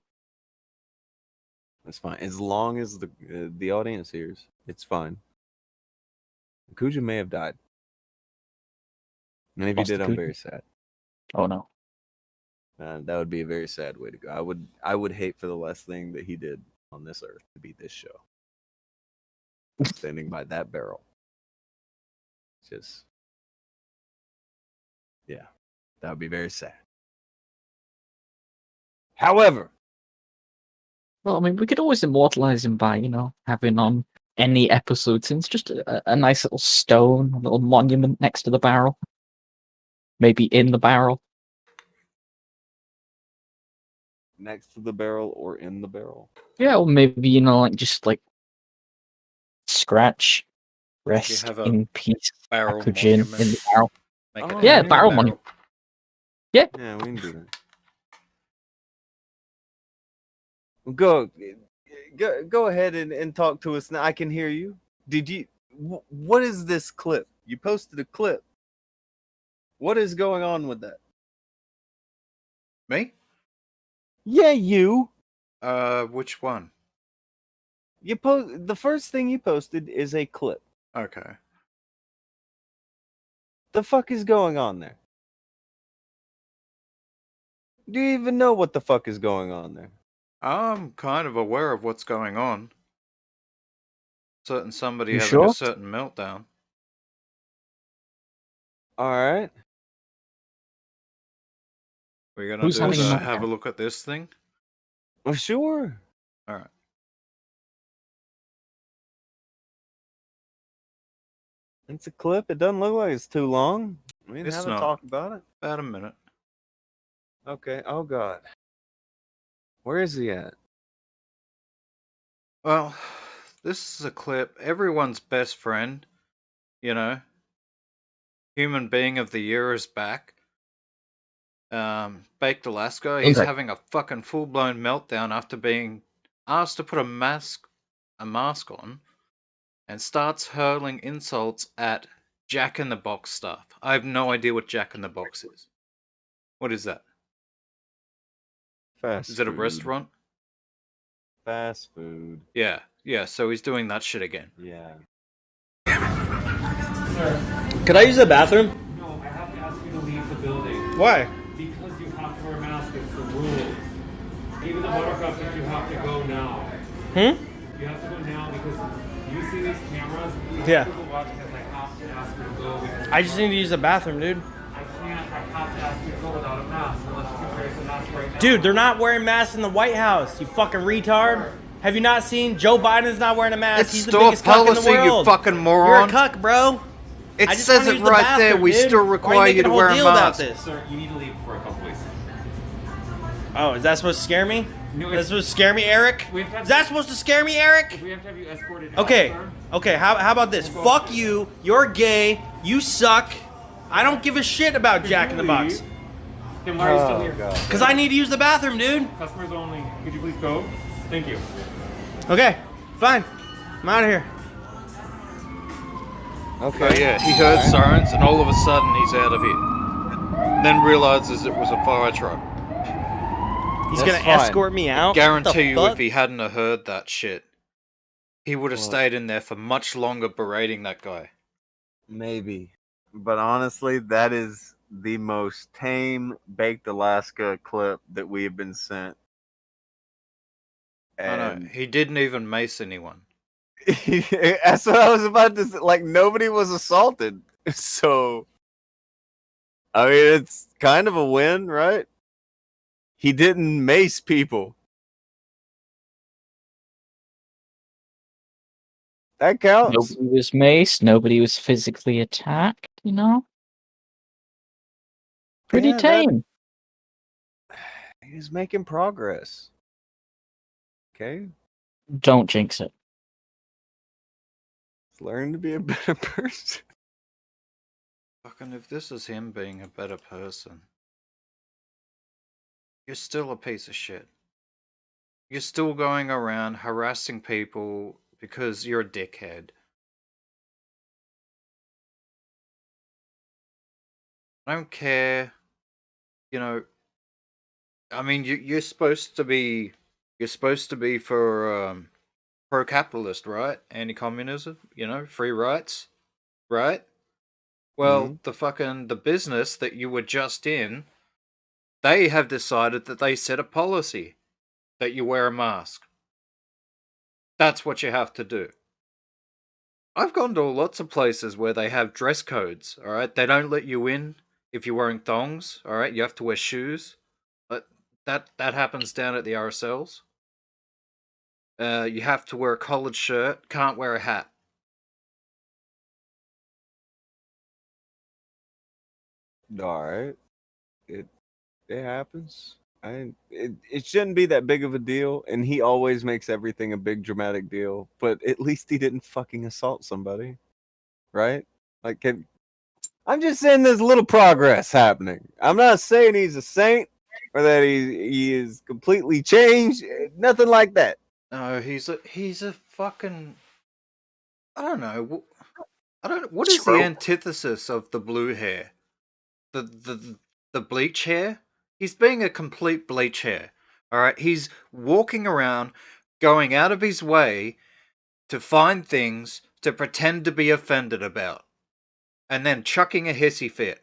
That's fine. As long as the audience hears, it's fine. Akujin may have died. And if he did, I'm very sad. Oh no. That would be a very sad way to go. I would hate for the last thing that he did on this earth to be this show. Standing by that barrel. Just, yeah, that would be very sad. However, Well, I mean, we could always immortalize him by, having on any episode since just a nice little stone, a little monument next to the barrel. Maybe in the barrel. next to the barrel or in the barrel. Yeah, or maybe, just like scratch, rest have a in peace, barrel Akujin monument. in the barrel. Make it Yeah, in the barrel monument. Yeah. Yeah, we can do that. Go ahead and talk to us now. I can hear you. What is this clip? You posted a clip. What is going on with that? Me? Yeah, you. Which one? The first thing you posted is a clip. Okay. The fuck is going on there? Do you even know what the fuck is going on there? I'm kind of aware of what's going on. Certain somebody You having sure? a certain meltdown. All right. We're gonna Who's having a have a meltdown? look at this thing. Well, sure. All right. It's a clip. It doesn't look like it's too long. We can It's have a not. talk about it. About a minute. Okay. Oh God. Where is he at? Well, this is a clip. Everyone's best friend, you know, human being of the year is back. Baked Alaska, he's Okay. having a fucking full-blown meltdown after being asked to put a mask on, and starts hurling insults at Jack in the Box stuff. I have no idea what Jack in the Box is. What is that? Fast. Is it a food. restaurant? Fast food. Yeah. So he's doing that shit again. Yeah. Could I use the bathroom? No, I have to ask you to leave the building. Why? Because you have to wear a mask, it's the rules. Even the buttercup says you have to go now. You have to go now because you see these cameras. Yeah. People watch because I have to ask you to go. Because I just need to use the bathroom, dude. I can't. I have to ask you to go without a mask unless you can wear a mask right now. Dude, they're not wearing masks in the White House. You fucking retard. Have you not seen Joe Biden's not wearing a mask? It's He's the store biggest cuck in the policy, you world. fucking You're a moron. cuck, bro. It I just says wanna it use the right there. bathroom, We dude. still Why are you require you making to a wear whole a deal about mask. this? Sir, you need to leave for a couple weeks. Oh, is that supposed to scare me? No, That's supposed to scare me, Eric? We have to have Is that supposed to scare me, Eric? We have to have you escorted out, Okay, sir. okay, how about this? Fuck you, you're gay, you suck. I don't give a shit about Jack in the Box. Then why are you still here? God. Because I need to use the bathroom, dude. Customers only. Could you please go? Thank you. Okay, fine. I'm out of here. Okay. Oh yeah, he heard sirens and all of a sudden he's out of here. Then realizes it was a fire truck. He's That's gonna fine. escort me out? Guarantee you, What if the he hadn't have heard that shit, he would have Well- stayed in there for much longer berating that guy. Maybe. But honestly, that is the most tame Baked Alaska clip that we have been sent. I know, And he didn't even mace anyone. that's what I was about to say. Like, nobody was assaulted. So, I mean, it's kind of a win, right? He didn't mace people. That counts. Nobody was maced. Nobody was physically attacked. You know, pretty Yeah, that- tame. He's making progress. Okay? Don't jinx it. He's learning to be a better person. Fucking if this is him being a better person, you're still a piece of shit. You're still going around harassing people because you're a dickhead. I don't care. You know, I mean, you're supposed to be for pro-capitalist, right? Anti-communism, you know, free rights, right? Well, the business that you were just in, they have decided that they set a policy that you wear a mask. That's what you have to do. I've gone to lots of places where they have dress codes, alright? They don't let you in if you're wearing thongs, alright? You have to wear shoes. But that happens down at the RSLs. You have to wear a collared shirt, can't wear a hat. All right. It happens. It shouldn't be that big of a deal, and he always makes everything a big dramatic deal. But at least he didn't fucking assault somebody, right? Like, I'm just saying there's a little progress happening. I'm not saying he's a saint or that he is completely changed. Nothing like that. No, he's a fucking. I don't know. What is the Trope. antithesis of the blue hair? The bleach hair? He's being a complete bleach hair. Alright? He's walking around, going out of his way to find things to pretend to be offended about. And then chucking a hissy fit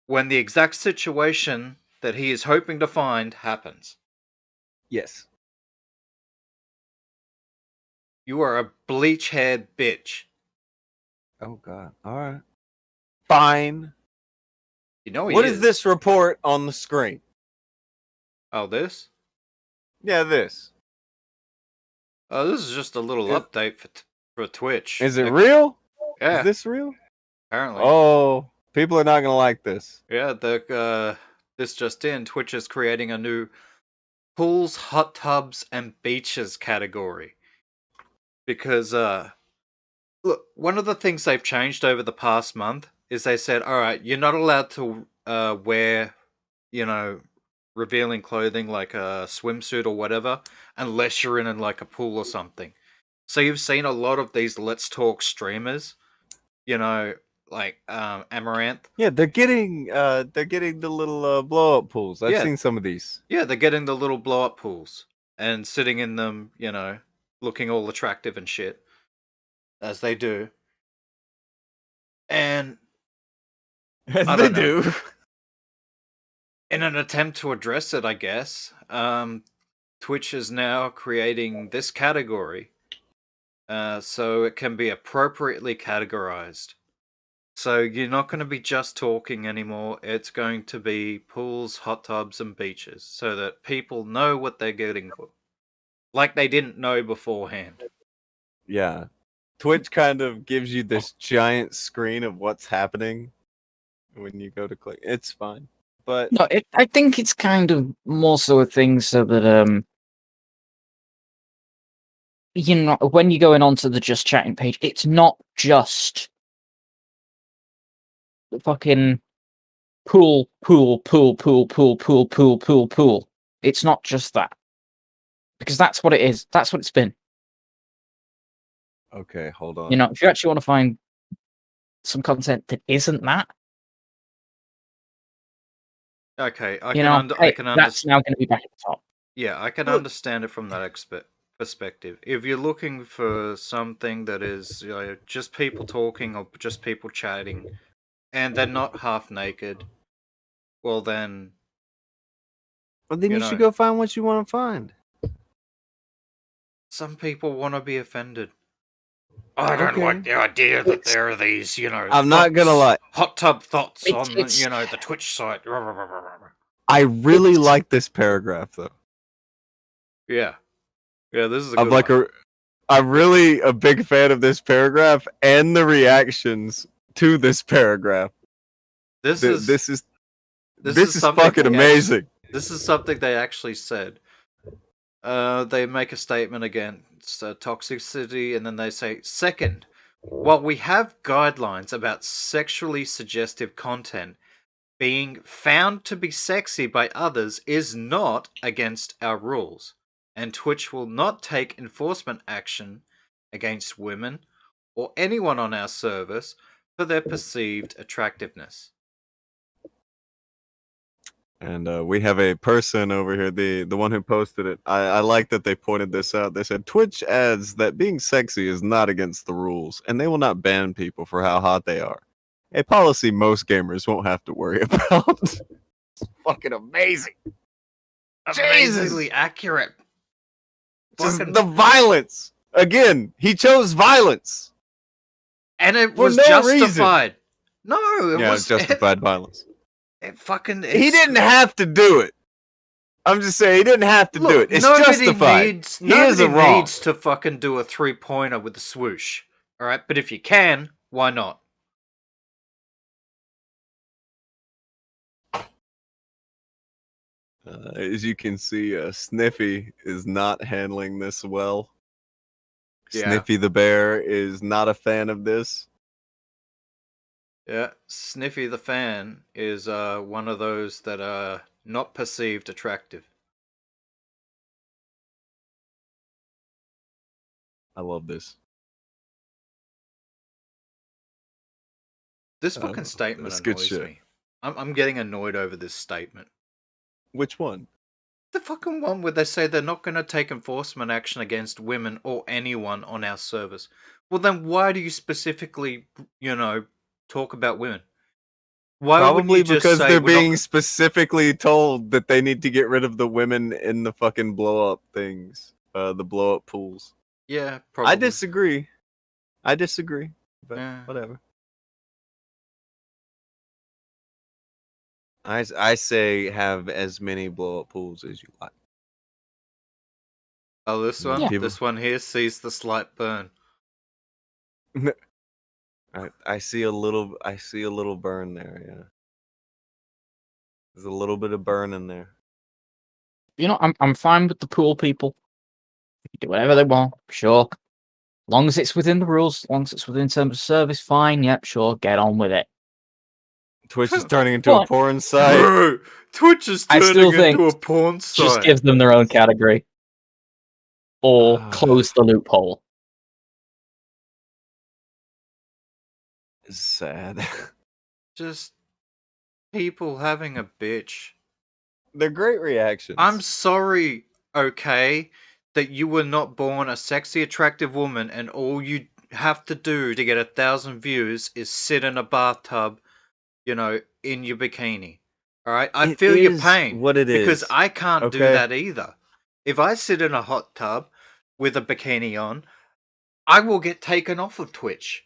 when the exact situation that he is hoping to find happens. Yes. You are a bleach-haired bitch. Oh God. All right. Fine. You know What is this report on the screen? Oh, this? Yeah, this. Oh, this is just a little update for Twitch. Is it real? Yeah. Is this real? Apparently. Oh, people are not gonna like this. Yeah, this just in, Twitch is creating a new pools, hot tubs, and beaches category. Because, look, one of the things they've changed over the past month is they said, alright, you're not allowed to wear, revealing clothing like a swimsuit or whatever, unless you're in like a pool or something. So you've seen a lot of these Let's Talk streamers, like Amaranth. Yeah, they're getting the little blow up pools. I've seen some of these. Yeah, they're getting the little blow up pools and sitting in them, looking all attractive and shit, as they do. And As I they don't know. do. In an attempt to address it, I guess, Twitch is now creating this category so it can be appropriately categorized. So you're not going to be just talking anymore. It's going to be pools, hot tubs, and beaches so that people know what they're getting for. Like they didn't know beforehand. Yeah. Twitch kind of gives you this giant screen of what's happening when you go to click. It's fine. But No, I think it's kind of more so a thing so that when you're going onto the just chatting page, it's not just the fucking pool. It's not just that. Because that's what it is. That's what it's been. okay, hold on. If you actually want to find some content that isn't that, Okay, I can that's now going to be back at the top. Yeah, I can Look. understand it from that perspective. If you're looking for something that is just people talking or just people chatting, and they're not half naked, well then, Well, then you you should know. go find what you want to find. Some people want to be offended. I don't Okay. like the idea that there are these, I'm not gonna lie. hot tub thoughts It's- on, it's- the Twitch site. I really It's- like this paragraph though. Yeah. Yeah, this is a I'm good like one. I'm really a big fan of this paragraph and the reactions to this paragraph. This This is is something fucking they amazing. This is something they actually said. They make a statement against toxicity, and then they say, second, while we have guidelines about sexually suggestive content, being found to be sexy by others is not against our rules, and Twitch will not take enforcement action against women or anyone on our service for their perceived attractiveness. And we have a person over here, the one who posted it. I like that they pointed this out. They said Twitch adds that being sexy is not against the rules, and they will not ban people for how hot they are. A policy most gamers won't have to worry about. It's fucking amazing. Amazingly accurate. Just Fucking- the violence. Again, he chose violence. And it For was no justified. No, it Yeah, was justified violence. It fucking. He didn't have to do it. I'm just saying he didn't have to do it. It's justified. Nobody wrong. needs to fucking do a 3-pointer with a swoosh. All right, but if you can, why not? As you can see, Sniffy is not handling this well. Yeah. Sniffy the bear is not a fan of this. Yeah, Sniffy the fan is one of those that are not perceived attractive. I love this. This fucking statement that's good annoys shit. me. I'm getting annoyed over this statement. Which one? The fucking one where they say they're not going to take enforcement action against women or anyone on our service. Well, then why do you specifically, talk about women? Why wouldn't Probably you just because say they're we're not being specifically told that they need to get rid of the women in the fucking blow up things, the blow up pools. Yeah, I probably. disagree. But Yeah. whatever. I say have as many blow up pools as you like. Oh, this one? Yeah. This one here sees the slight burn. I see a little burn there. Yeah, there's a little bit of burn in there. You know, I'm fine with the pool people. They can do whatever they want, sure. Long as it's within the rules, long as it's within terms of service, fine, yep, sure, get on with it. Twitch is turning into a But- porn site. Bro, Twitch is I still turning think into a porn Just site. give them their own category. Or Ah. close the loophole. It's sad. Just people having a bitch. They're great reactions. I'm sorry, okay, that you were not born a sexy, attractive woman and all you have to do to get 1,000 views is sit in a bathtub, you know, in your bikini. Alright? I It feel your is pain. what it because is, I can't do okay? that either. If I sit in a hot tub with a bikini on, I will get taken off of Twitch.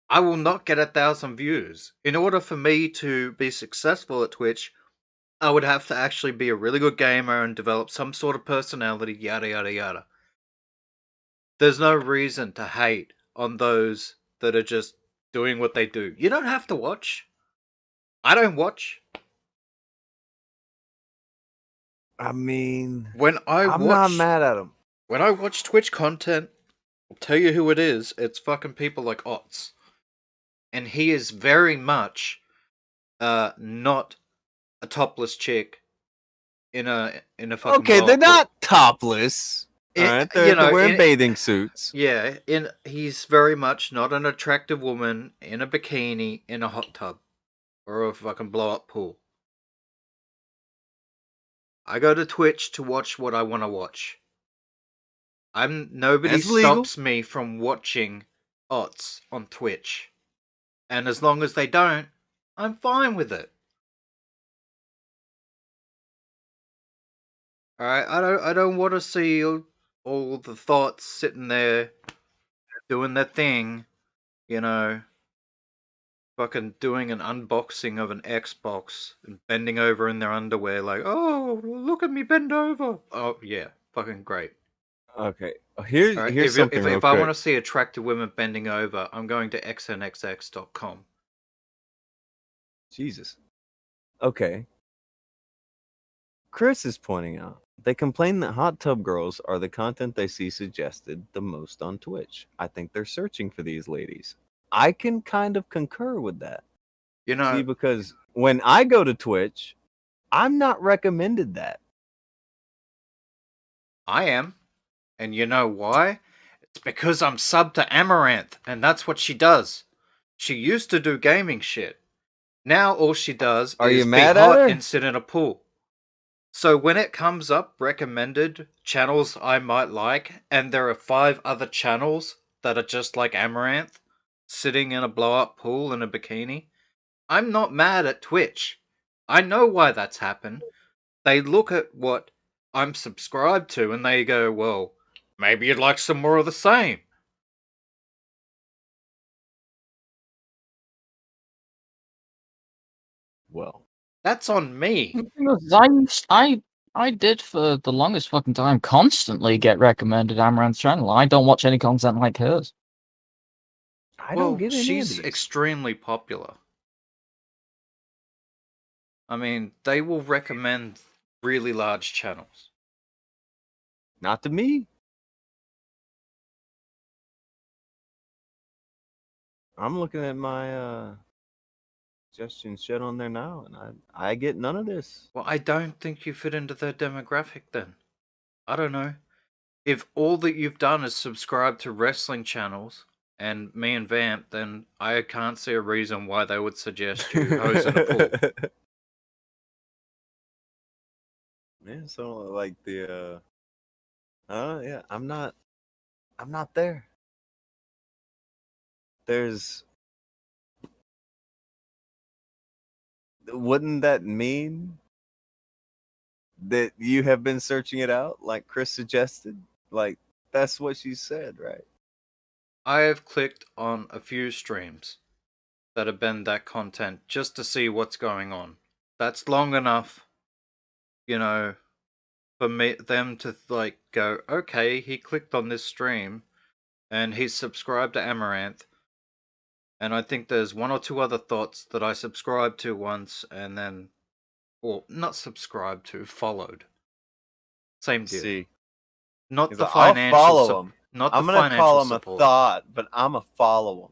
I will not get 1,000 views. In order for me to be successful at Twitch, I would have to actually be a really good gamer and develop some sort of personality, yada yada yada. There's no reason to hate on those that are just doing what they do. You don't have to watch. I don't watch. I mean, When I'm not mad at them. When I watch Twitch content, I'll tell you who it is. It's fucking people like Otz. And he is very much not a topless chick in a fucking Okay, blow they're up pool. not topless. All right, they're wearing bathing suits. Yeah, he's very much not an attractive woman in a bikini in a hot tub or a fucking blow up pool. I go to Twitch to watch what I want to watch. Nobody That's legal. stops me from watching Ots on Twitch. And as long as they don't, I'm fine with it. Alright, I don't want to see all the thoughts sitting there doing their thing, you know, fucking doing an unboxing of an Xbox and bending over in their underwear like, oh, look at me bend over. Oh, yeah, fucking great. Okay, here's Alright, something real if I quick. want to see attractive women bending over, I'm going to xnxx.com. Jesus. Okay. Chris is pointing out they complain that hot tub girls are the content they see suggested the most on Twitch. I think they're searching for these ladies. I can kind of concur with that. You know, See, because when I go to Twitch, I'm not recommended that. I am. And you know why? It's because I'm subbed to Amaranth, and that's what she does. She used to do gaming shit. Now all she does Are is you be mad at hot her? and sit in a pool. So when it comes up recommended channels I might like, and there are 5 other channels that are just like Amaranth, sitting in a blow-up pool in a bikini, I'm not mad at Twitch. I know why that's happened. They look at what I'm subscribed to and they go, well, maybe you'd like some more of the same. Well, That's on me. I did for the longest fucking time constantly get recommended Amaranth's channel. I don't watch any content like hers. I don't get any of she's these. extremely popular. I mean, they will recommend really large channels. Not to me. I'm looking at my suggestion shit on there now, and I get none of this. Well, I don't think you fit into their demographic then. I don't know. If all that you've done is subscribe to wrestling channels and me and Vamp, then I can't see a reason why they would suggest you hose in a pool. Yeah, so like the yeah, I'm not there. There's wouldn't that mean that you have been searching it out, like Chris suggested? Like, that's what she said, right? I have clicked on a few streams that have been that content just to see what's going on. That's long enough, you know, for them to like go, okay, he clicked on this stream and he's subscribed to Amaranth. And I think there's one or two other thoughts that I subscribed to once and then, or not subscribed to, followed. Same deal. See, Not he's the like, I'll financial follow support. him. Not I'm the gonna financial call him support. a thought, but I'm a follow him.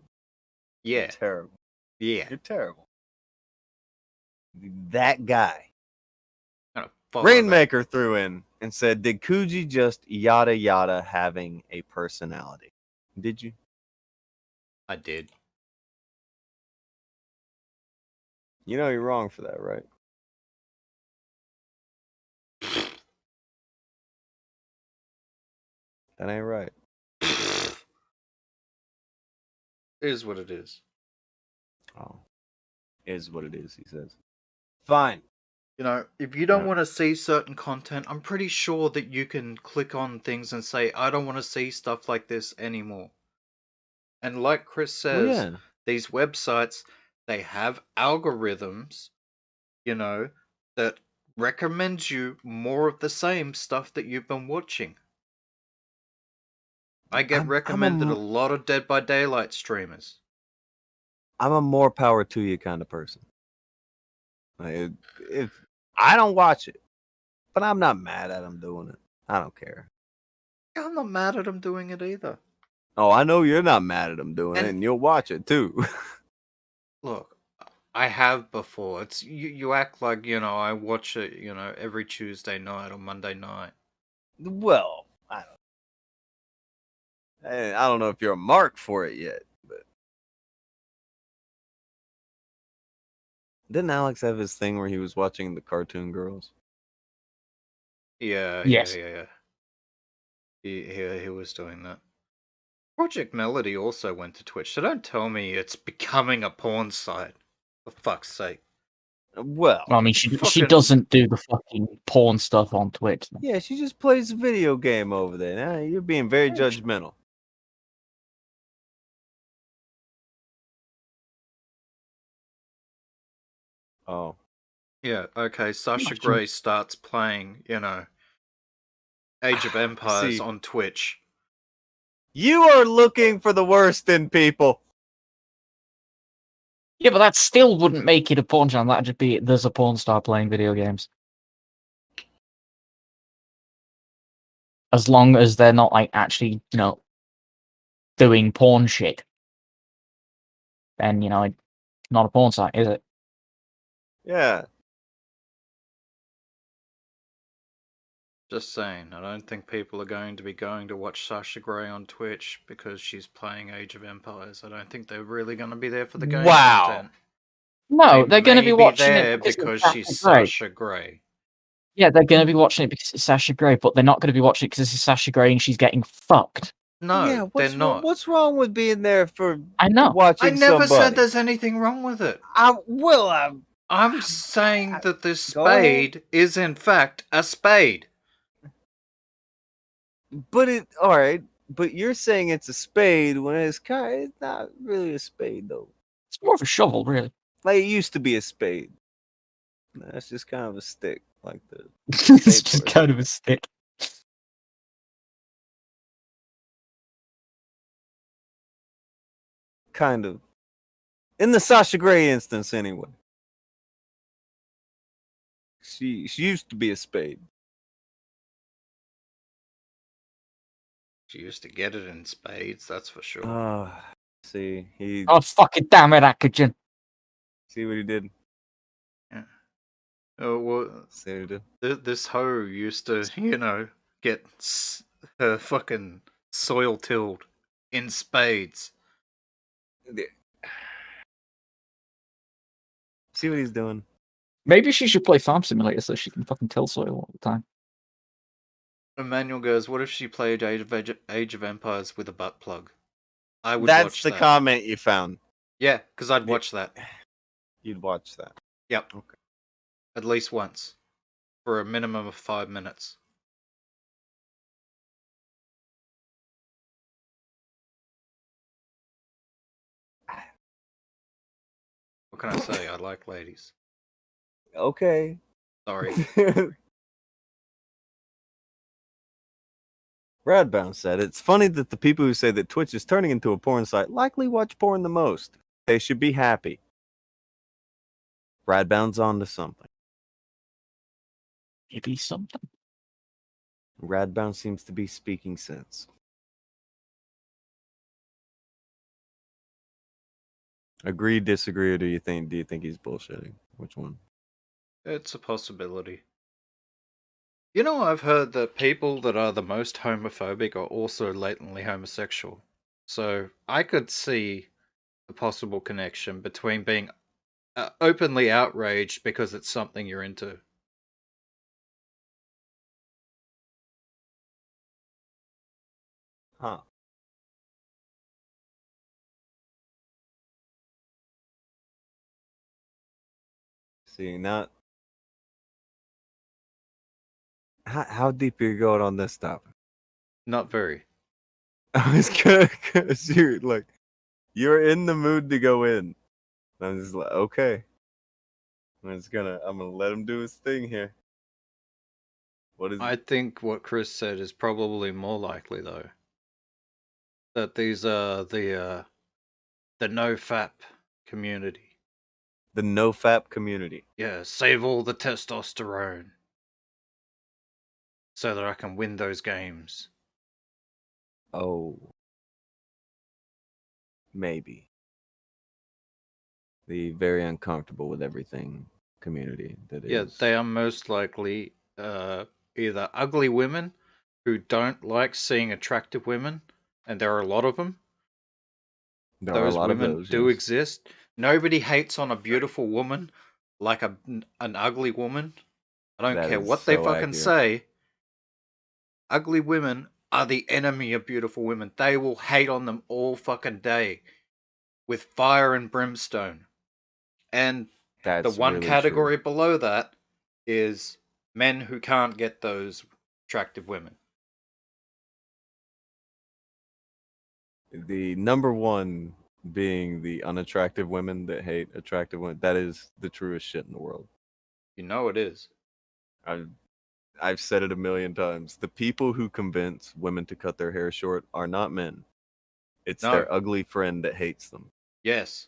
Yeah. You're terrible. Yeah. You're terrible. That guy. Gonna follow that. Rainmaker threw in and said, "Did Kuji just yada yada having a personality?" Did you? I did. You know you're wrong for that, right? That ain't right. Is what it is. Oh, is what it is. He says. Fine. You know, if you don't Yeah. want to see certain content, I'm pretty sure that you can click on things and say, I don't want to see stuff like this anymore. And like Chris says, yeah. these websites, they have algorithms, you know, that recommends you more of the same stuff that you've been watching. I get recommended a lot of Dead by Daylight streamers. I'm a more power to you kind of person. Like, if I don't watch it, but I'm not mad at him doing it. I don't care. I'm not mad at him doing it either. Oh, I know you're not mad at him doing it, And- and you'll watch it too. Look, I have before. It's you act like, you know, I watch it, you know, every Tuesday night or Monday night. Well, I don't know if you're a mark for it yet, but didn't Alex have his thing where he was watching the cartoon girls? Yeah, Yes. yeah. He was doing that. Project Melody also went to Twitch, so don't tell me it's becoming a porn site. For fuck's sake. Well, I mean, she Fucking- doesn't do the fucking porn stuff on Twitch. yeah, she just plays a video game over there. Now you're being very judgmental. Oh, Yeah, okay, Sasha Gotcha. Grey starts playing, you know, Age of Empires See. on Twitch. you are looking for the worst in people. Yeah, but that still wouldn't make it a porn channel. That'd just be there's a porn star playing video games. As long as they're not like actually, you know, doing porn shit, then you know, it's not a porn site, is it? Yeah. Just saying, I don't think people are going to be going to watch Sasha Grey on Twitch because she's playing Age of Empires. I don't think they're really going to be there for the game Wow. content. No, They they're going to may be watching there it because it's she's Sasha Grey. Sasha Grey. Yeah, they're going to be watching it because it's Sasha Grey, but they're not going to be watching it because it's Sasha Grey and she's getting fucked. No, yeah, they're not. What's wrong with being there for I know. watching I never somebody? said there's anything wrong with it. I'm saying that this Go ahead. spade is in fact a spade. But all right. But you're saying it's a spade when it's not really a spade though. It's more of a shovel, really. Like it used to be a spade. That's just kind of a stick, like the. It's just kind of a stick. Kind of. In the Sasha Grey instance, anyway. She used to be a spade. She used to get it in spades, that's for sure. See Oh, fucking damn it, Akujin. see what he did. Oh, well, See what he did. this hoe used to, you know, get her fucking soil tilled in spades. See what he's doing. Maybe she should play Farm Simulator so she can fucking till soil all the time. Emmanuel goes, what if she played Age of Empires with a butt plug? I would That's watch the that. comment you found. Yeah, because I'd watch that. You'd watch that. Yep. Okay. At least once. For a minimum of 5 minutes. What can I say? I like ladies. Okay. Sorry. Radbound said, it's funny that the people who say that Twitch is turning into a porn site likely watch porn the most. They should be happy. Radbound's on to something. Maybe something. Radbound seems to be speaking sense. Agree, disagree, or do you think he's bullshitting? Which one? It's a possibility. You know, I've heard that people that are the most homophobic are also latently homosexual. So I could see a possible connection between being openly outraged because it's something you're into. Huh. See, not how deep are you going on this topic? Not very. I was good because you're in the mood to go in. I'm just like, okay. I'm gonna let him do his thing here. What is I think what Chris said is probably more likely, though. That these are the no-fap community. the no-fap community? Yeah, save all the testosterone. So that I can win those games. Oh, maybe. The very uncomfortable with everything community that is. Yeah, they are most likely either ugly women who don't like seeing attractive women, and there are a lot of them. There are a Those lot of women those. do Yes. exist. Nobody hates on a beautiful woman like an ugly woman. I don't That care is what they so fucking accurate. say. Ugly women are the enemy of beautiful women. They will hate on them all fucking day with fire and brimstone. And the That's one really category true. below that is men who can't get those attractive women. The number one being the unattractive women that hate attractive women. That is the truest shit in the world. You know it is. I've said it a million times. The people who convince women to cut their hair short are not men. It's No. their ugly friend that hates them. Yes.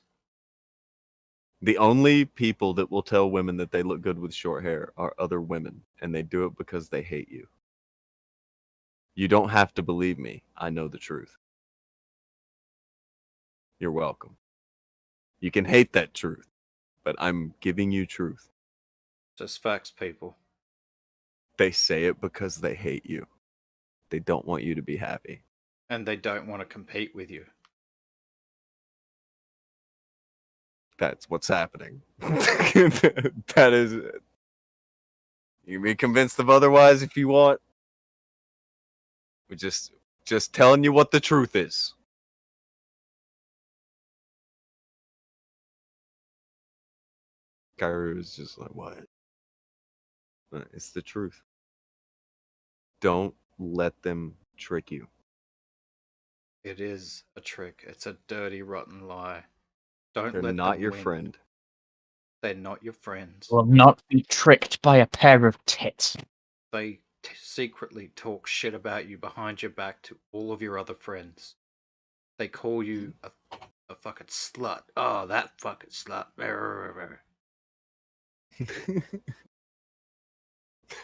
The only people that will tell women that they look good with short hair are other women, and they do it because they hate you. You don't have to believe me. I know the truth. You're welcome. You can hate that truth, but I'm giving you truth. Just facts, people. They say it because they hate you. They don't want you to be happy. And they don't want to compete with you. That's what's happening. That is it. You can be convinced of otherwise if you want. We're just telling you what the truth is. Kyrie is just like, what? It's the truth. Don't let them trick you. It is a trick. It's a dirty, rotten lie. Don't They're let not them your win. friend. They're not your friends. Will not be tricked by a pair of tits. They secretly talk shit about you behind your back to all of your other friends. They call you a fucking slut. Oh, that fucking slut.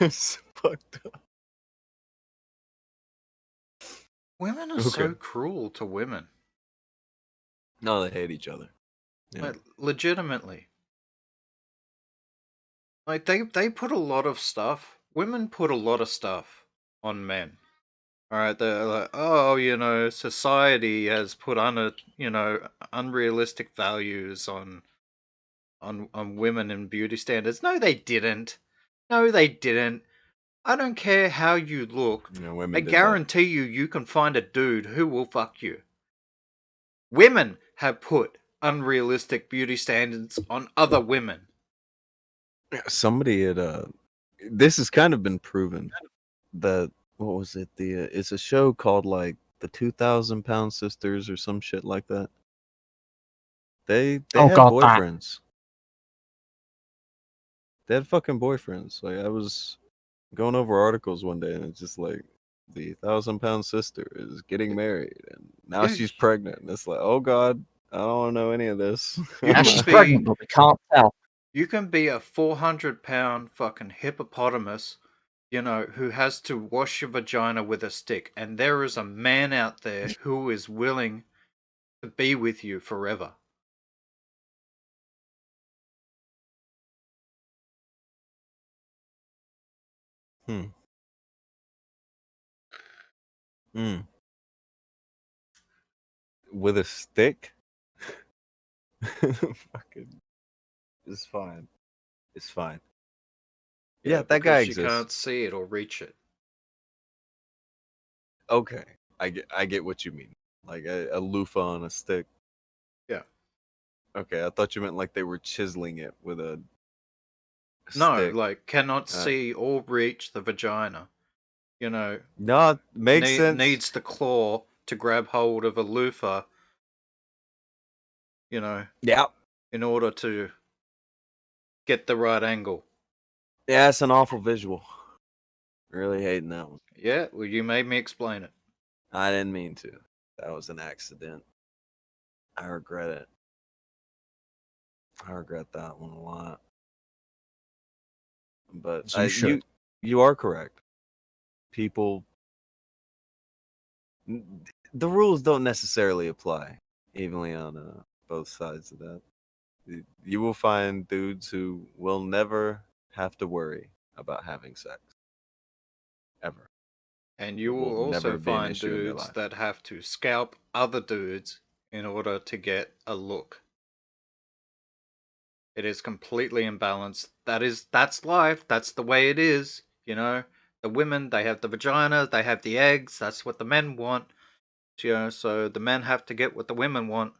It's fucked up. Women are so cruel to women. No, they hate each other. Yeah. Like, legitimately. Like, they put a lot of stuff. Women put a lot of stuff on men. Alright, they're like, oh, society has put unrealistic values on women and beauty standards. No, they didn't. No, they didn't. I don't care how you look. Yeah, women I did that. guarantee you can find a dude who will fuck you. Women have put unrealistic beauty standards on other women. Somebody had this has kind of been proven that what was it? It's a show called like the 2,000 Pound Sisters or some shit like that. They Oh had god, that. boyfriends. They had fucking boyfriends. Like I was going over articles one day and it's just like the 1,000 Pound Sister is getting married and now Yeah, she's pregnant. And it's like, oh god, I don't want to know any of this. You Now can she's be- pregnant, but we can't tell. you can be a 400-pound fucking hippopotamus, you know, who has to wash your vagina with a stick, and there is a man out there who is willing to be with you forever. Hmm. Hmm. With a stick? Fucking, it's fine. It's fine. Yeah, that guy because you exists. can't see it or reach it. Okay, I get what you mean. Like a loofah on a stick. Yeah. Okay, I thought you meant like they were chiseling it with a No, stick. like cannot see or reach the vagina. You know, No, it makes sense. needs the claw to grab hold of a loofah, you know, Yeah. in order to get the right angle. Yeah, it's an awful visual. Really hating that one. Yeah, well, you made me explain it. I didn't mean to. That was an accident. I regret it. I regret that one a lot. But As you should. you are correct. People, the rules don't necessarily apply evenly on both sides of that. You will find dudes who will never have to worry about having sex. Ever. And you It will will never also be an find issue in their dudes life. that have to scalp other dudes in order to get a look. It is completely imbalanced. That's life. That's the way it is. You know, the women, they have the vagina, they have the eggs. That's what the men want. You know, so the men have to get what the women want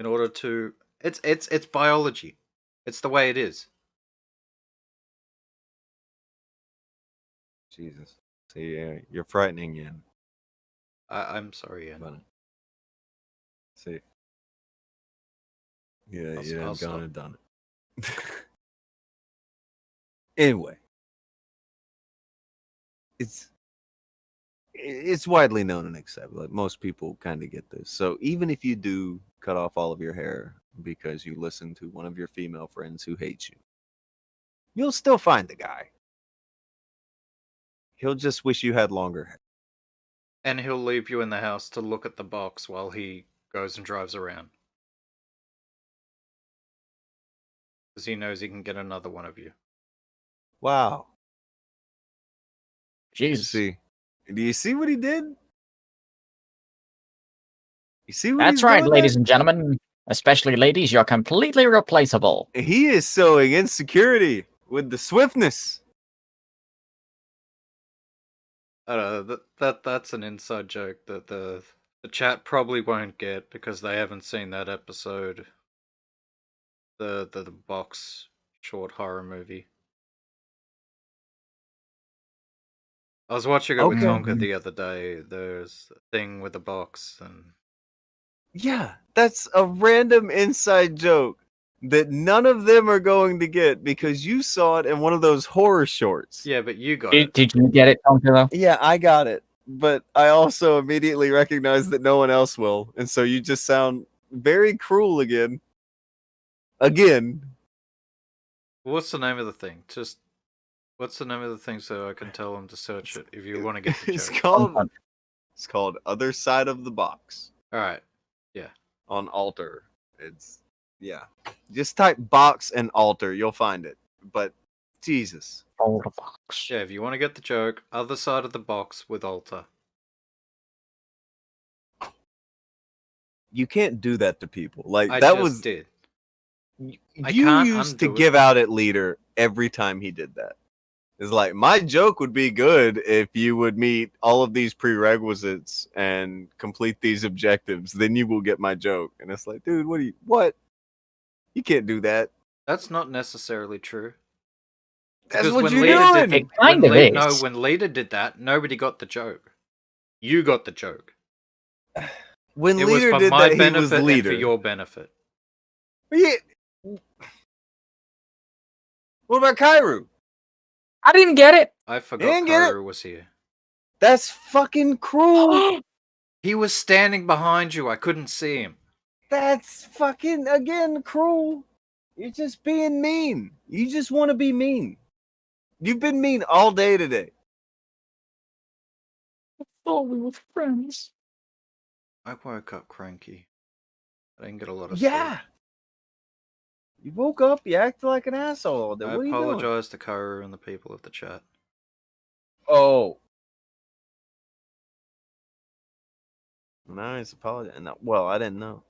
in order to. It's biology. It's the way it is. Jesus. See, you're frightening, Ian. I'm sorry, Ian. But, see. Yeah, I'll you stop. have gone and done it. Anyway. It's widely known and accepted. Like most people kind of get this. So even if you do cut off all of your hair because you listen to one of your female friends who hates you, you'll still find the guy. He'll just wish you had longer hair. And he'll leave you in the house to look at the box while he goes and drives around. Because he knows he can get another one of you. Wow. Jesus. See, do you see what he did? You see what That's he's right, doing ladies there? and gentlemen. Especially ladies, you're completely replaceable. He is sowing insecurity with the swiftness. I don't know, that's an inside joke that the chat probably won't get because they haven't seen that episode. The box short horror movie. I was watching it with Okay. Tonka the other day. There's a thing with a box and Yeah, that's a random inside joke that none of them are going to get because you saw it in one of those horror shorts. yeah, but you got it. Did you get it, Tonka, though? Yeah, I got it. But I also immediately recognized that no one else will. And so you just sound very cruel again. Again. What's the name of the thing? Just what's the name of the thing so I can tell them to search it if you want to get the It's joke. called Other Side of the Box All right. on Alter. Yeah. Just type box and Alter, you'll find it. But Jesus. Oh, the box. Yeah, if you want to get the joke, other side of the box with Alta. You can't do that to people. Like I that just was did. you can't used to undo it. give out at leader every time he did that. It's like my joke would be good if you would meet all of these prerequisites and complete these objectives, then you will get my joke. And it's like, dude, what? You can't do that. That's not necessarily true. That's Because what when you're Lita doing. It kind of No, is. when Lita did that, nobody got the joke. You got the joke. When It was leader for did my that, he was benefit and for leader. your benefit. Yeah. What about Kairu? I didn't get it. I You forgot didn't get it. Kaoru was here. That's fucking cruel. He was standing behind you. I couldn't see him. That's fucking, again, cruel. You're just being mean. You just want to be mean. You've been mean all day today. Oh, we were friends. I woke up cranky. I didn't get a lot of Yeah. sleep. You woke up, you acted like an asshole all day. I What are you doing? apologize to Kaoru and the people of the chat. Oh. Nice apology. No, well, I didn't know.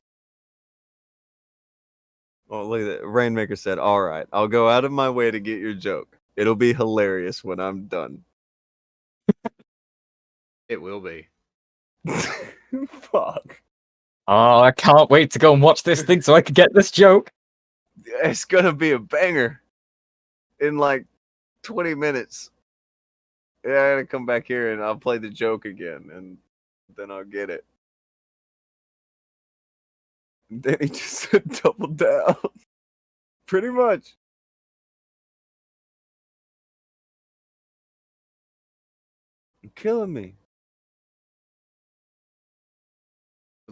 Well, look at that. Rainmaker said, all right, I'll go out of my way to get your joke. It'll be hilarious when I'm done. It will be. Fuck. Oh, I can't wait to go and watch this thing so I can get this joke. It's gonna be a banger in like 20 minutes. Yeah, I gotta come back here and I'll play the joke again and then I'll get it. And then he just said double down. Pretty much. You're killing me.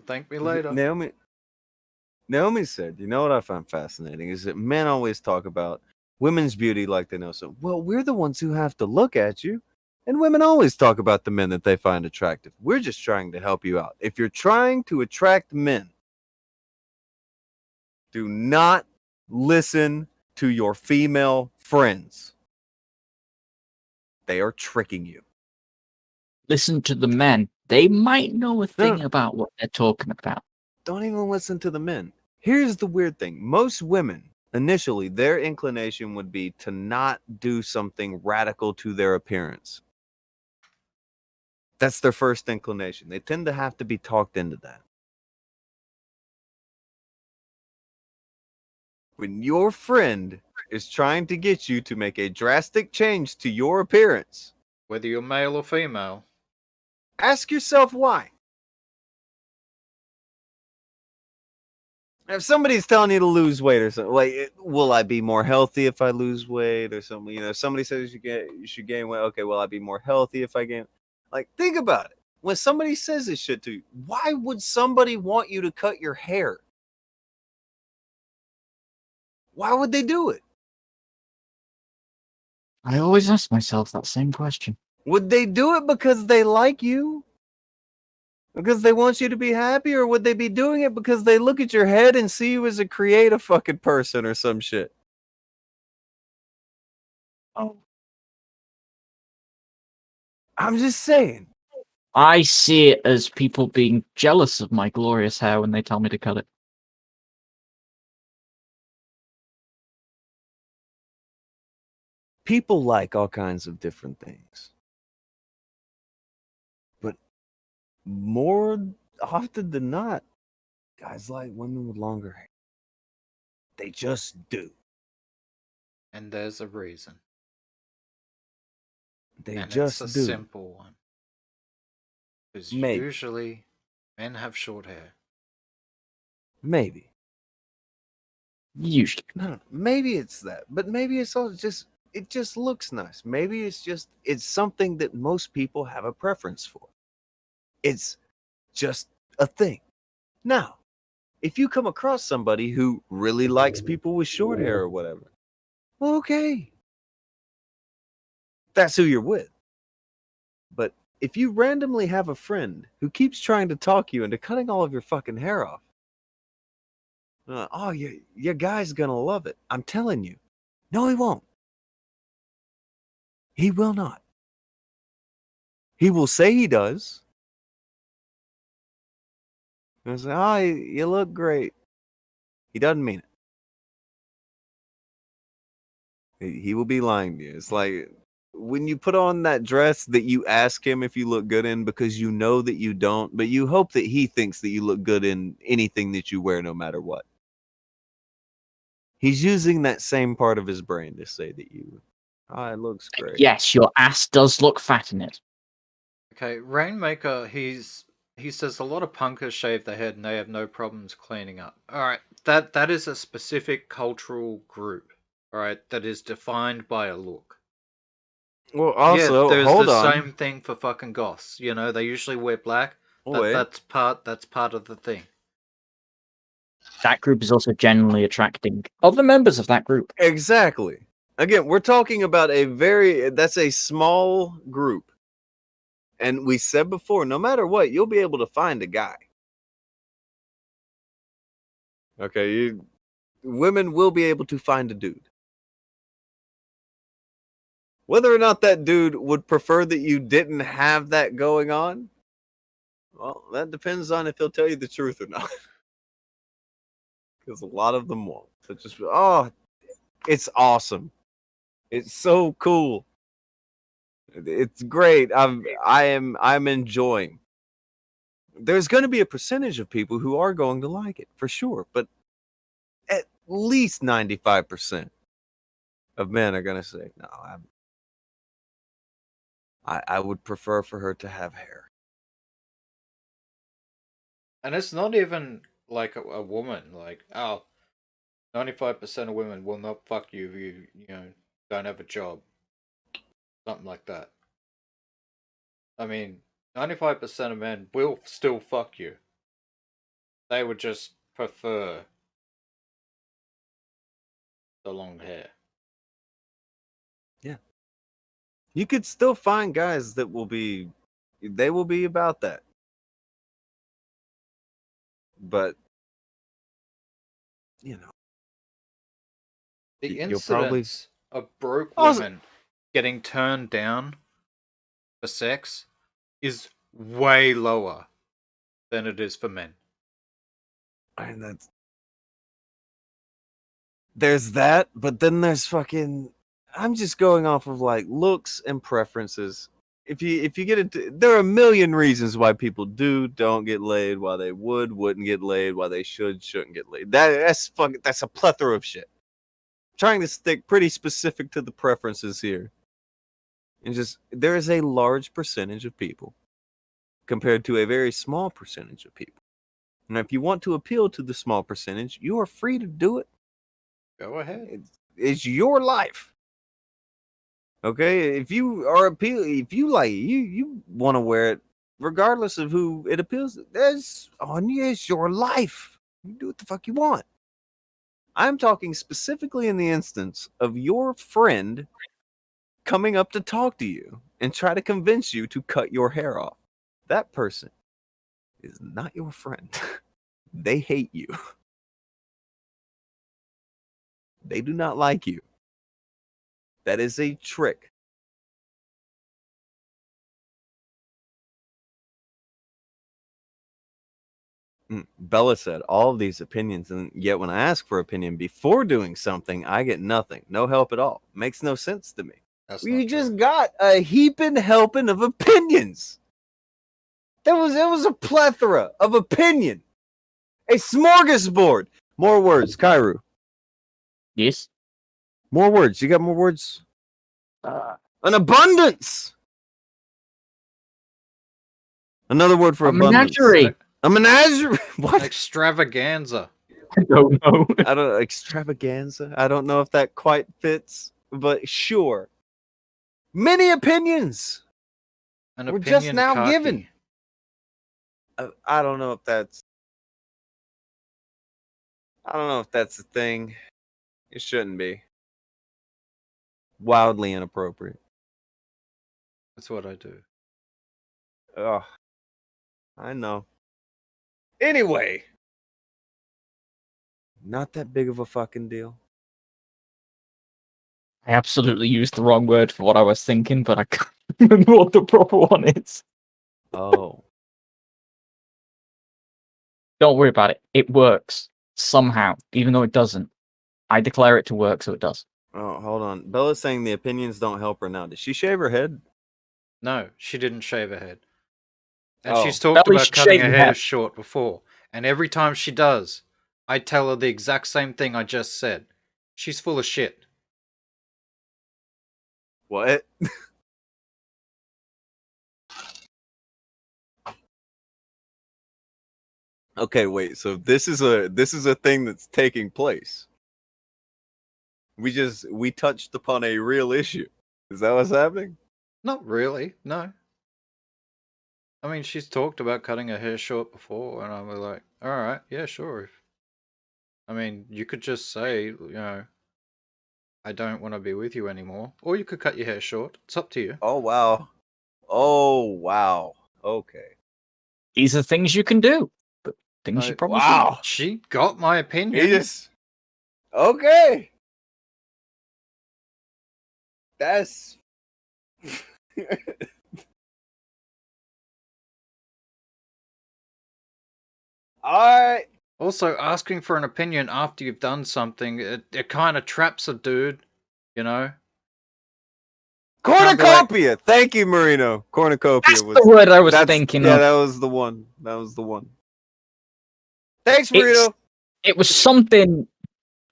Thank me later. Naomi said, you know what I find fascinating is that men always talk about women's beauty like they know so. Well, we're the ones who have to look at you. And women always talk about the men that they find attractive. We're just trying to help you out. If you're trying to attract men, do not listen to your female friends. They are tricking you. Listen to the men. They might know a thing No. about what they're talking about. Don't even listen to the men. Here's the weird thing. Most women, initially, their inclination would be to not do something radical to their appearance. That's their first inclination. They tend to have to be talked into that. When your friend is trying to get you to make a drastic change to your appearance, Whether you're male or female. ask yourself why. If somebody's telling you to lose weight or something, like, will I be more healthy if I lose weight or something? You know, somebody says you should gain weight. Okay, will I be more healthy if I gain? Like, think about it. When somebody says this shit to you, why would somebody want you to cut your hair? Why would they do it? I always ask myself that same question. Would they do it because they like you? Because they want you to be happy? Or would they be doing it because they look at your head and see you as a creative fucking person or some shit? Oh. I'm just saying. I see it as people being jealous of my glorious hair when they tell me to cut it. People like all kinds of different things. But more often than not, guys like women with longer hair. They just do. And there's a reason. They And just it's a do. simple one. Because Maybe. usually men have short hair. Maybe. Usually. No, maybe it's that. But maybe it's also just, it just looks nice. Maybe it's something that most people have a preference for. It's just a thing. Now, if you come across somebody who really likes people with short hair or whatever, well, okay. That's who you're with. But if you randomly have a friend who keeps trying to talk you into cutting all of your fucking hair off, oh, your guy's gonna love it. I'm telling you. No, he won't. He will not. He will say he does. He'll say, oh, you look great. He doesn't mean it. He will be lying to you. It's like when you put on that dress that you ask him if you look good in because you know that you don't, but you hope that he thinks that you look good in anything that you wear no matter what. He's using that same part of his brain to say that it looks great. Yes, your ass does look fat in it. Okay, Rainmaker, he says a lot of punkers shave their head and they have no problems cleaning up. Alright, that is a specific cultural group, alright, that is defined by a look. Well, also, there's hold the on. same thing for fucking goths. You know, they usually wear black. Wait. That's part of the thing. That group is also generally attracting other members of that group. Exactly. Again, we're talking about that's a small group. And we said before, no matter what, you'll be able to find a guy. Okay, women will be able to find a dude. Whether or not that dude would prefer that you didn't have that going on, well, that depends on if he'll tell you the truth or not. Because a lot of them won't. So just, it's awesome. It's so cool. It's great. I'm enjoying. There's going to be a percentage of people who are going to like it for sure, but at least 95% of men are going to say, no, I would prefer for her to have hair. And it's not even like a woman. Like, 95% of women will not fuck you if you don't have a job. Something like that. I mean, 95% of men will still fuck you. They would just prefer the long hair. Yeah. You could still find guys that will be about that. But, The you'll probably... incidence of broke women getting turned down for sex is way lower than it is for men. And there's that, but then there's fucking... I'm just going off of like looks and preferences. If you get into, there are a million reasons why people don't get laid, why they wouldn't get laid, why they shouldn't get laid. That's a plethora of shit. I'm trying to stick pretty specific to the preferences here. And just, there is a large percentage of people compared to a very small percentage of people. And if you want to appeal to the small percentage, you are free to do it. Go ahead. It's your life. Okay, if you are if you like, you want to wear it, regardless of who it appeals to. That's on you. It's your life. You do what the fuck you want. I'm talking specifically in the instance of your friend coming up to talk to you and try to convince you to cut your hair off. That person is not your friend. They hate you. They do not like you. That is a trick. Bella said all of these opinions, and yet when I ask for opinion before doing something, I get nothing. No help at all. Makes no sense to me. You just got a heaping helping of opinions. It was a plethora of opinion. A smorgasbord. More words, Kairu. Yes. More words. You got more words? An abundance. Another word for abundance. Menagerie. A menagerie. What? Extravaganza. I don't know. Extravaganza. I don't know if that quite fits, but sure. Many opinions. We're just now given. I don't know if that's a thing. It shouldn't be. Wildly inappropriate. That's what I do. Ugh. I know. Anyway. Not that big of a fucking deal. I absolutely used the wrong word for what I was thinking, but I can't remember what the proper one is. Oh. Don't worry about it. It works. Somehow. Even though it doesn't. I declare it to work, so it does. Oh, hold on. Bella's saying the opinions don't help her now. Did she shave her head? No, she didn't shave her head. And Oh. she's talked Belly about should cutting shave her her hair head. short before. And every time she does, I tell her the exact same thing I just said. She's full of shit. What? Okay, wait. So this is a thing that's taking place. We touched upon a real issue. Is that what's happening? Not really, no. I mean, she's talked about cutting her hair short before, and I'm like, alright, yeah, sure. I mean, you could just say, I don't want to be with you anymore. Or you could cut your hair short. It's up to you. Oh wow. Oh wow. Okay. These are things you can do, but things you probably shouldn't. Wow. She got my He opinion. just okay. That's alright. Also, asking for an opinion after you've done something, it kind of traps a dude, you know? Cornucopia. Thank you, Marino. Cornucopia That's was the word I was that's thinking yeah, of. that was the one. That was the one. Thanks, It's- Marino. It was something.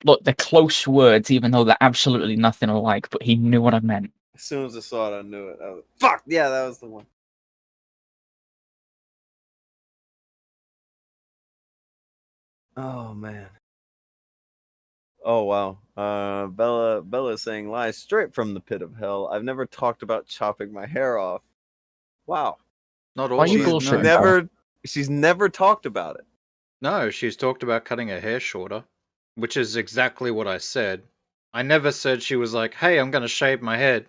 Look, they're close words, even though they're absolutely nothing alike. But he knew what I meant. As soon as I saw it, I knew it. Fuck yeah, that was the one. Oh man. Oh wow. Bella's saying lies straight from the pit of hell. I've never talked about chopping my hair off. Wow. Not all Why of you it, bullshitting? no. She's never talked about it. No, she's talked about cutting her hair shorter, which is exactly what I said. I never said she was like, hey, I'm going to shave my head.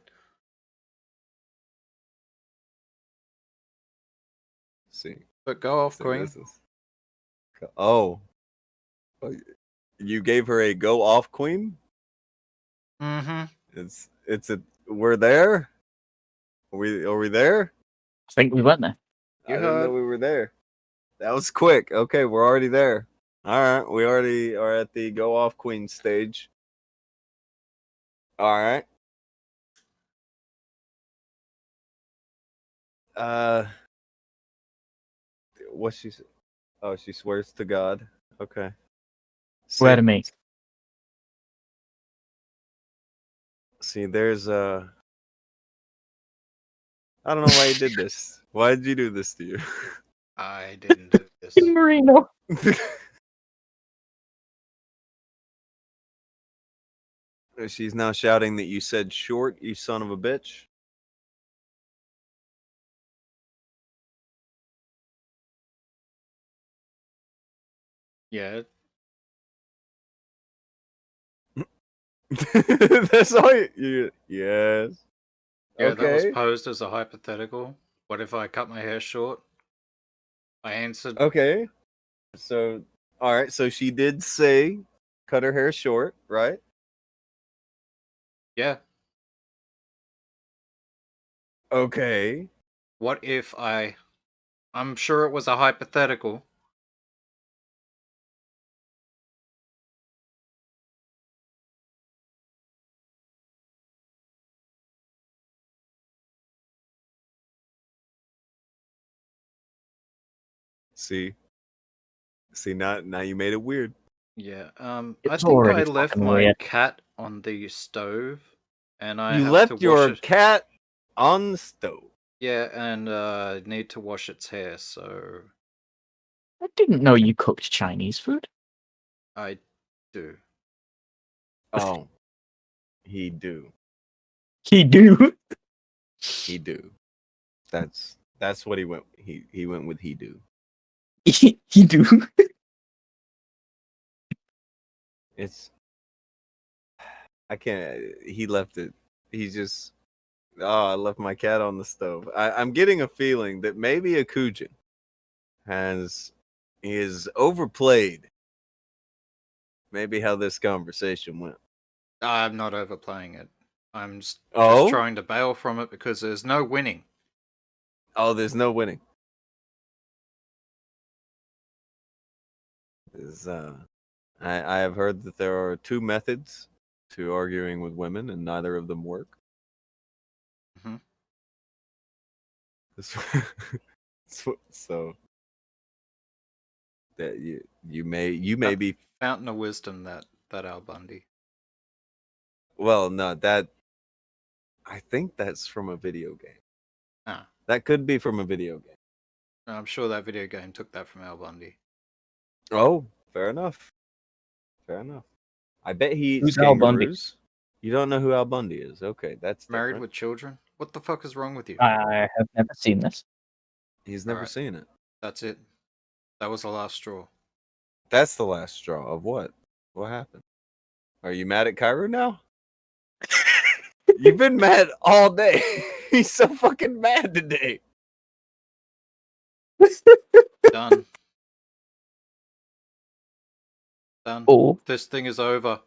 See. But go off, So Queen. this is Oh. You gave her a go off queen? Mm-hmm. It's a we're there? Are we there? I think we went there. You I didn't know heard. we were there. That was quick. Okay, we're already there. All right, we already are at the go off queen stage. All right. What she said? Oh, she swears to God. Okay. Swear to me. See, there's I don't know why you did this. Why did you do this to you? I didn't do this. Marino. She's now shouting that you said short, you son of a bitch. Yeah. That's all you yes. Yeah, that was Okay. posed as a hypothetical. What if I cut my hair short? I answered, Okay. So all right, so she did say cut her hair short, right? yeah. Okay. What if I'm sure it was a hypothetical. See now you made it weird. Yeah. It I was think already I left fucking my weird. cat on the stove, and I You have left to wash your it. cat on the stove. Yeah, and need to wash its hair, so I didn't know you cooked Chinese food. I do. Oh. He do. He do. He do. That's what he went. He went with he do. He do. It's I can't. He left it. He just. Oh, I left my cat on the stove. I'm getting a feeling that maybe Akujin is overplayed. Maybe how this conversation went. I'm not overplaying it. I'm just Oh, trying to bail from it because there's no winning. oh, there's no winning. Is I have heard that there are two methods to arguing with women, and neither of them work. Mhm. So that you may be Fountain of wisdom, that Al Bundy. Well, no, that I think that's from a video game. Ah, That could be from a video game. I'm sure that video game took that from Al Bundy. Oh, fair enough. Fair enough. I bet he eats Who's Al Bundy? kangaroos. You don't know who Al Bundy is? Okay, that's Married different. with children? What the fuck is wrong with you? I have never seen this. He's never Alright. seen it. That's it. That was the last straw. That's the last straw of what? What happened? Are you mad at Cairo now? You've been mad all day. He's so fucking mad today. Done. Done. Oh, This thing is over.